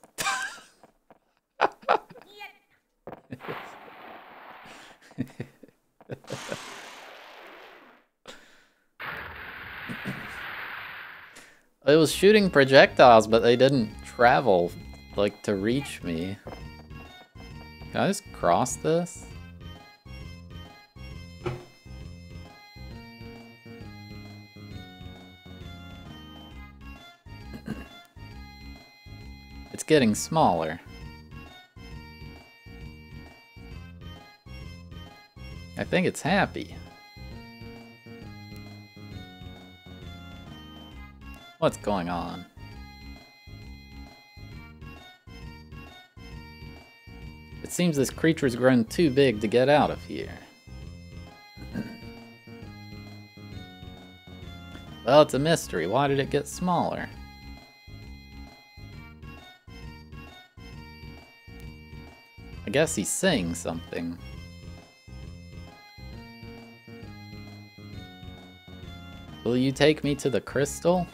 It was shooting projectiles, but they didn't travel, like, to reach me. Can I just cross this? It's getting smaller. I think it's happy. What's going on? It seems this creature's grown too big to get out of here. Well, it's a mystery. Why did it get smaller? I guess he's saying something. Will you take me to the crystal?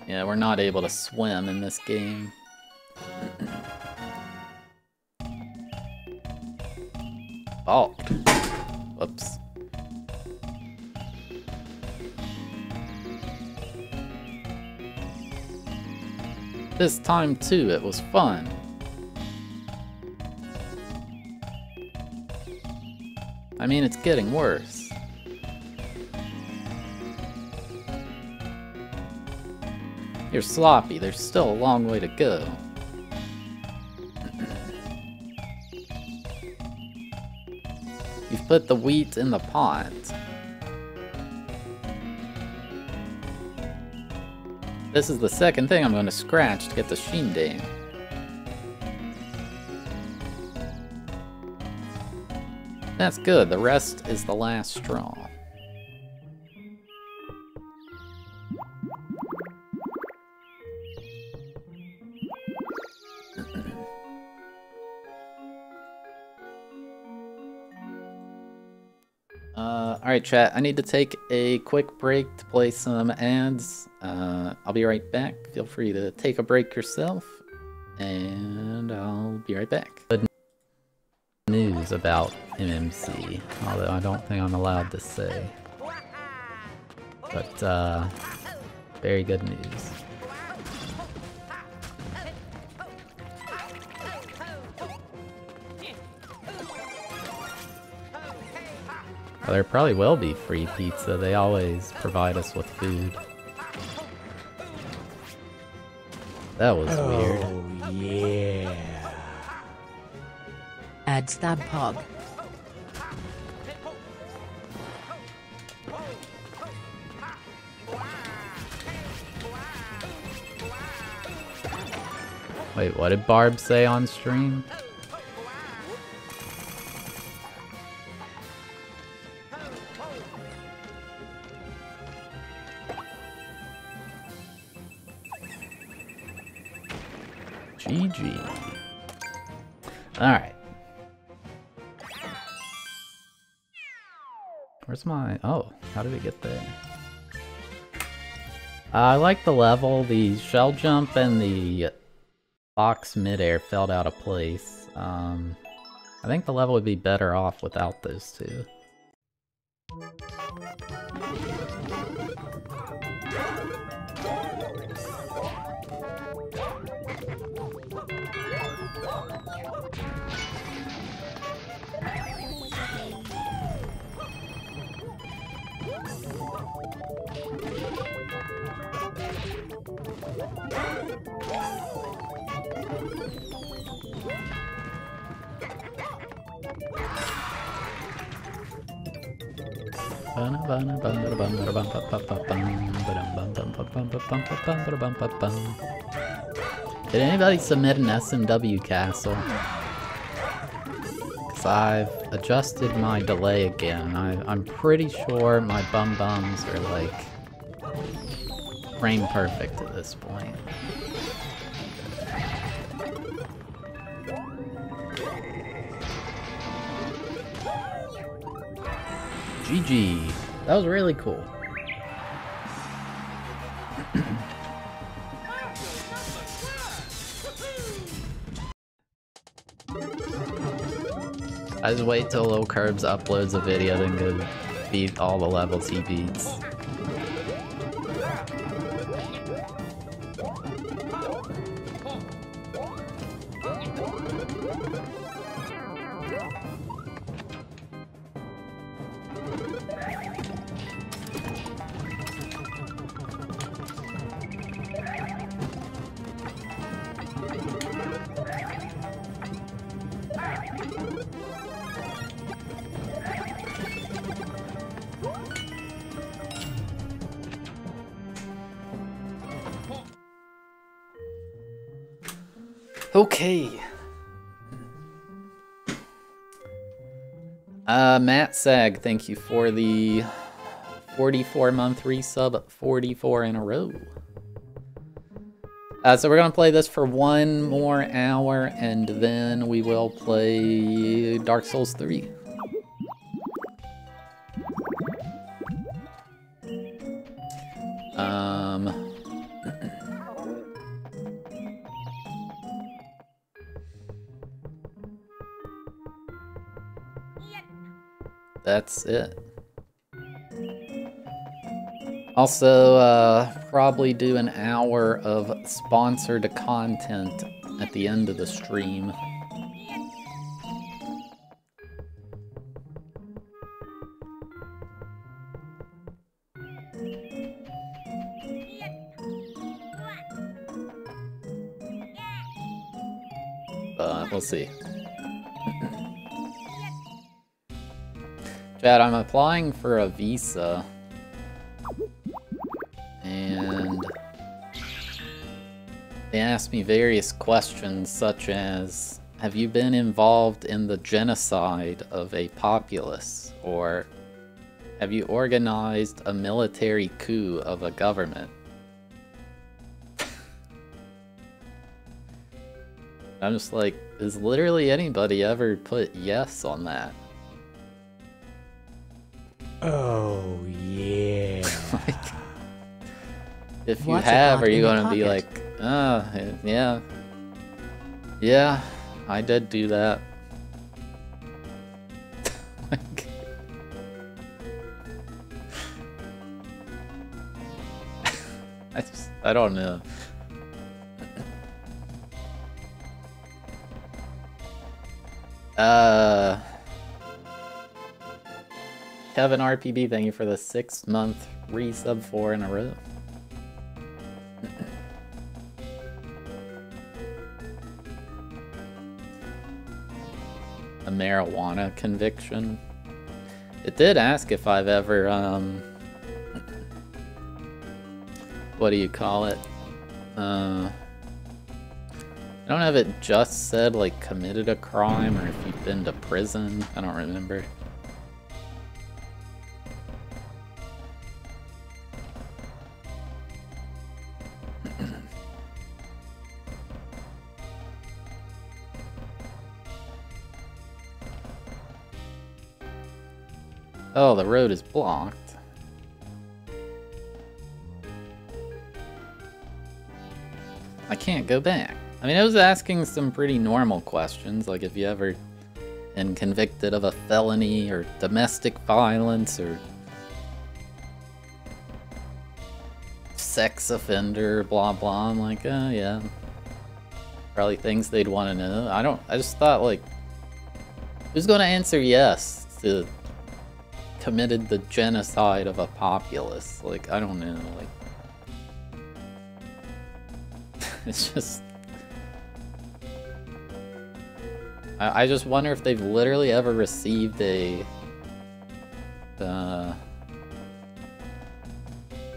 Yeah, we're not able to swim in this game. Balked. Whoops. This time too, it was fun. I mean, it's getting worse. You're sloppy, there's still a long way to go. You've put the wheat in the pot. This is the second thing I'm going to scratch to get the Shindane. That's good, the rest is the last straw. Alright chat, I need to take a quick break to play some ads. I'll be right back. Feel free to take a break yourself. And I'll be right back. Good news about MMC, although I don't think I'm allowed to say. But, very good news. Well, there probably will be free pizza. They always provide us with food. That was weird. Oh, yeah. Ad stab pog. Wait, what did Barb say on stream? GG. Alright. Where's my... Oh, how did we get there? I like the level. The shell jump and the box midair felt out of place. I think the level would be better off without those two. Did anybody submit an SMW castle? Because I've adjusted my delay again. I'm pretty sure my bum-bums are like frame perfect at this point. GG. That was really cool. I just wait till Lil Curbs uploads a video, then go beat all the levels he beats. Okay. Matt Sag, thank you for the 44-month resub, 44 in a row. So we're gonna play this for 1 more hour, and then we will play Dark Souls 3. That's it. Also, probably do an hour of sponsored content at the end of the stream. But we'll see. Chad, I'm applying for a visa, and they asked me various questions such as, have you been involved in the genocide of a populace, or have you organized a military coup of a government? I'm just like, has literally anybody ever put yes on that? Oh, yeah. Like, if you What's it have, got are you in the gonna be pocket? like, yeah. Yeah, I did do that. Like, I don't know. Kevin RPB, thank you for the 6-month resub 4 in a row. A marijuana conviction. It did ask if I've ever, what do you call it? I don't know if it just said, like, committed a crime or if you've been to prison. I don't remember. Oh, the road is blocked. I can't go back. I mean, it was asking some pretty normal questions, like if you ever been convicted of a felony or domestic violence or sex offender, blah blah. I'm like, oh yeah. Probably things they'd want to know. I just thought, like, who's gonna answer yes to committed the genocide of a populace? Like, I don't know, like, It's just... I just wonder if they've literally ever received a...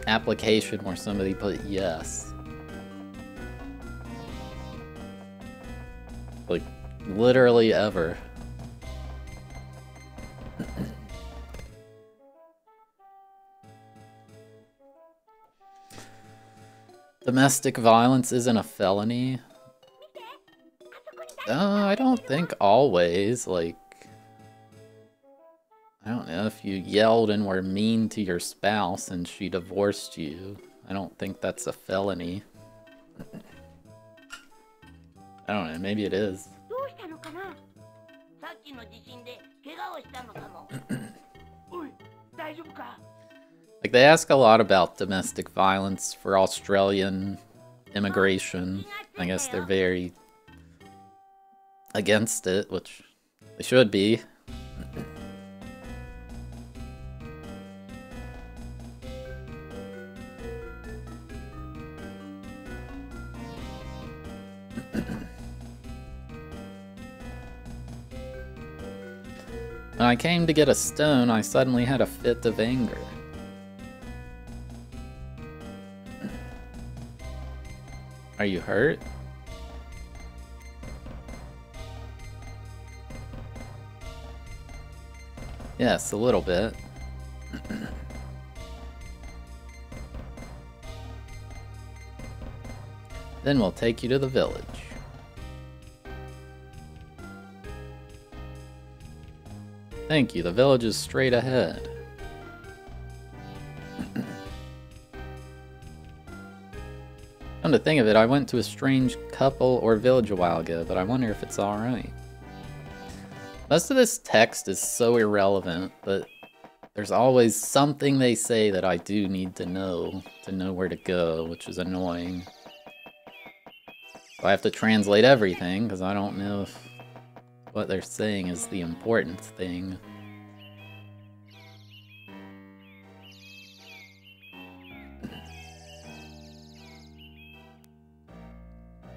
application where somebody put yes. Like, literally ever. Domestic violence isn't a felony. I don't think always, like... I don't know, if you yelled and were mean to your spouse and she divorced you, I don't think that's a felony. I don't know, maybe it is. どうしたのかなさっきの地震で怪我をしたのかも。おい、大丈夫か Like, they ask a lot about domestic violence for Australian immigration. I guess they're very against it, which they should be. When I came to get a stone, I suddenly had a fit of anger. Are you hurt? Yes, a little bit. Then we'll take you to the village. Thank you, the village is straight ahead. Come to think of it, I went to a strange couple or village a while ago, but I wonder if it's alright. Most of this text is so irrelevant, but there's always something they say that I do need to know where to go, which is annoying. So I have to translate everything, because I don't know if what they're saying is the important thing.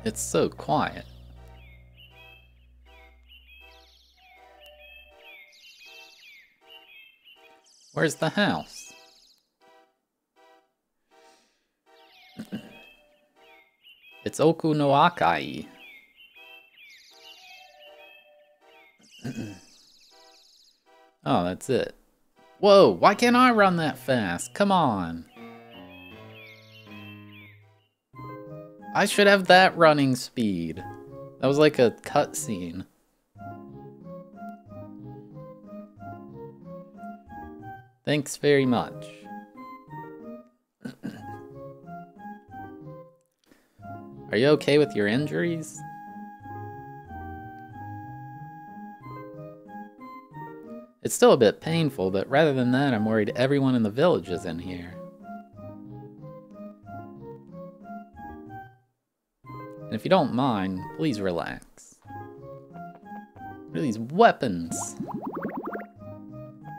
It's so quiet. Where's the house? It's Oku no Akai. Oh, that's it. Whoa, why can't I run that fast? Come on. I should have that running speed. That was like a cutscene. Thanks very much. Are you okay with your injuries? It's still a bit painful, but rather than that, I'm worried everyone in the village is in here. And if you don't mind, please relax. What are these weapons?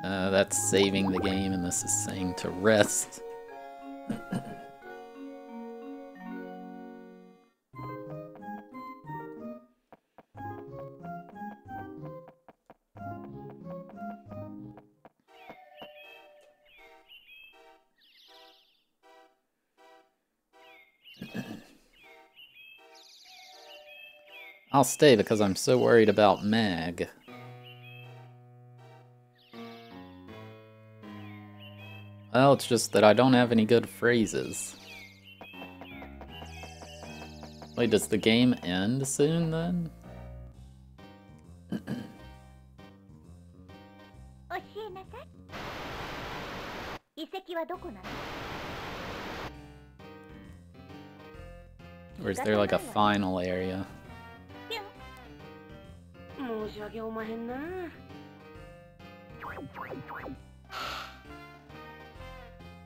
That's saving the game, and this is saying to rest. I'll stay because I'm so worried about Mag. Well, it's just that I don't have any good phrases. Wait, does the game end soon then? 教えなさい。遺跡はどこなの Or is there like a final area? 申し訳おまへんな。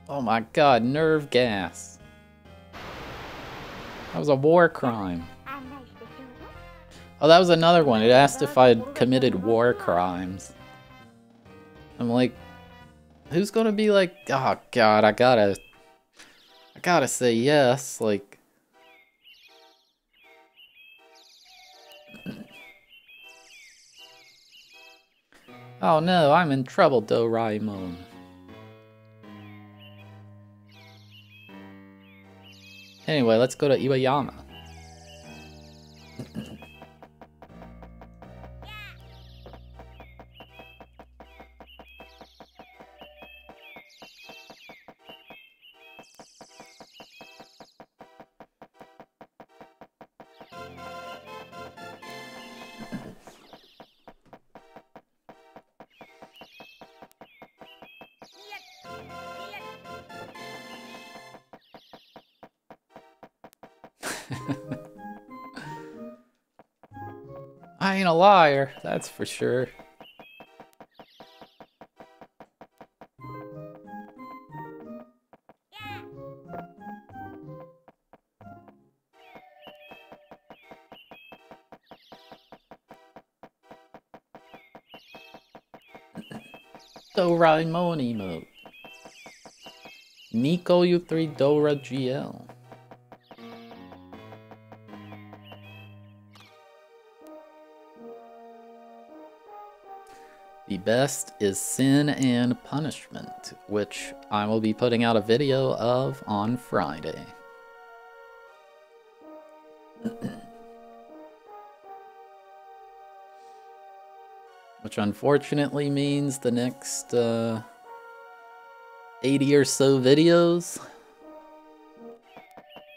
Oh my god, nerve gas. That was a war crime. 案内してちょうだい。 Oh, that was another one. It asked if I'd committed war crimes. I'm like, who's gonna be like, oh god, I gotta say yes, like... Oh no, I'm in trouble, Doraemon. Anyway, let's go to Iwayama. I ain't a liar, that's for sure. Doraemon emote. Nico U3 Dora GL. The best is Sin and Punishment, which I will be putting out a video of on Friday. Which unfortunately means the next 80 or so videos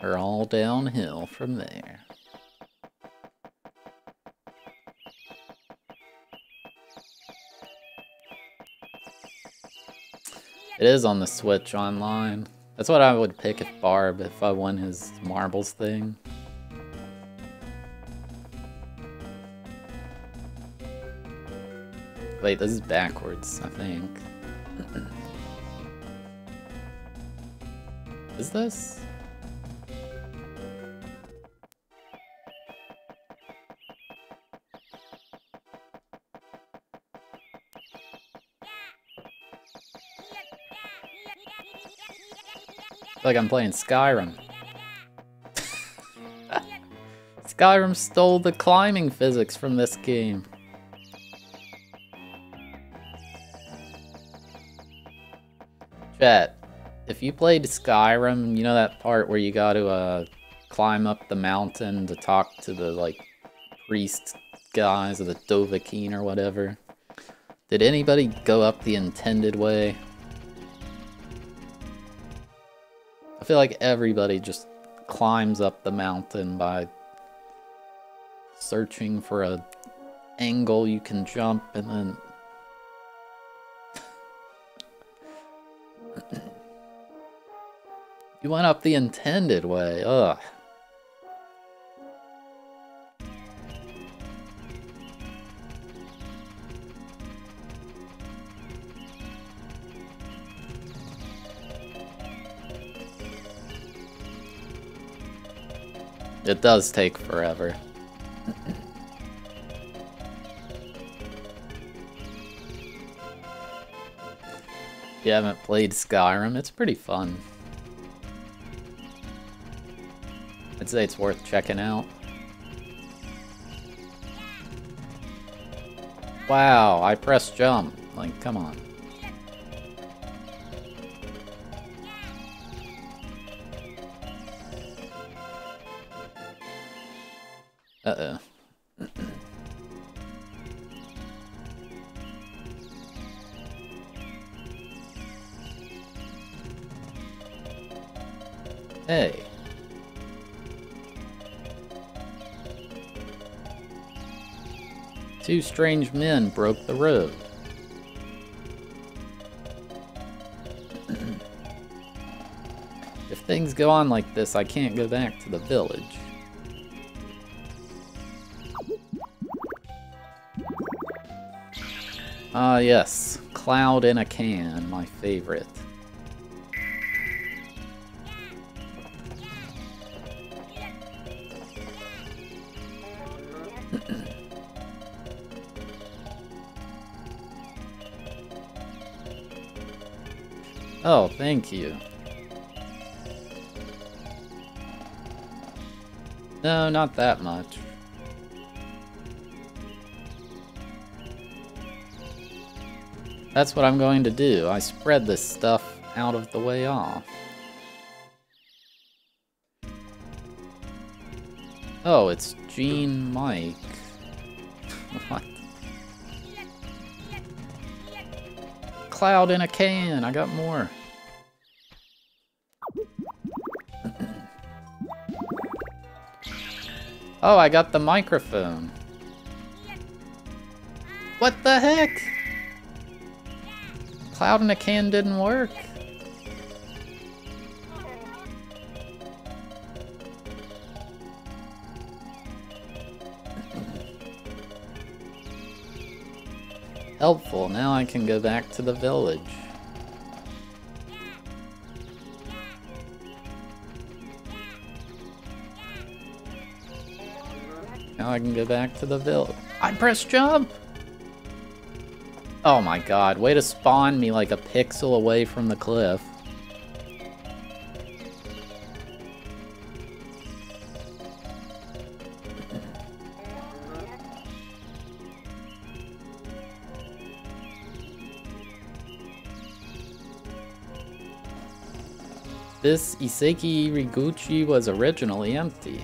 are all downhill from there. It is on the Switch online. That's what I would pick if I won his marbles thing. Wait, this is backwards, I think. Is this? Like I'm playing Skyrim. Skyrim stole the climbing physics from this game. Chat, if you played Skyrim, you know that part where you gotta climb up the mountain to talk to the like priest guys of the Dovahkiin or whatever. Did anybody go up the intended way? I feel like everybody just climbs up the mountain by searching for a angle you can jump and then... You went up the intended way, ugh. It does take forever. If you haven't played Skyrim, it's pretty fun. I'd say it's worth checking out. Wow, I pressed jump. Like, come on. Uh-oh. Hey. Two strange men broke the road. If things go on like this, I can't go back to the village. Ah, yes. Cloud in a can, my favorite. Oh, thank you. No, not that much. That's what I'm going to do. I spread this stuff out of the way off. Oh, it's Gene Mike. What? Cloud in a can! I got more. Oh, I got the microphone. What the heck? Cloud in a can didn't work. Helpful, now I can go back to the village. Now I can go back to the village. I pressed jump! Oh my god, way to spawn me like a pixel away from the cliff. This Iseki Riguchi was originally empty.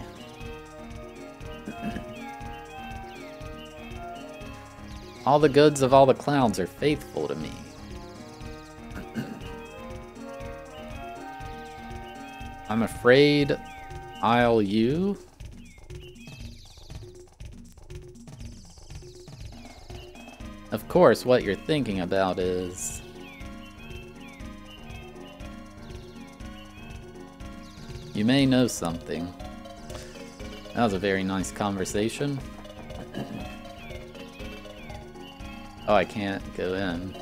All the goods of all the clouds are faithful to me. I'm afraid I'll you. Of course, what you're thinking about is... you may know something. That was a very nice conversation. Oh, I can't go in.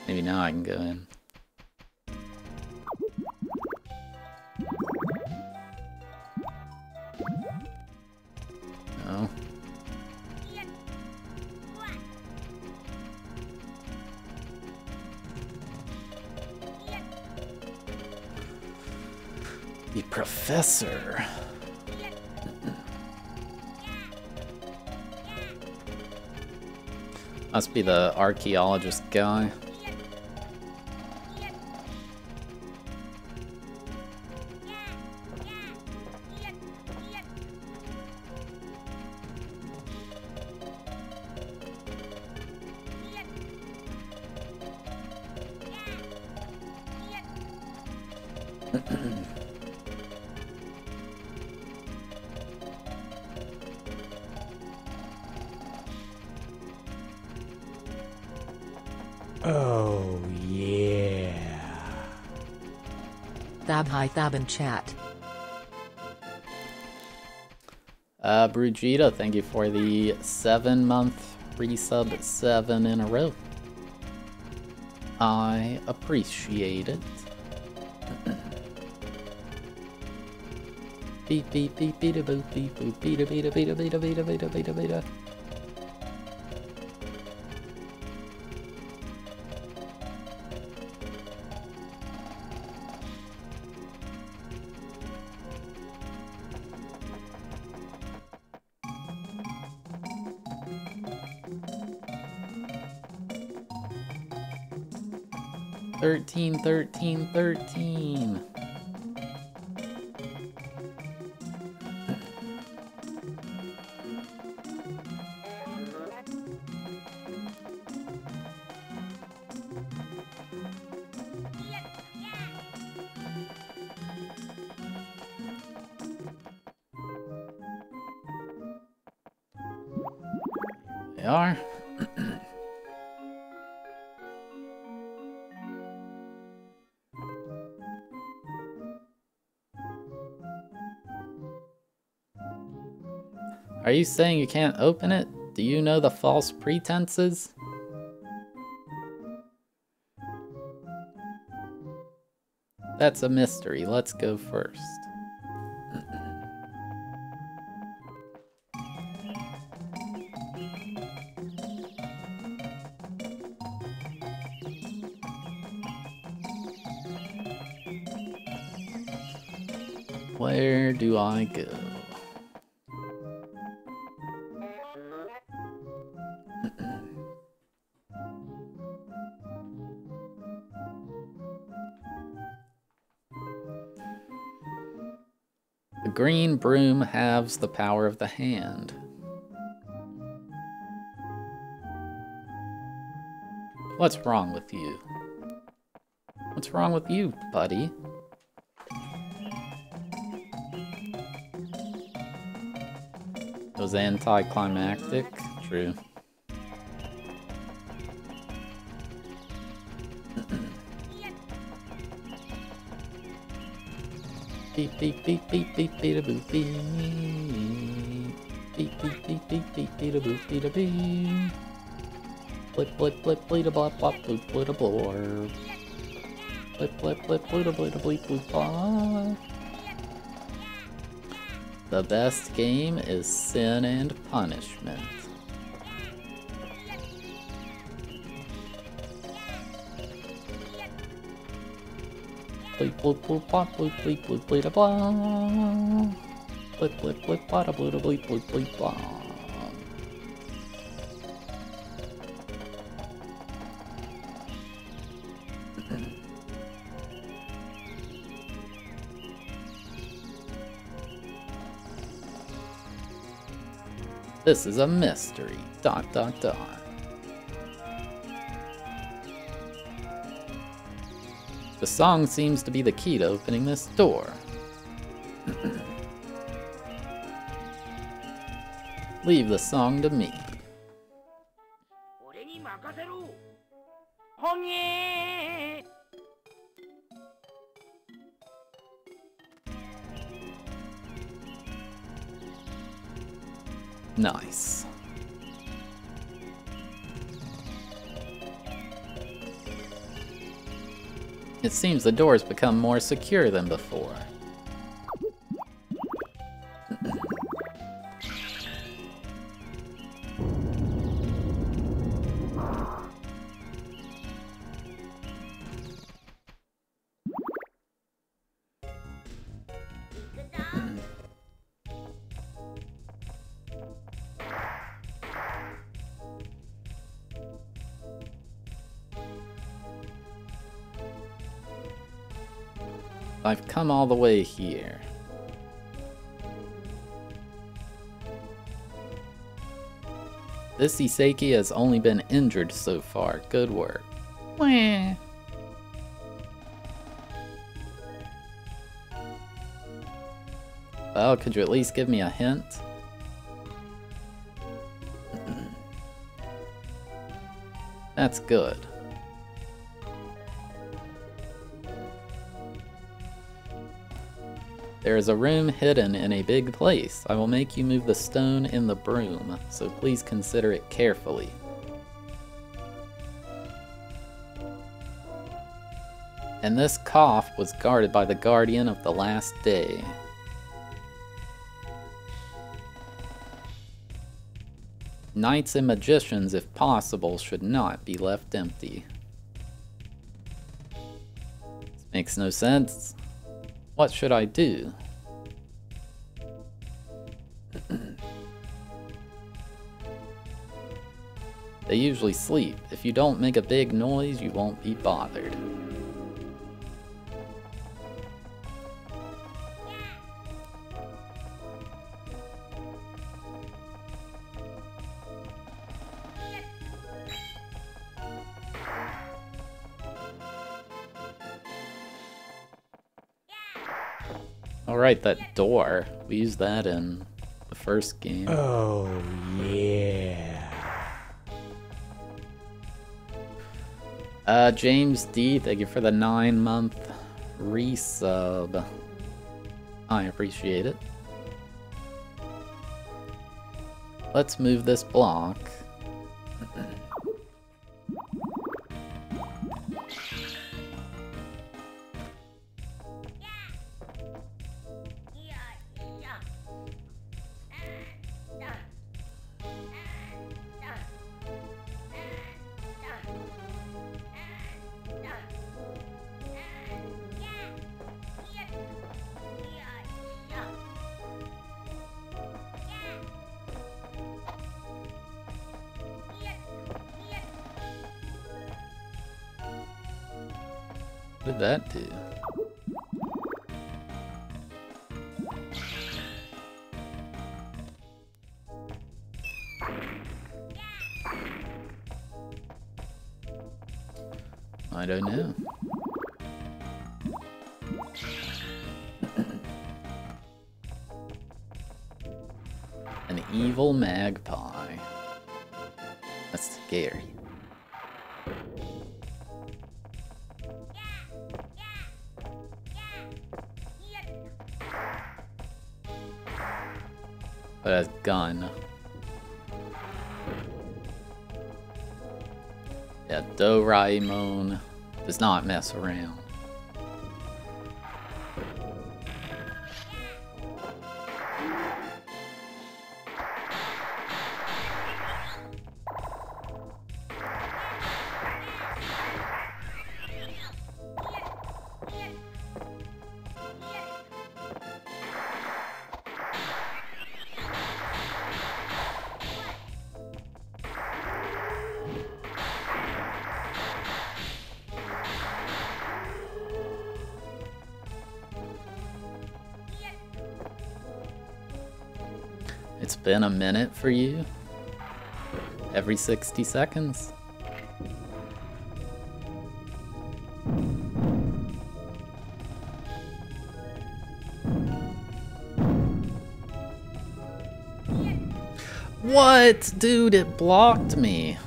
Maybe now I can go in. No. The professor. Must be the archaeologist guy. Oh, yeah. Thab hi Thab in chat. Brujita, thank you for the 7-month resub 7 in a row. I appreciate it. Beep beep beep beep boop beep boop beep beep beep beep beep beep beep beep beep. Thirteen. They are. Are you saying you can't open it? Do you know the false pretenses? That's a mystery. Let's go first. Where do I go? The green broom halves the power of the hand. What's wrong with you? What's wrong with you, buddy? It was anticlimactic? True. Beep beep beep beep beep beep a boop beep. Beep beep beep beep beep beep a boop beep a beep. Blip blip blip bleed a blop blop bloop bleed a blorb. Blip blip blip bleed a bleed a bleep bloop blop. The best game is Sin and Punishment. Bleep bloop bloop blop bloop bleep bloop bleed a blah. Blip blip blip blop a bloop a bleep bloop bleep blah. This is a mystery. ... The song seems to be the key to opening this door. Leave the song to me. 俺に任せろ。ほげー。Nice. It seems the door's become more secure than before. I've come all the way here. This Iseki has only been injured so far. Good work. Wah. Well, could you at least give me a hint? That's good. There is a room hidden in a big place. I will make you move the stone in the broom, so please consider it carefully. And this cough was guarded by the guardian of the last day. Knights and magicians, if possible, should not be left empty. This makes no sense. What should I do? They usually sleep. If you don't make a big noise, you won't be bothered. Alright, that door. We used that in the first game. Oh, yeah. James D, thank you for the 9-month resub. I appreciate it. Let's move this block. What did that do? I don't know. An evil magpie. That's scary. But a gun. Yeah, Doraemon does not mess around. It's been a minute for you? Every 60 seconds? What? Dude, it blocked me.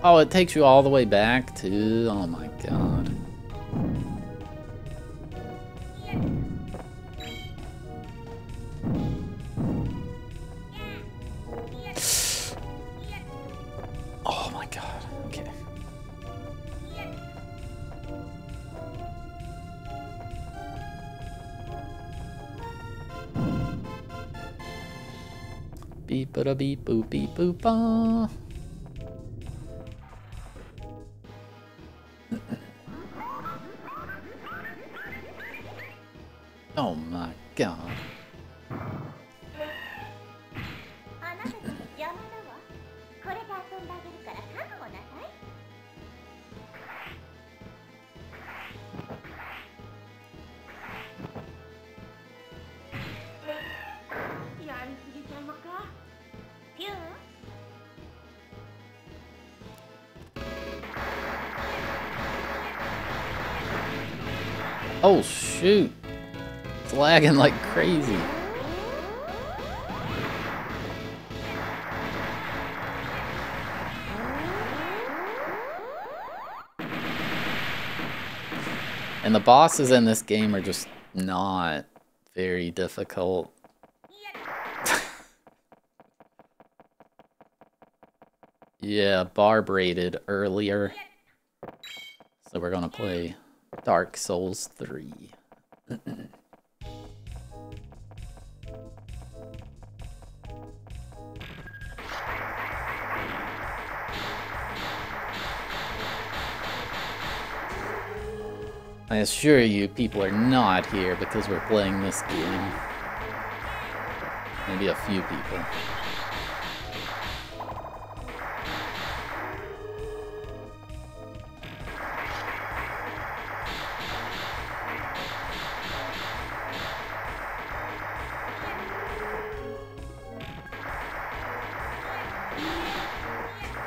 Oh, it takes you all the way back to... Oh my god. Oh my god, okay. Beep ba da beep boop beep boop ba. Oh my god. あなたたち邪魔だわ。これで遊んであげるから覚悟なさい。やりすぎちゃうのか。ピューン。 Oh shoot! It's lagging like crazy. And the bosses in this game are just not very difficult. Yeah, Barb rated earlier. So we're gonna play Dark Souls 3. I assure you, people are not here because we're playing this game. Maybe a few people.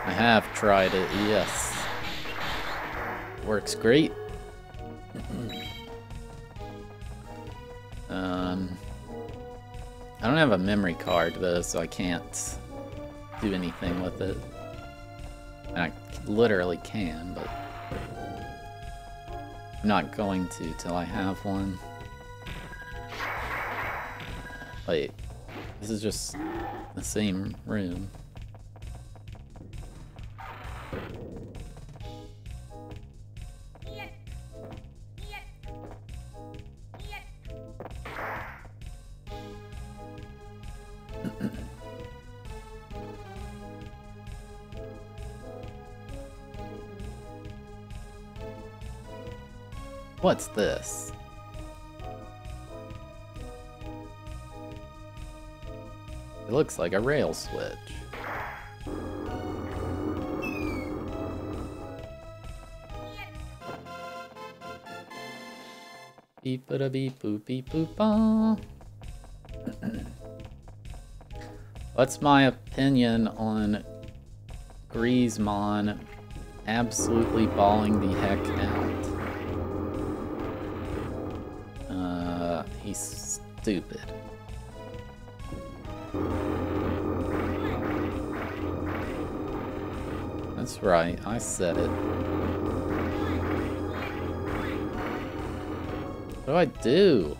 I have tried it, yes. Works great. I don't have a memory card though, so I can't do anything with it. I literally can, but I'm not going to till I have one. Wait, this is just the same room. What's this? It looks like a rail switch. Beep ba da beep boop beep boop ba. What's my opinion on Griezmann absolutely balling the heck out? He's stupid. That's right, I said it. What do I do?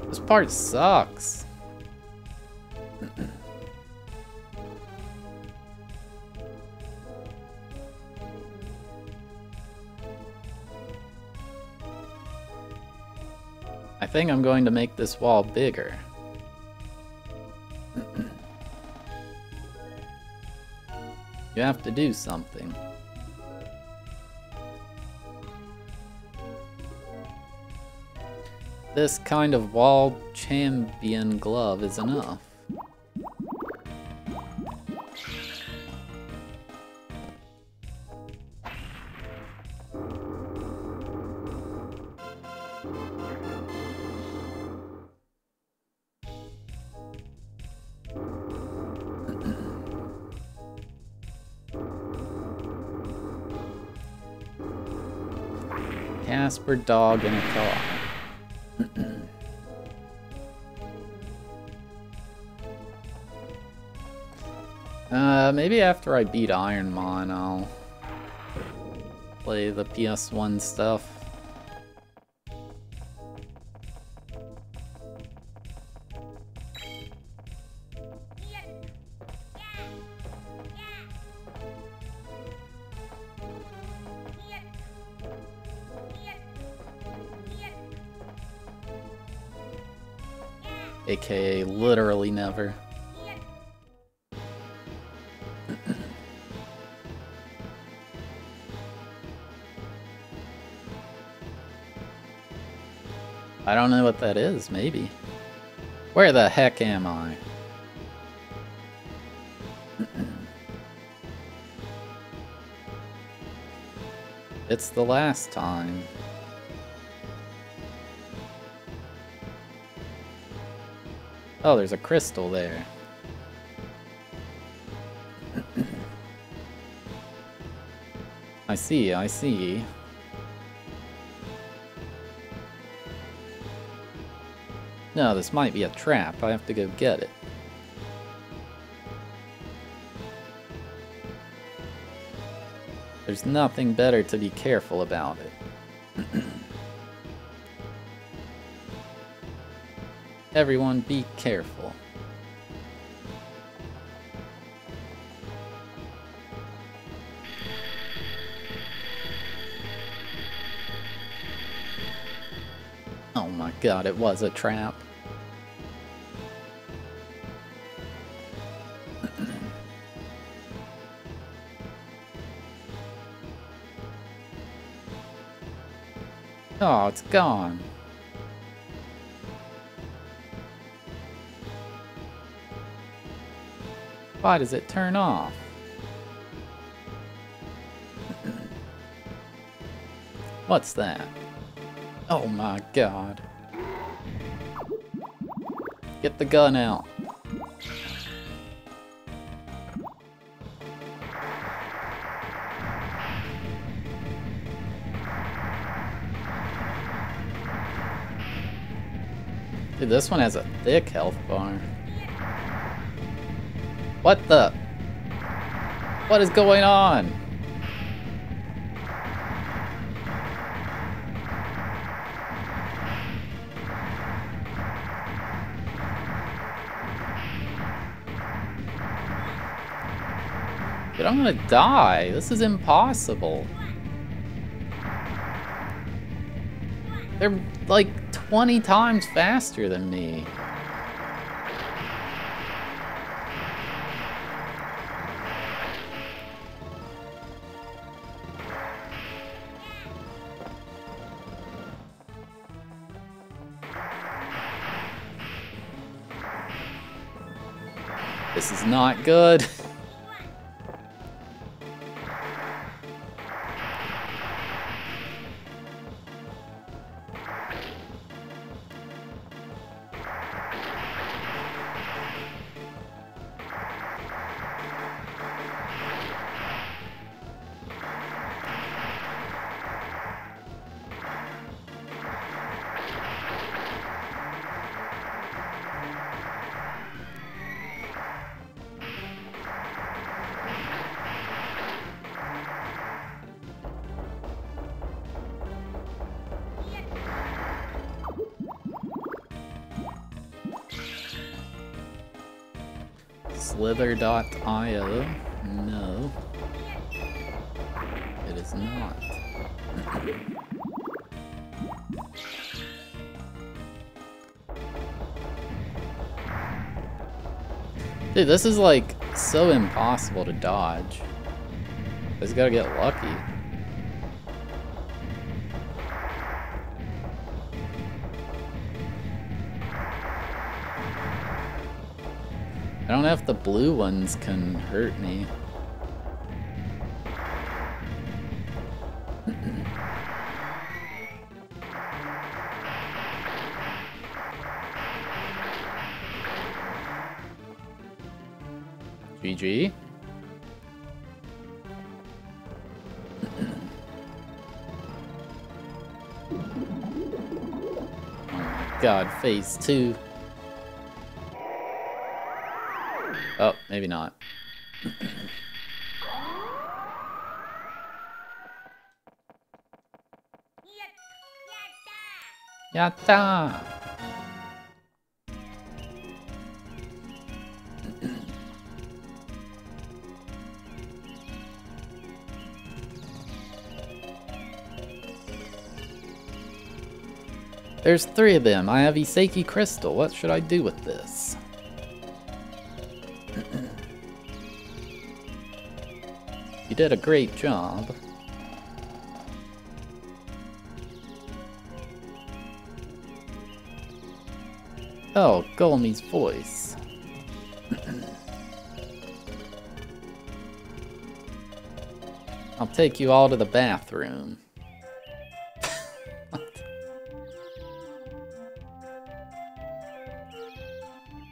This part sucks. I think I'm going to make this wall bigger. You have to do something. This kind of wall champion glove is enough. Casper, dog, and a car. Maybe after I beat Ironmon, I'll play the PS1 stuff. AKA literally never. I don't know what that is, maybe. Where the heck am I? It's the last time. Oh, there's a crystal there. I see, I see. No, this might be a trap. I have to go get it. There's nothing better to be careful about it. Everyone be careful. Oh my god, it was a trap. Oh, it's gone. Why does it turn off? What's that? Oh my god. Get the gun out. Dude, this one has a thick health bar. What the? What is going on? Dude, I'm gonna die. This is impossible. They're like 20 times faster than me. This is not good. Slither.io? No. It is not. Dude, this is like so impossible to dodge. I just gotta get lucky. I don't know if the blue ones can hurt me. GG. Oh my god, phase 2. Oh, maybe not. Yatta! There's 3 of them. I have Iseki Crystal. What should I do with this? You did a great job. Oh, Golemy's voice. I'll take you all to the bathroom.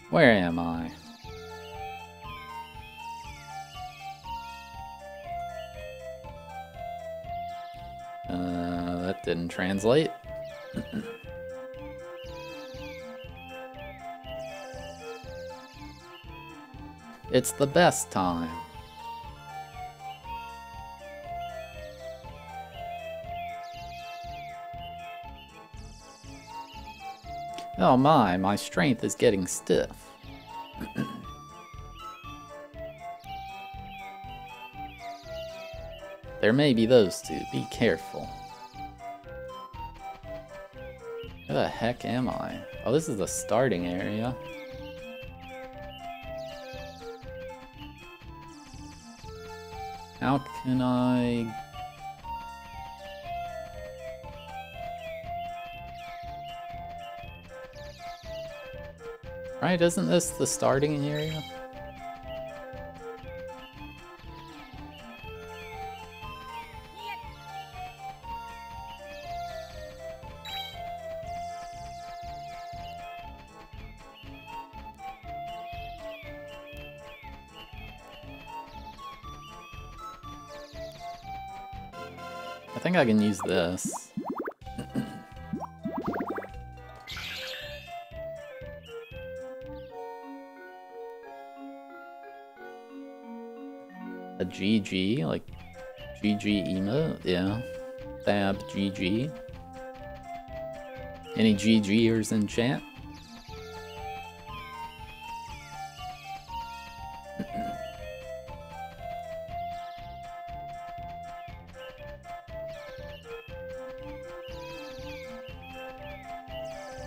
Where am I? That didn't translate. It's the best time. Oh my strength is getting stiff. There may be those two, be careful. Where the heck am I? Oh, this is the starting area. How can I... Right, isn't this the starting area? I think I can use this. A GG, like GG emote, yeah. Fab GG. Any GGers in chat?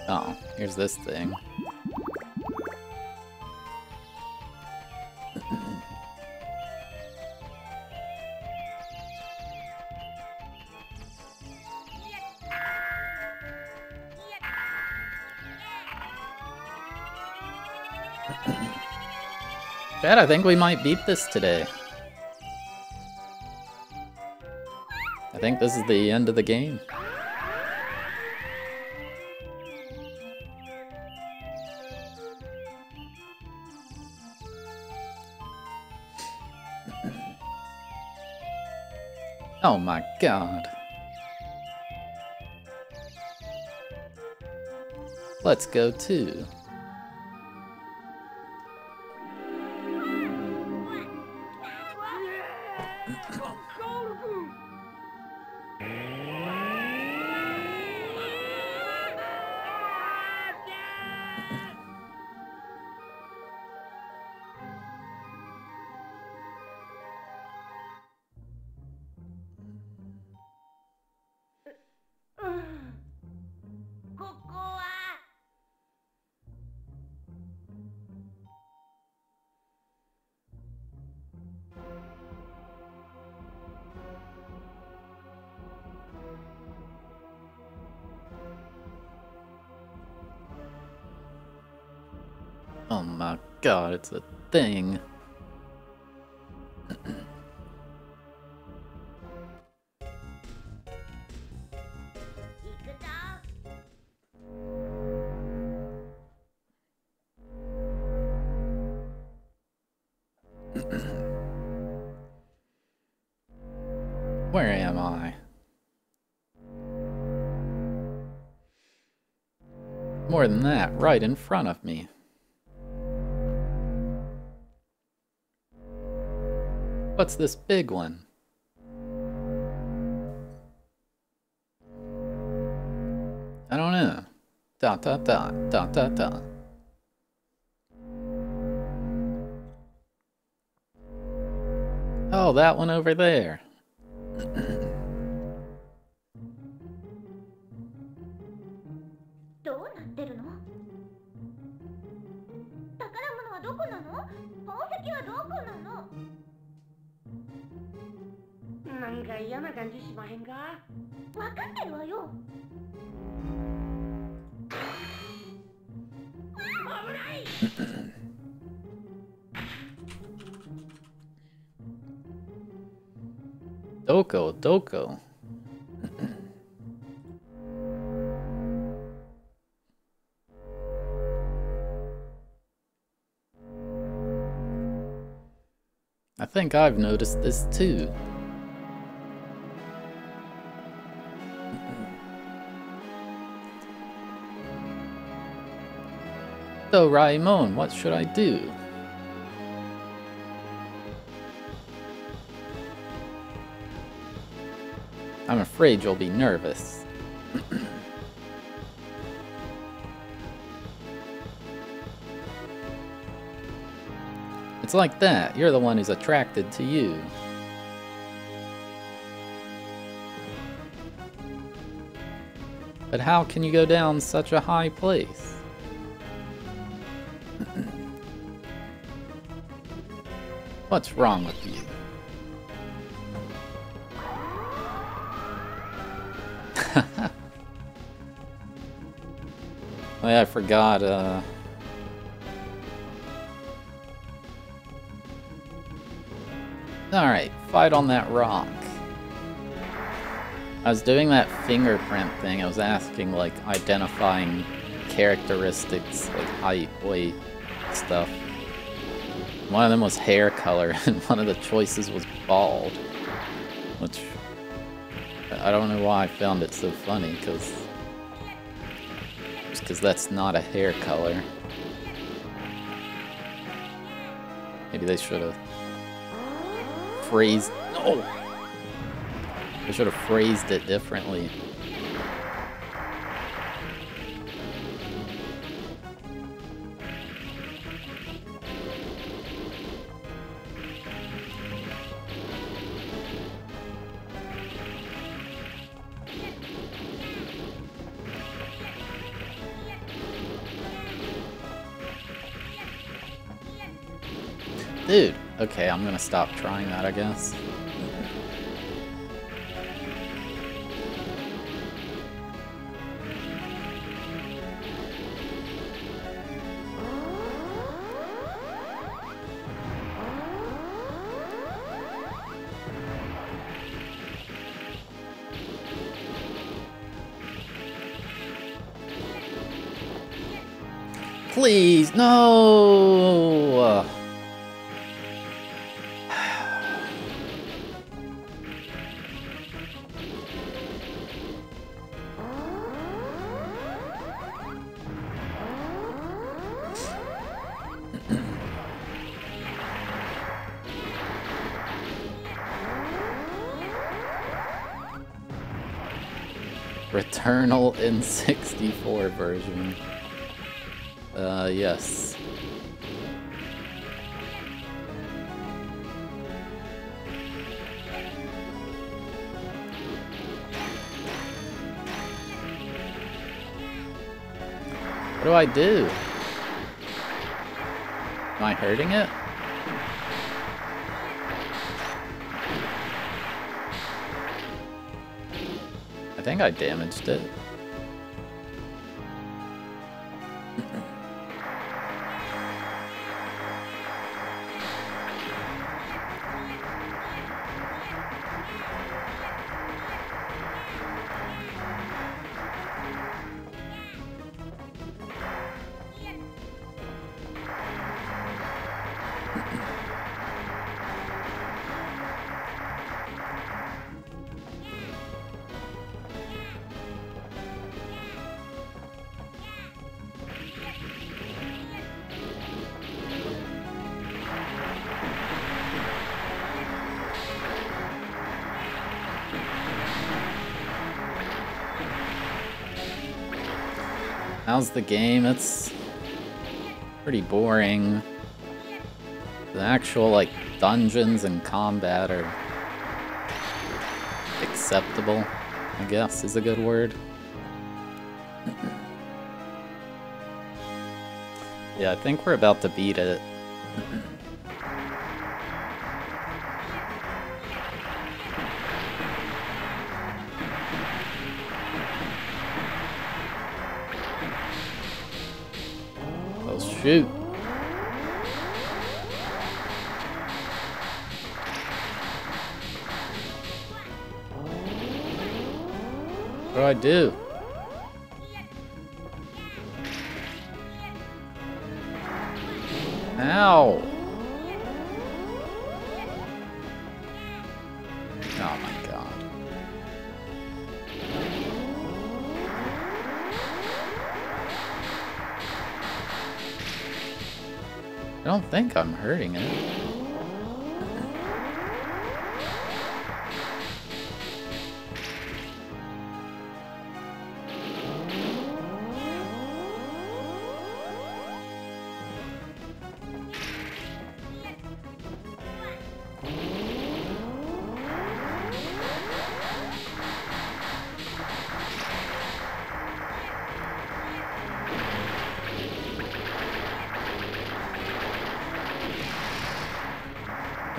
Oh, here's this thing. Chad, I think we might beat this today. I think this is the end of the game. Oh my god. Let's go too. Oh my god, it's a thing. Where am I? More than that, right in front of me. What's this big one? I don't know. Dot dot dot dot dot dot. Oh, that one over there. どうなってるの？宝物はどこなの？宝石はどこなの？なんか嫌な感じしまへんか？わかってるわよ。危ない！ Doko, Doko. I think I've noticed this too. So, Raimon, what should I do? I'm afraid you'll be nervous. It's like that. You're the one who's attracted to you. But how can you go down such a high place? What's wrong with you? Oh yeah, I forgot, Alright, fight on that rock. I was doing that fingerprint thing, I was asking, like, identifying characteristics, like height, weight, stuff. One of them was hair color, and one of the choices was bald. Which, I don't know why I found it so funny, because that's not a hair color. Maybe they should have phrased... No! They should have phrased it differently. Dude, okay, I'm gonna stop trying that, I guess. Please, no! Returnal in 64 version. Yes. What do I do? Am I hurting it? I think I damaged it. How's the game? It's pretty boring. The actual, like, dungeons and combat are acceptable, I guess is a good word. Yeah, I think we're about to beat it. Shoot. What do I do? Ow! Oh my god. I don't think I'm hurting it.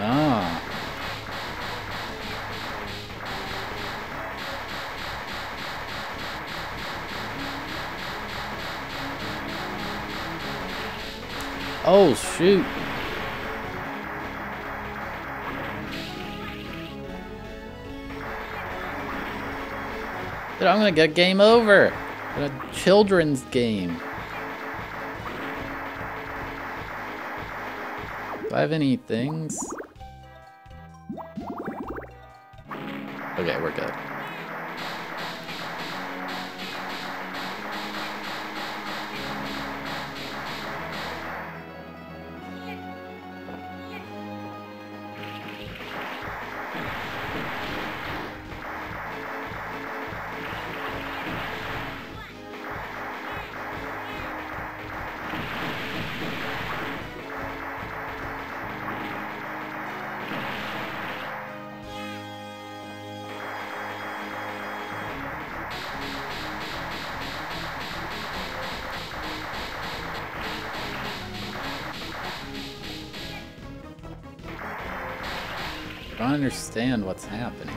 Ah. Oh, shoot. Dude, I'm gonna get game over. A children's game. Do I have any things? Okay, we're good. I don't understand what's happening.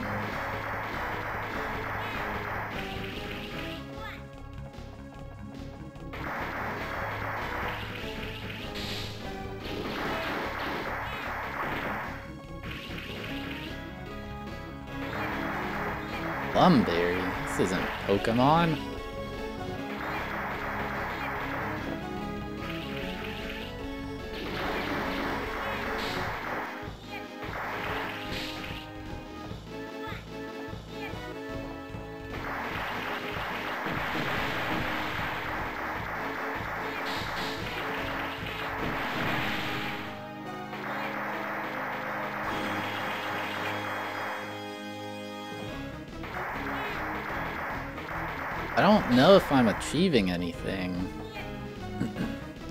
Lumberry? This isn't Pokemon. I don't know if I'm achieving anything.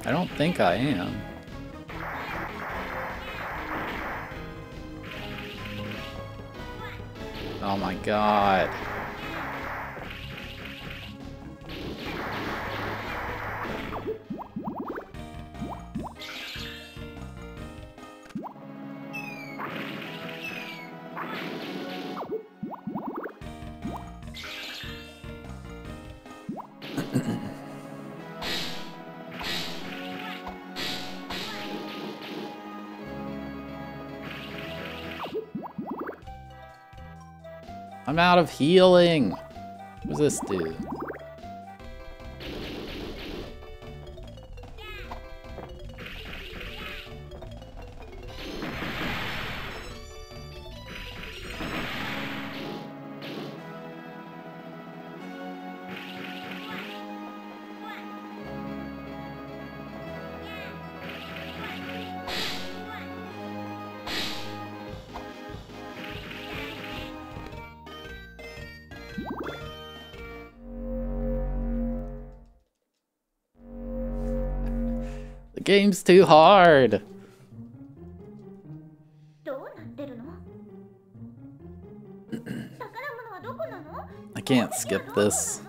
I don't think I am. Oh my god. I'm out of healing. What does this do? The game's too hard. どうなってるの？宝物はどこなの？ I can't skip this.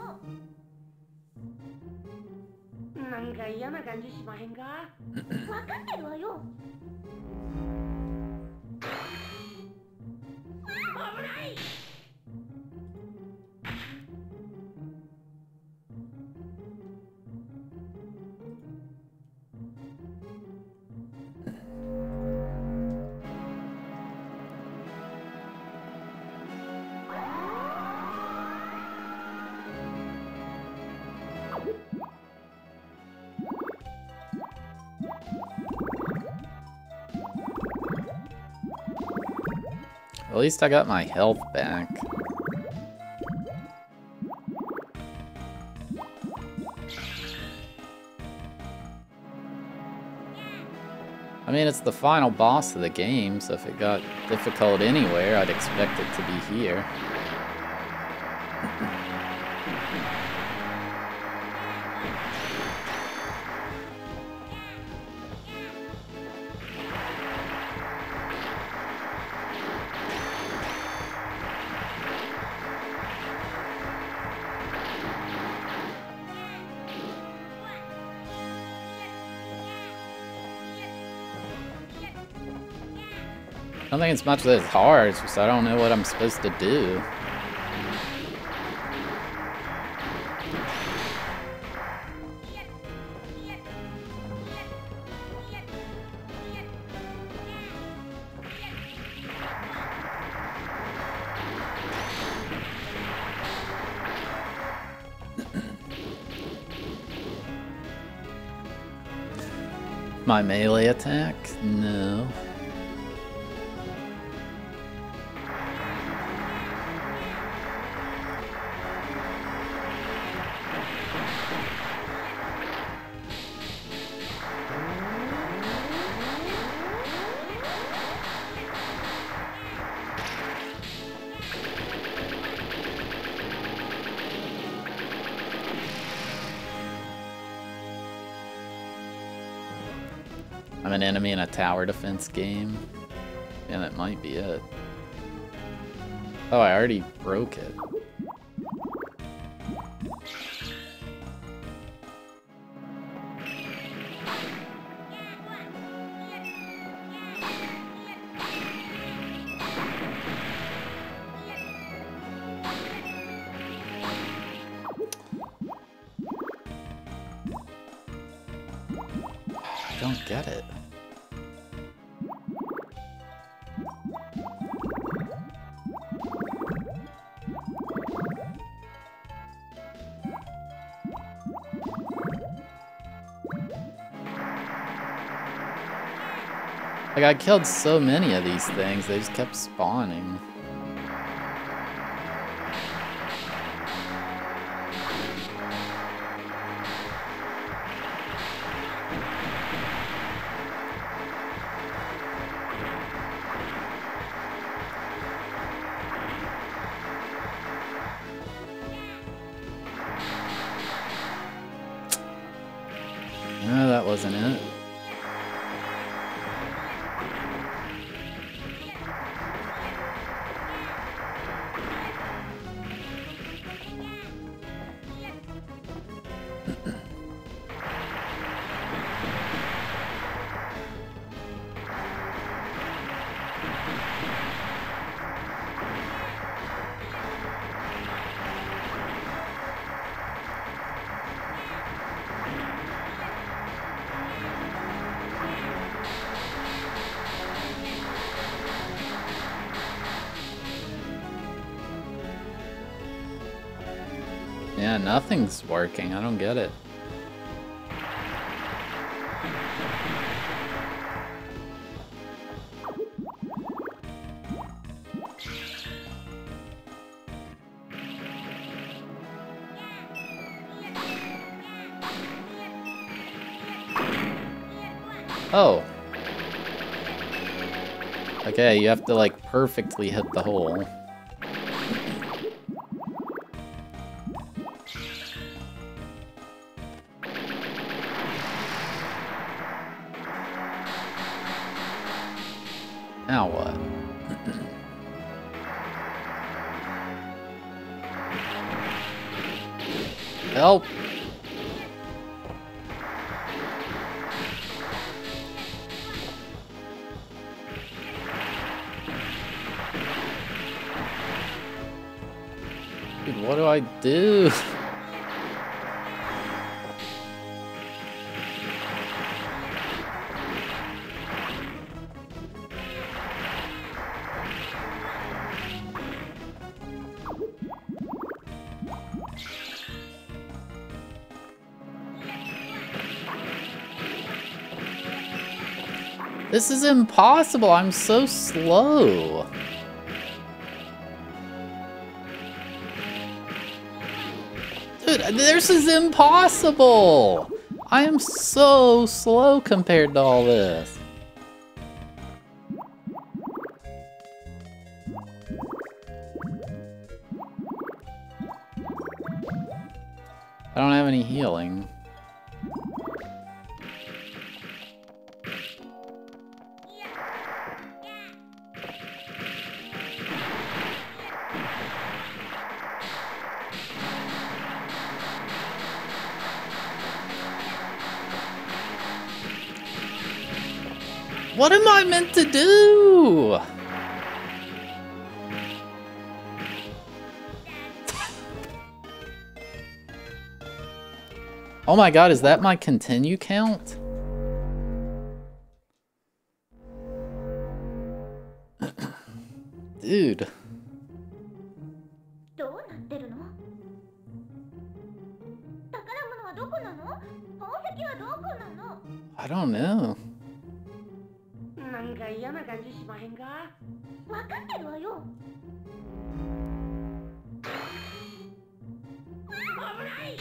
なんか嫌な感じしまへんか？わかってるわよ。危ない！ At least I got my health back. I mean, it's the final boss of the game, so if it got difficult anywhere, I'd expect it to be here. I don't think it's much that it's hard, it's just I don't know what I'm supposed to do. My melee attack? No. I'm an enemy in a tower defense game. Yeah, that might be it. Oh, I already broke it. I don't get it. Like, I killed so many of these things, they just kept spawning. wasn't it. Yeah, nothing's working. I don't get it. Oh. Okay, you have to like perfectly hit the hole. Now what? Help! Dude, what do I do? This is impossible. I'm so slow. Dude, this is impossible. I am so slow compared to all this. I don't have any healing. What am I meant to do? Oh my god, is that my continue count? Dude. どうなってるの？宝物はどこなの？宝石はどこなの？ I don't know. なんか嫌な感じしまへんか？わかってるわよ。危ない！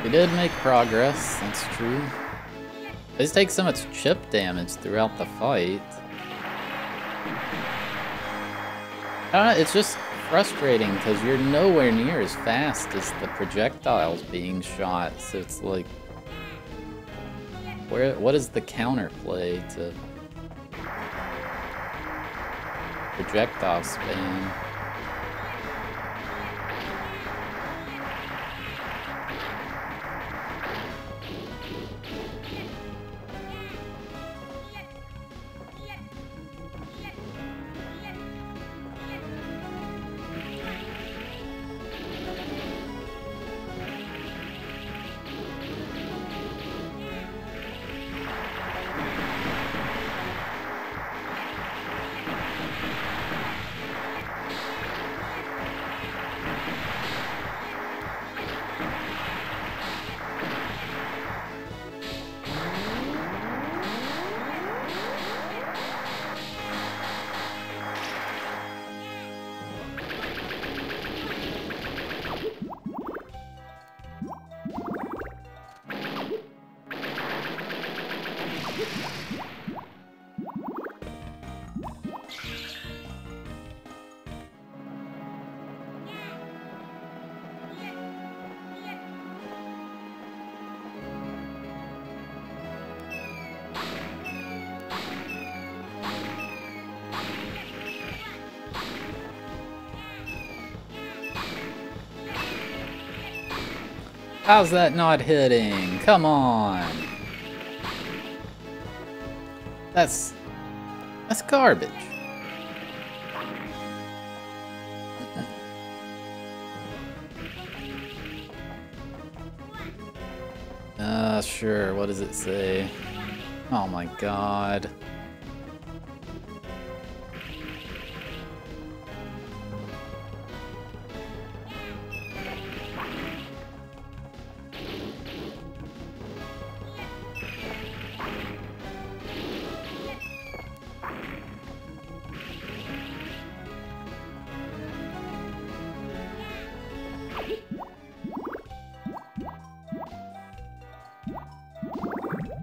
We did make progress, that's true. They just take so much chip damage throughout the fight. I don't know, it's just frustrating because you're nowhere near as fast as the projectiles being shot, so it's like... what is the counterplay to projectile spam? How's that not hitting? Come on. That's garbage. Sure, what does it say? Oh my god.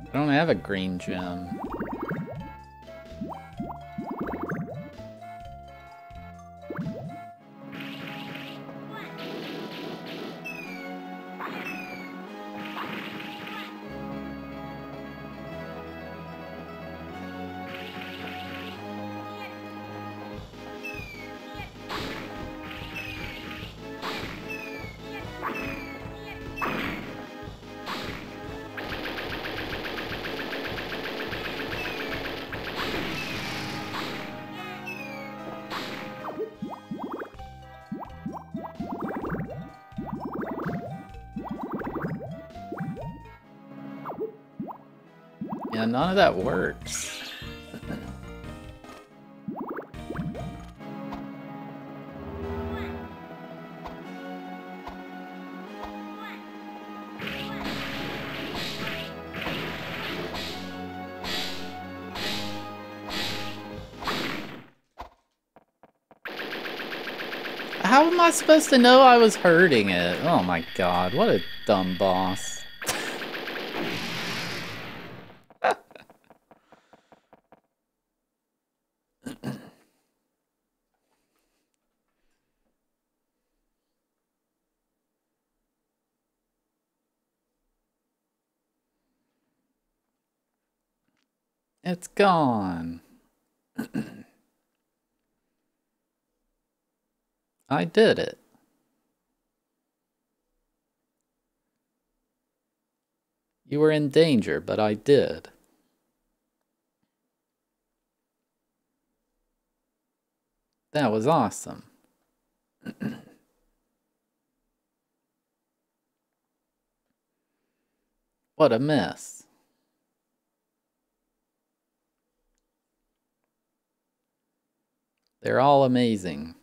I don't have a green gem. Yeah, none of that works. How am I supposed to know I was hurting it? Oh my god, what a dumb boss. It's gone. I did it. You were in danger, but I did. That was awesome. What a mess. They're all amazing.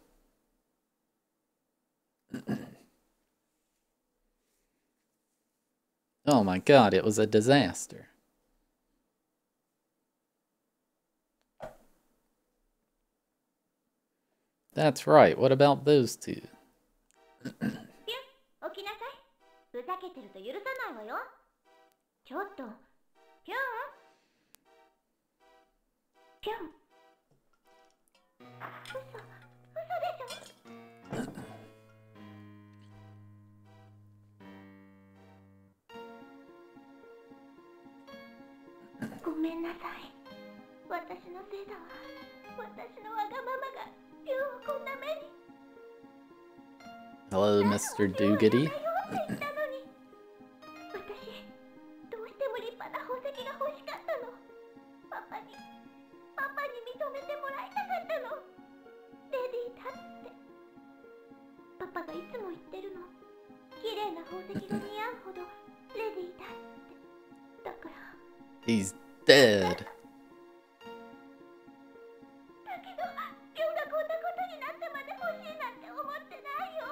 Oh my god, it was a disaster. That's right, what about those two? ピュン、起きなさい。ふざけてると許さないわよ。ちょっと、ピュン。ピュン。嘘でしょ。ごめんなさい。私のせいだわ。私のわがままがピュンをこんな目に。 Hello, Mr. Dougherty. 私、どうしても立派な宝石が欲しかったの。パパに認めてもらいたかったの。レディーだって。パパがいつも言ってるの。綺麗な宝石が似合うほどレディーだって。だから。He's dead. だけど、ピュンがこんなことになってまで欲しいなんて思ってないよ。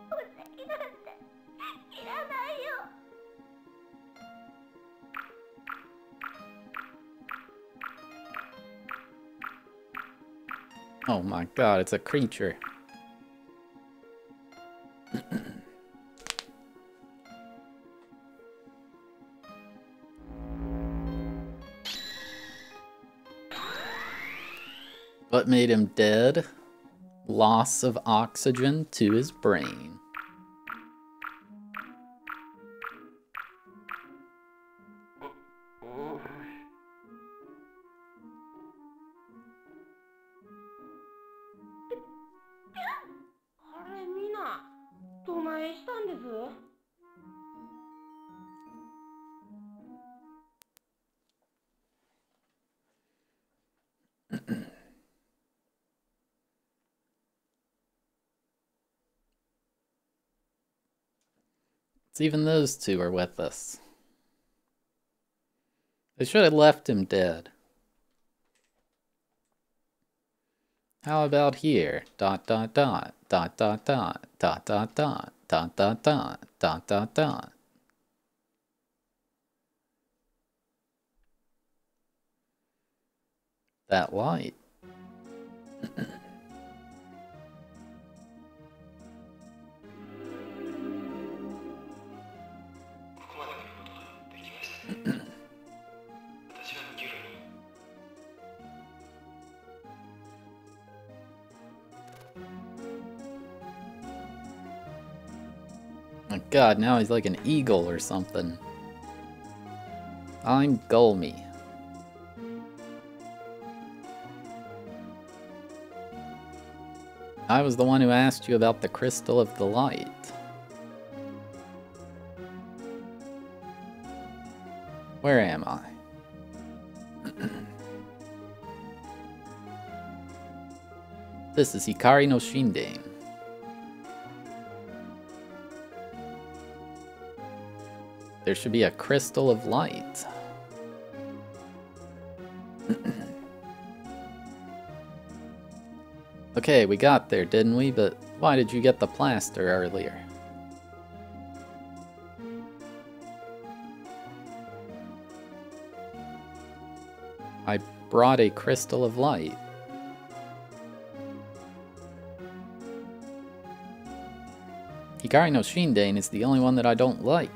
宝石なんていらないよ。 Oh my god, it's a creature. What made him dead? Loss of oxygen to his brain. It's even those two are with us. They should have left him dead. How about here? Dot dot dot dot dot dot dot dot dot dot dot dot dot dot dot. That light. My god, now he's like an eagle or something. I'm Gulmy. I was the one who asked you about the Crystal of the Light. Where am I? This is Hikari no Shinden. There should be a Crystal of Light. Okay, we got there, didn't we? But why did you get the plaster earlier? I brought a Crystal of Light. Hikari no Shinden is the only one that I don't like.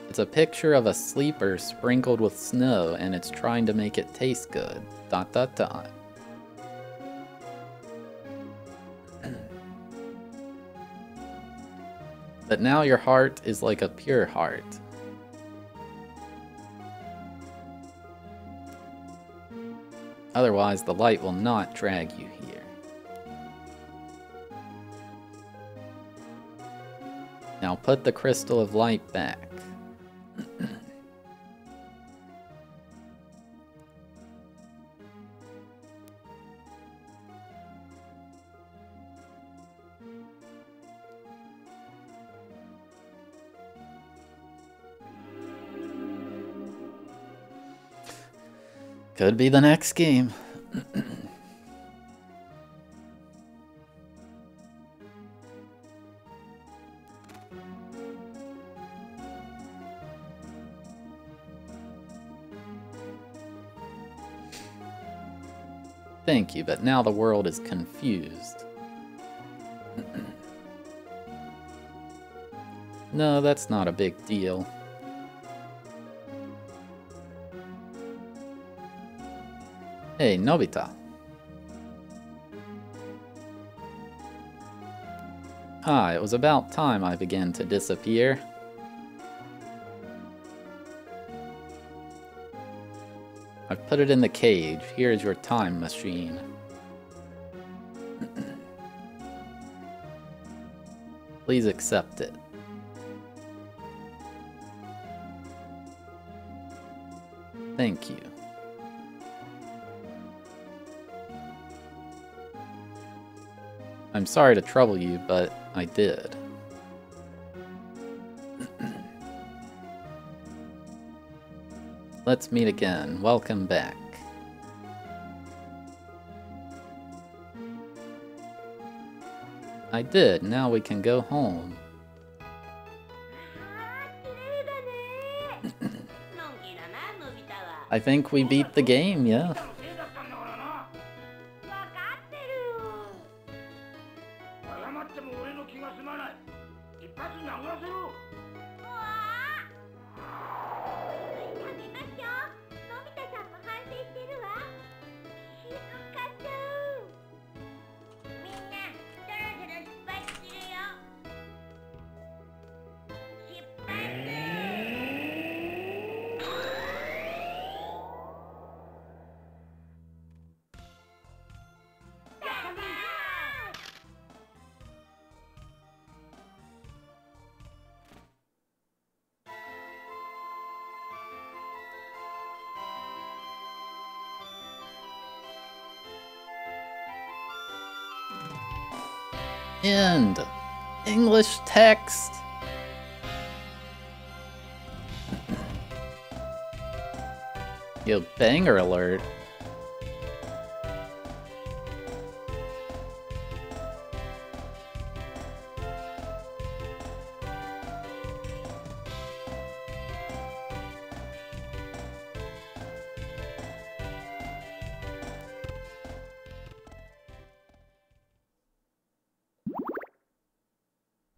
It's a picture of a sleeper sprinkled with snow, and it's trying to make it taste good. Dot dot dot. But now your heart is like a pure heart. Otherwise, the light will not drag you here. Now put the Crystal of Light back. Could be the next game. Thank you, but now the world is confused. No, that's not a big deal. Hey, Nobita. Ah, it was about time I began to disappear. I've put it in the cage. Here's your time machine. Please accept it. Thank you. I'm sorry to trouble you, but I did. Let's meet again. Welcome back. I did. Now we can go home. I think we beat the game, yeah. End. English text. Yo, banger alert.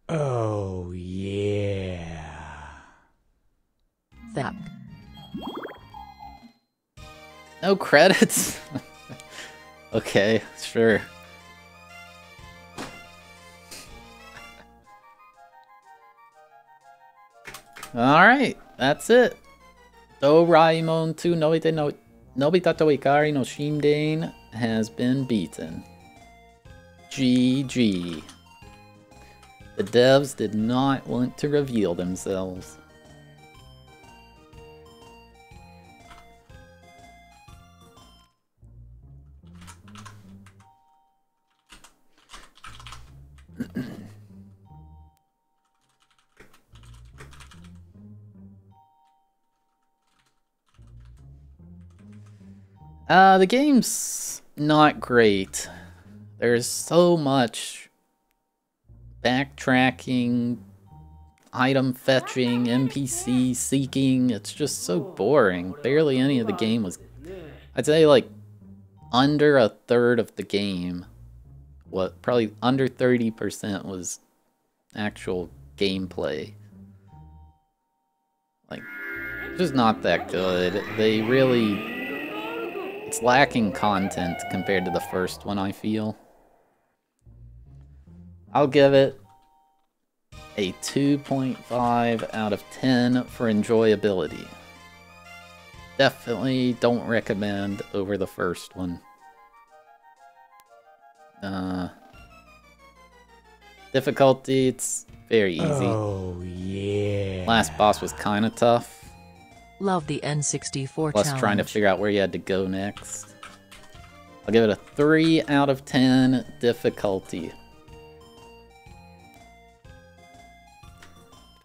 Oh, yeah. Thap. No credits? Okay, sure. Alright, that's it. Doraemon 2 Nobita to Ikari no Shinden has been beaten. GG. The devs did not want to reveal themselves. The game's not great. There's so much backtracking, item fetching, NPC seeking. It's just so boring. Barely any of the game was... I'd say like under a third of the game. What, probably under 30% was actual gameplay. Like, it's just not that good. They really... It's lacking content compared to the first one, I feel. I'll give it a 2.5 out of 10 for enjoyability. Definitely don't recommend over the first one. Difficulty, it's very easy. Oh, yeah. Last boss was kind of tough. Love the N64 Plus challenge. trying to figure out where you had to go next. I'll give it a 3 out of 10 difficulty.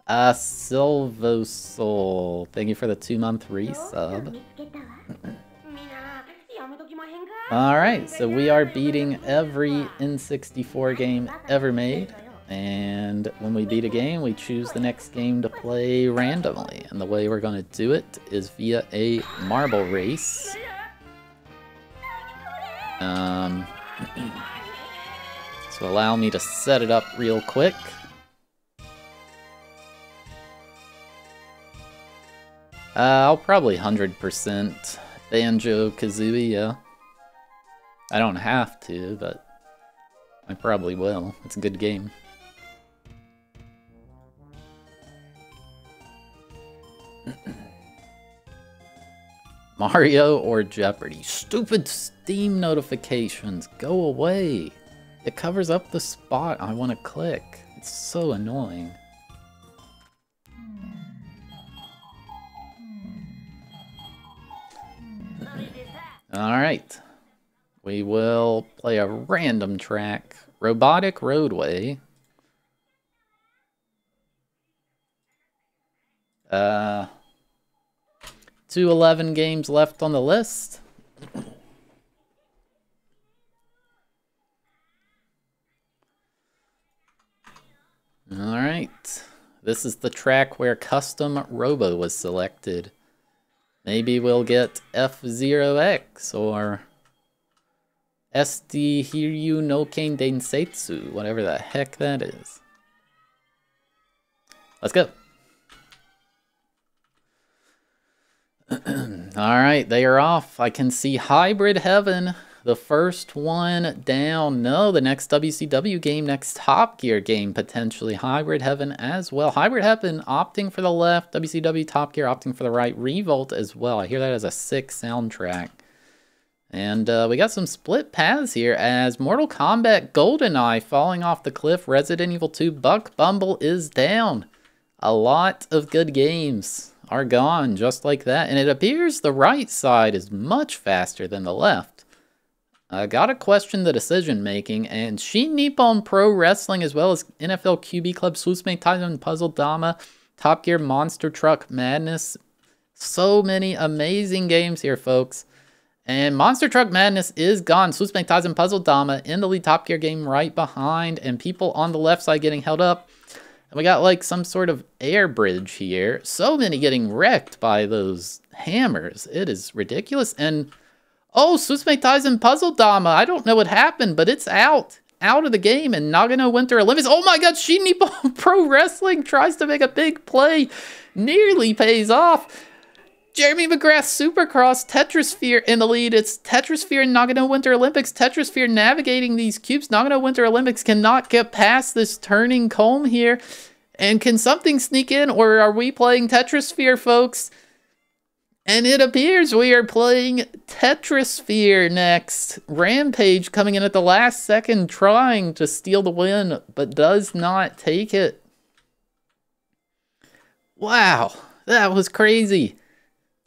Silvosoul, thank you for the 2-month resub. Alright, so we are beating every N64 game ever made. And when we beat a game, we choose the next game to play randomly. And the way we're going to do it is via a marble race. So allow me to set it up real quick. I'll probably 100% Banjo-Kazooie, yeah. I don't have to, but I probably will. It's a good game. Mario or Jeopardy? Stupid Steam notifications, go away. It covers up the spot I want to click. It's so annoying. Alright. We will play a random track. Robotic Roadway. 211 games left on the list. Alright. This is the track where Custom Robo was selected. Maybe we'll get F-Zero X or SD Hiryu no Ken Densetsu, whatever the heck that is. Let's go. Alright, they are off. I can see Hybrid Heaven, the first one down. No, the next WCW game, next Top Gear game, potentially. Hybrid Heaven as well. Hybrid Heaven opting for the left, WCW Top Gear opting for the right. Revolt as well. I hear that as a sick soundtrack. And we got some split paths here as Mortal Kombat GoldenEye falling off the cliff. Resident Evil 2 Buck Bumble is down. A lot of good games are gone just like that. And it appears the right side is much faster than the left. I gotta question the decision making, and Shin Nippon Pro Wrestling, as well as NFL QB Club, Suzume Taisen Puzzle Dama, Top Gear Monster Truck Madness. So many amazing games here, folks. And Monster Truck Madness is gone. Suzume Taisen Puzzle Dama in the lead, Top Gear game right behind, and people on the left side getting held up. And we got like some sort of air bridge here. So many getting wrecked by those hammers. It is ridiculous. And oh, Suzume Taisen Puzzle Dama. I don't know what happened, but it's out of the game. And Nagano Winter Olympics. Oh my god, Shin Nippon Pro Wrestling tries to make a big play. Nearly pays off. Jeremy McGrath Supercross, Tetrasphere in the lead. It's Tetrasphere and Nagano Winter Olympics. Tetrasphere navigating these cubes. Nagano Winter Olympics cannot get past this turning comb here. And can something sneak in, or are we playing Tetrasphere, folks? And it appears we are playing Tetrasphere next. Rampage coming in at the last second, trying to steal the win, but does not take it. Wow, that was crazy.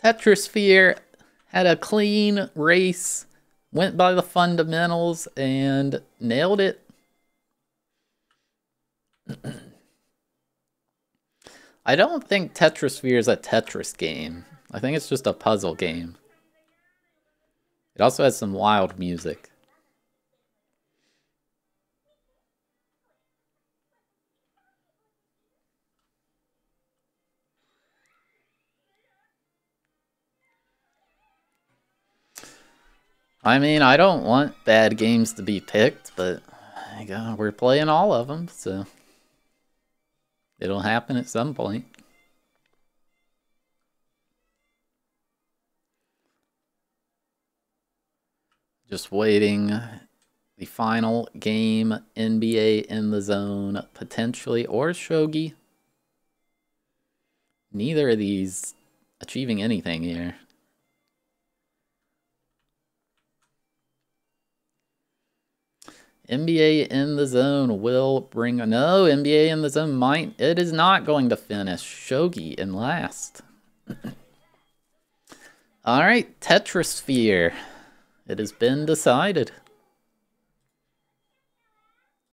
Tetrasphere had a clean race, went by the fundamentals, and nailed it. I don't think Tetrasphere is a Tetris game. I think it's just a puzzle game. It also has some wild music. I mean, I don't want bad games to be picked, but we're playing all of them, so it'll happen at some point. Just waiting. The final game, NBA in the Zone, potentially, or Shogi. Neither of these achieving anything here. NBA in the Zone will bring... No, NBA in the Zone might... It is not going to finish. Shogi in last. Alright, Tetrasphere. It has been decided.